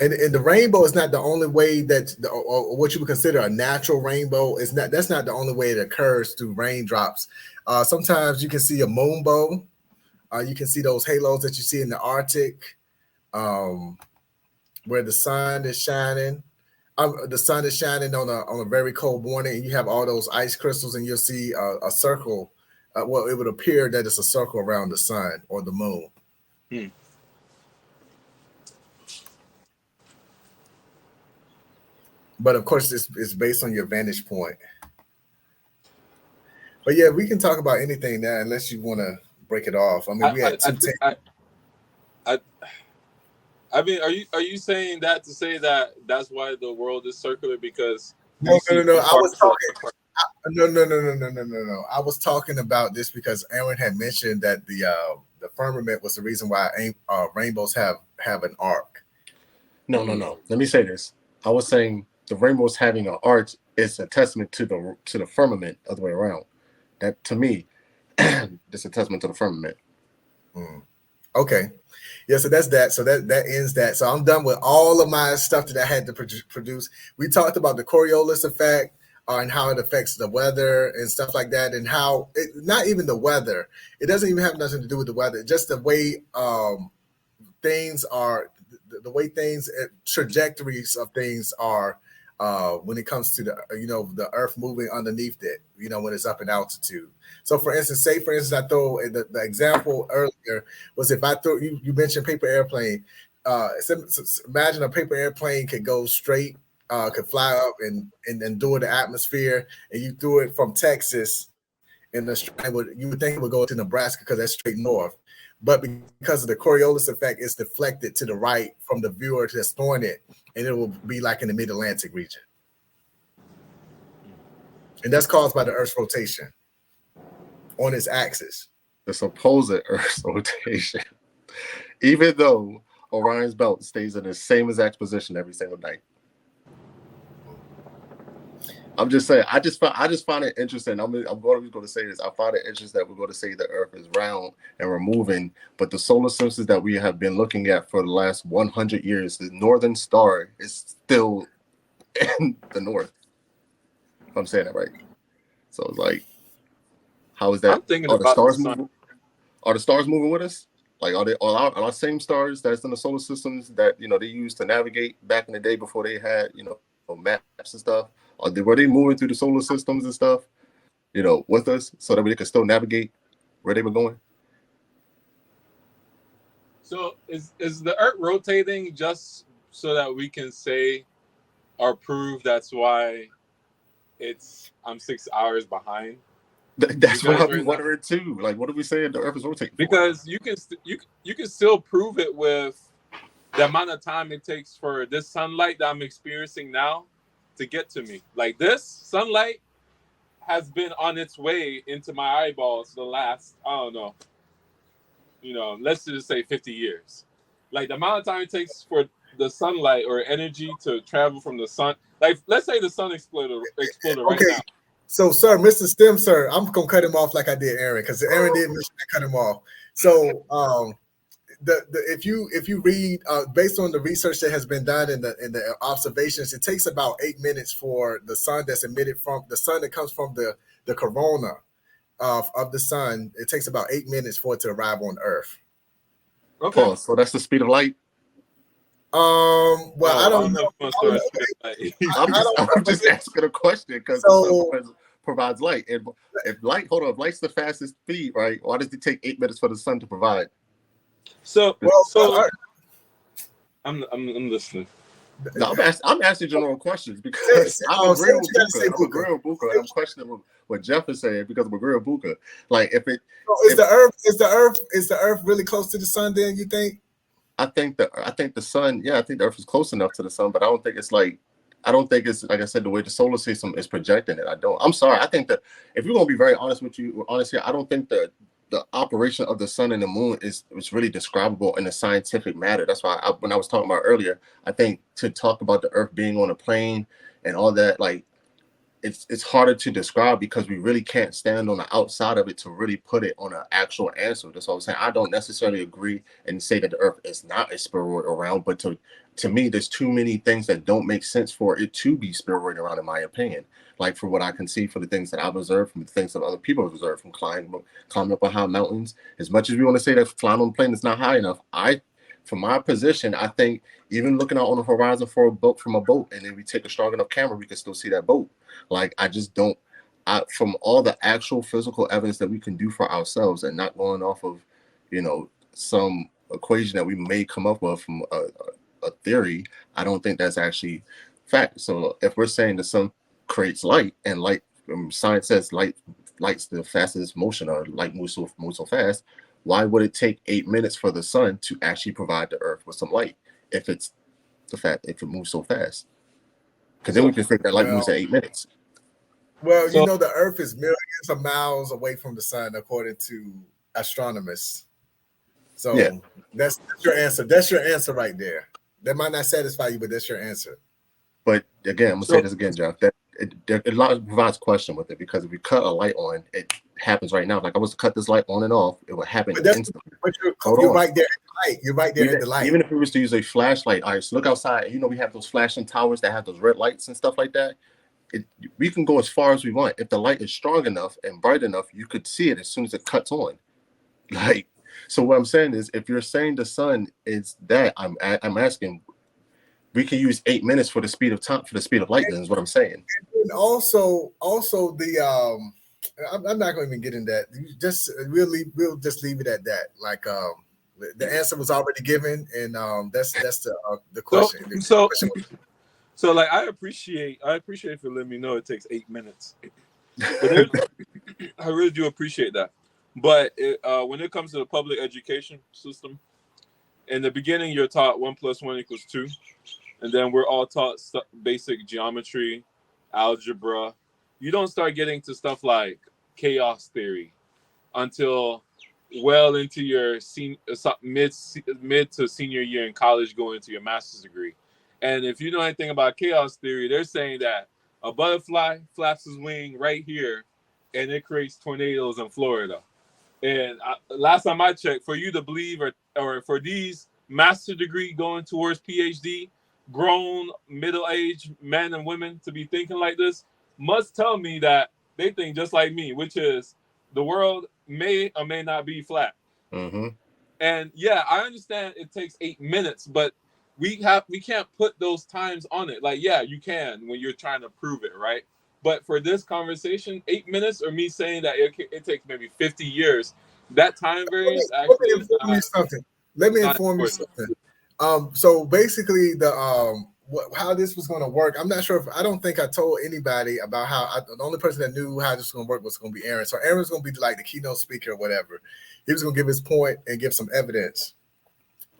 And the rainbow is not the only way that or what you would consider a natural rainbow is not. That's not the only way it occurs through raindrops. Sometimes you can see a moonbow. You can see those halos that you see in the Arctic, where the sun is shining. The sun is shining on a very cold morning, and you have all those ice crystals, and you'll see a circle. Well, it would appear that it's a circle around the sun or the moon. But of course, it's based on your vantage point. But yeah, we can talk about anything now, unless you want to break it off. I mean, we had I mean, are you saying that to say that that's why the world is circular? Because no. I was talking. No. I was talking about this because Aaron had mentioned that the firmament was the reason why rainbows have an arc. No. Let me say this. I was saying the rainbows having an arc is a testament to the firmament, other way around. That to me, it's a testament to the firmament. Okay. Yeah, so that's that. So that ends that. So I'm done with all of my stuff that I had to produce. We talked about the Coriolis effect and how it affects the weather and stuff like that, and how not even the weather. It doesn't even have nothing to do with the weather. Just the way things are, the way things, trajectories of things are when it comes to the Earth moving underneath it. When it's up in altitude. So, for instance, I throw the example earlier was if I throw you mentioned paper airplane. Imagine a paper airplane could go straight, could fly up and endure the atmosphere, and you threw it from Texas, and you would think it would go to Nebraska because that's straight north. But because of the Coriolis effect, it's deflected to the right from the viewer that's throwing it, and it will be like in the mid-Atlantic region. And that's caused by the Earth's rotation on its axis. The supposed Earth's rotation. Even though Orion's belt stays in the same exact position every single night. I'm just saying, I just find it interesting. I'm going to say this. I find it interesting that we're going to say the Earth is round and we're moving, but the solar systems that we have been looking at for the last 100 years, the northern star is still in the north. If I'm saying that right. So it's like, how is that? I'm thinking are about the stars the sun. moving? Are the stars moving with us? Like, are our same stars that's in the solar systems that they used to navigate back in the day before they had maps and stuff? Or were they moving through the solar systems and stuff, with us so that we could still navigate where they were going? So is the Earth rotating just so that we can say or prove that's why I'm 6 hours behind? That's what I'll be wondering too. Like, what are we saying the Earth is rotating? Because you can still prove it with the amount of time it takes for this sunlight that I'm experiencing now to get to me. Like, this sunlight has been on its way into my eyeballs the last, I don't know, let's just say 50 years. Like, the amount of time it takes for the sunlight or energy to travel from the sun. Like, let's say the sun exploded right now. So, sir, Mr. Stem, sir, I'm gonna cut him off like I did Aaron, because Aaron did mention I cut him off. So, if you read based on the research that has been done in the observations, it takes about 8 minutes for the sun that's emitted from the sun that comes from the corona of the sun. It takes about 8 minutes for it to arrive on Earth. Okay. Oh, so that's the speed of light. Well, I don't know. I'm just asking a question because provides light. And if light's the fastest speed, right? Why does it take 8 minutes for the sun to provide? So Well, I'm listening. No, I'm asking general questions because I'm agreeing with Buka. I'm agreeing with Buka, and I'm questioning what Jeff is saying because I'm agreeing with Buka. Like, is the Earth really close to the sun? Then you think? I think the sun. Yeah, I think the Earth is close enough to the sun, but I don't think it's like I said, the way the solar system is projecting it. I'm sorry. I think that if you're gonna be very honest here, I don't think the operation of the sun and the moon is really describable in a scientific matter. That's why when I was talking about earlier, I think to talk about the Earth being on a plane and all that, like it's harder to describe because we really can't stand on the outside of it to really put it on an actual answer. That's what I'm saying. I don't necessarily agree and say that the Earth is not a spheroid around, but to me, there's too many things that don't make sense for it to be spheroid around, in my opinion. Like, for what I can see, for the things that I've observed, from the things that other people have observed, from climbing up on high mountains. As much as we want to say that flying on a plane is not high enough, from my position, I think even looking out on the horizon from a boat, and then we take a strong enough camera, we can still see that boat. Like, I just don't. From all the actual physical evidence that we can do for ourselves, and not going off of, some equation that we may come up with from a theory, I don't think that's actually fact. So if we're saying the sun creates light, and light, science says light's the fastest motion, or light moves so fast, why would it take 8 minutes for the sun to actually provide the Earth with some light if it moves so fast? Because then we can think that light moves at 8 minutes. Well, the Earth is millions of miles away from the sun, according to astronomers. So yeah, that's your answer. That's your answer right there. That might not satisfy you, but that's your answer. But again, I'm gonna say this again, Jeff. That it provides question with it, because if you cut a light on, it happens right now. Like, I was to cut this light on and off, it would happen instantly. But you're right there at the light. You're right there at the light. Even if we was to use a flashlight, all right, so look outside. We have those flashing towers that have those red lights and stuff like that. We can go as far as we want. If the light is strong enough and bright enough, you could see it as soon as it cuts on. Like, so what I'm saying is, if you're saying the sun is that, I'm asking, we can use 8 minutes for the speed of light. Then is what I'm saying. And also the I'm not going to even get in that. We'll just leave it at that. Like, the answer was already given, and that's the question. So like, I appreciate for letting me know it takes 8 minutes. But I really do appreciate that. But when it comes to the public education system, in the beginning you're taught 1 + 1 = 2, and then we're all taught basic geometry, algebra. You don't start getting to stuff like chaos theory until well into your mid to senior year in college, going into your master's degree. And if you know anything about chaos theory, they're saying that a butterfly flaps his wing right here, and it creates tornadoes in Florida. And last time I checked, for you to believe, or for these master degree going towards PhD, grown middle-aged men and women to be thinking like this, must tell me that they think just like me, which is the world may or may not be flat. Mm-hmm. And yeah, I understand it takes 8 minutes, but we can't put those times on it. Like, yeah, you can when you're trying to prove it, right? But for this conversation, 8 minutes, or me saying that it takes maybe 50 years, that time variance actually is not. Let me inform you something. So basically, how this was going to work, I'm not sure. I don't think I told anybody about the only person that knew how this was going to work was going to be Aaron. So Aaron was going to be like the keynote speaker or whatever. He was going to give his point and give some evidence.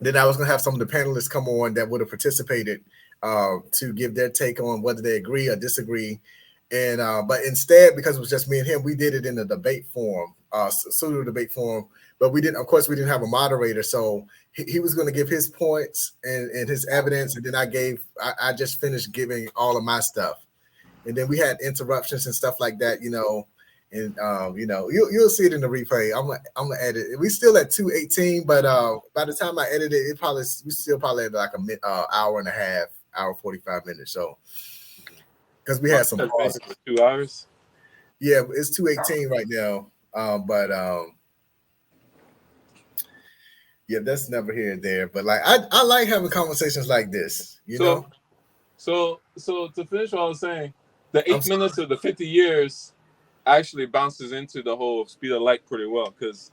Then I was going to have some of the panelists come on that would have participated to give their take on whether they agree or disagree. And but instead, because it was just me and him, we did it in a debate forum, pseudo debate forum. But we didn't have a moderator, so he was going to give his points and his evidence, and then I just finished giving all of my stuff, and then we had interruptions and stuff like that, and you'll see it in the replay. I'm gonna edit it. We still at 2:18, but by the time I edit it, we still probably at like hour and a half, hour 45 minutes. So because we had some 2 hours. Yeah, it's 2:18 right now, but yeah, that's never here and there. But like, I like having conversations like this, know. So to finish what I was saying, the 8 minutes or the 50 years actually bounces into the whole speed of light pretty well, because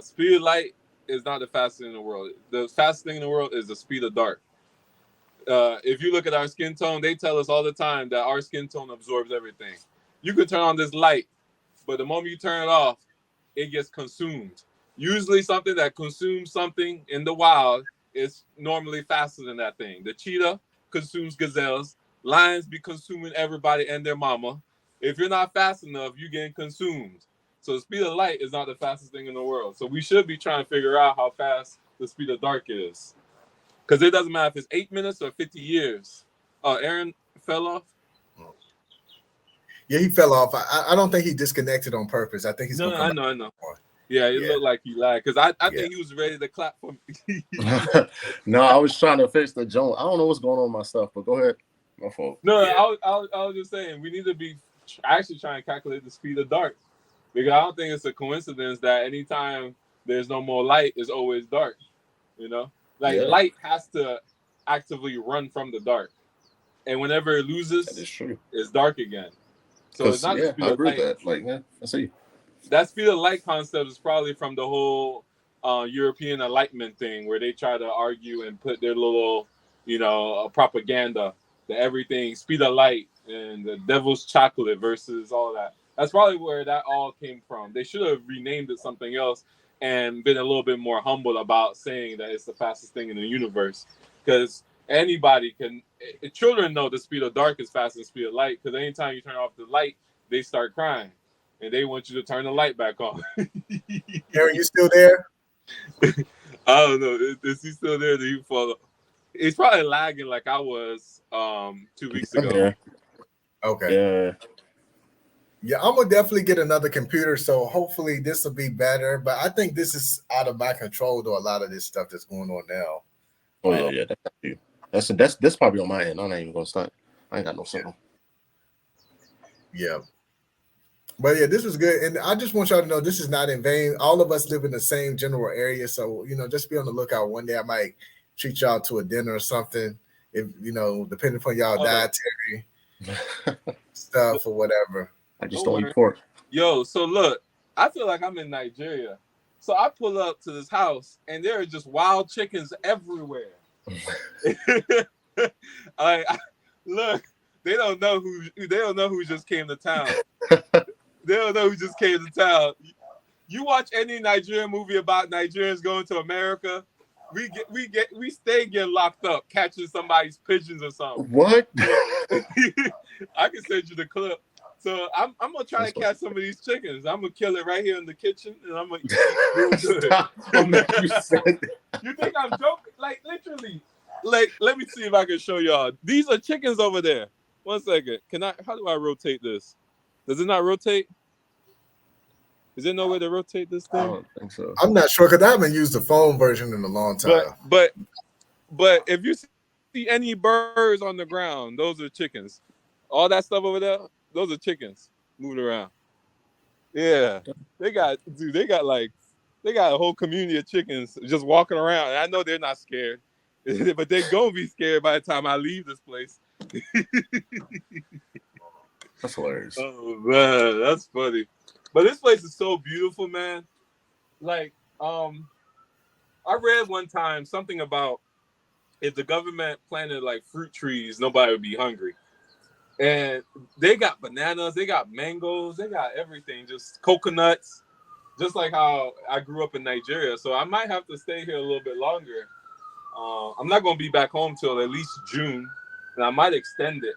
speed of light is not the fastest thing in the world. The fastest thing in the world is the speed of dark. If you look at our skin tone, they tell us all the time that our skin tone absorbs everything. You can turn on this light, but the moment you turn it off, it gets consumed. Usually something that consumes something in the wild is normally faster than that thing. The cheetah consumes gazelles. Lions be consuming everybody and their mama. If you're not fast enough, you're getting consumed. So the speed of light is not the fastest thing in the world. So we should be trying to figure out how fast the speed of dark is. Because it doesn't matter if it's 8 minutes or 50 years. Aaron fell off? Yeah, he fell off. I don't think he disconnected on purpose. I think he's No, going to come I know. Yeah, it looked like he lied. Because I think he was ready to clap for me. No, I was trying to fix the joint. I don't know what's going on with my stuff, but go ahead. My fault. No, I was just saying, we need to be actually trying to calculate the speed of dark. Because I don't think it's a coincidence that anytime there's no more light, it's always dark. You know? Like, light has to actively run from the dark. And whenever it loses, that is true. It's dark again. So it's not the speed I of agree light. with that. Like, I see. That speed of light concept is probably from the whole European Enlightenment thing, where they try to argue and put their little, propaganda, that everything, speed of light and the devil's chocolate versus all that. That's probably where that all came from. They should have renamed it something else and been a little bit more humble about saying that it's the fastest thing in the universe. Because anybody can, children know the speed of dark is faster than the speed of light, because anytime you turn off the light, they start crying. And they want you to turn the light back on. Aaron, you still there? I don't know. Is he still there? Did he follow? He's probably lagging like I was 2 weeks ago. Yeah. Okay. Yeah, I'm gonna definitely get another computer, so hopefully this will be better. But I think this is out of my control, though. A lot of this stuff that's going on now. Oh yeah. That's probably on my end. I'm not even gonna start. I ain't got no signal. Yeah. But yeah, this was good. And I just want y'all to know this is not in vain. All of us live in the same general area. So, just be on the lookout. One day I might treat y'all to a dinner or something. If, depending upon y'all dietary stuff or whatever. I just don't eat pork. Yo, so look, I feel like I'm in Nigeria. So I pull up to this house and there are just wild chickens everywhere. Look, they don't know who just came to town. They don't know who just came to town. You watch any Nigerian movie about Nigerians going to America, we stay getting locked up, catching somebody's pigeons or something. What? I can send you the clip. So I'm gonna try to catch some of these chickens. I'm gonna kill it right here in the kitchen, and I'm gonna eat it. You think I'm joking? Like literally. Like, let me see if I can show y'all. These are chickens over there. 1 second. How do I rotate this? Does it not rotate? Is there no way to rotate this thing? I don't think so. I'm not sure because I haven't used the phone version in a long time. But if you see any birds on the ground, those are chickens. All that stuff over there, those are chickens moving around. Yeah. They got a whole community of chickens just walking around. And I know they're not scared. But they're gonna be scared by the time I leave this place. That's hilarious. Oh man, that's funny. But this place is so beautiful, man. Like, I read one time something about if the government planted like fruit trees, nobody would be hungry. And they got bananas, they got mangoes, they got everything, just coconuts, just like how I grew up in Nigeria. So I might have to stay here a little bit longer. I'm not going to be back home till at least June, and I might extend it.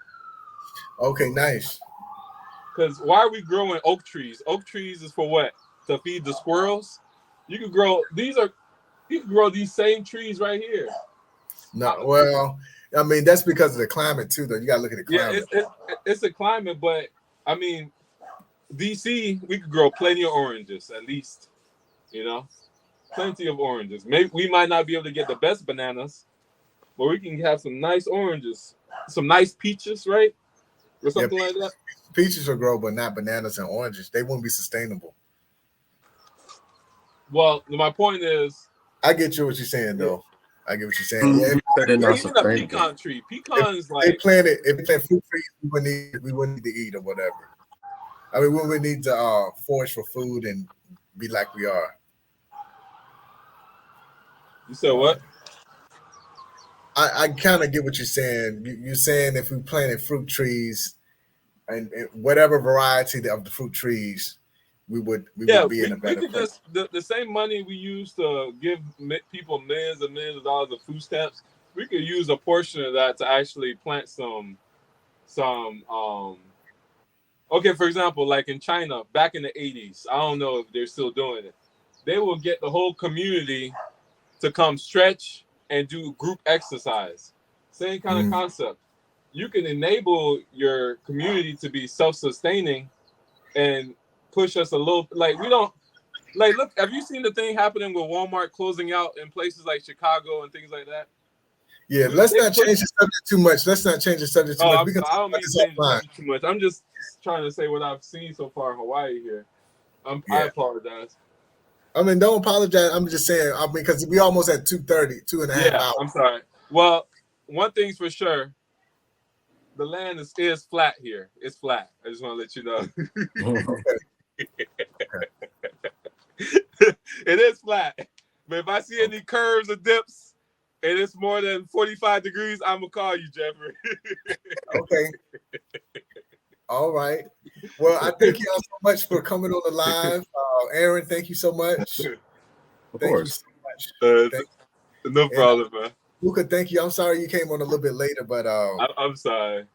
Okay, nice. Because why are we growing oak trees? Oak trees is for what? To feed the squirrels? You can grow these same trees right here. No, well, I mean, that's because of the climate too, though. You got to look at the climate. Yeah, it's a climate, but I mean, DC, we could grow plenty of oranges, at least, plenty of oranges. Maybe we might not be able to get the best bananas, but we can have some nice oranges, some nice peaches, right? Or something like that. Peaches will grow, but not bananas and oranges. They wouldn't be sustainable. Well, my point is, I get you what you're saying, though. I get what you're saying. Yeah, even a pecan tree. Pecans if they plant fruit trees, we wouldn't need to eat or whatever. I mean, we would need to forage for food and be like we are. You said what? I kind of get what you're saying. You're saying if we planted fruit trees and whatever variety of the fruit trees, we would be in a better could place. Just the same money we use to give people millions and millions of dollars of food stamps. We could use a portion of that to actually plant some. Okay, for example, like in China back in the 80s, I don't know if they're still doing it. They will get the whole community to come stretch and do group exercise. Same kind of concept. You can enable your community to be self-sustaining and push us a little. Like we don't like. Look, have you seen the thing happening with Walmart closing out in places like Chicago and things like that? Yeah, let's not change the subject too much. I don't mean change the subject too much. I'm just trying to say what I've seen so far in Hawaii here. I apologize. I mean, don't apologize. I'm just saying. I mean, because we almost at 2:30, 2.5 hours. I'm sorry. Well, one thing's for sure. The land is flat here. It's flat. I just want to let you know. It is flat. But if I see any curves or dips and it's more than 45 degrees, I'm going to call you, Jaffre. Okay. All right. Well, I thank you all so much for coming on the live. Aaron, thank you so much. Of course. You so much. No problem, man. Buka, thank you. I'm sorry you came on a little bit later, but I'm sorry.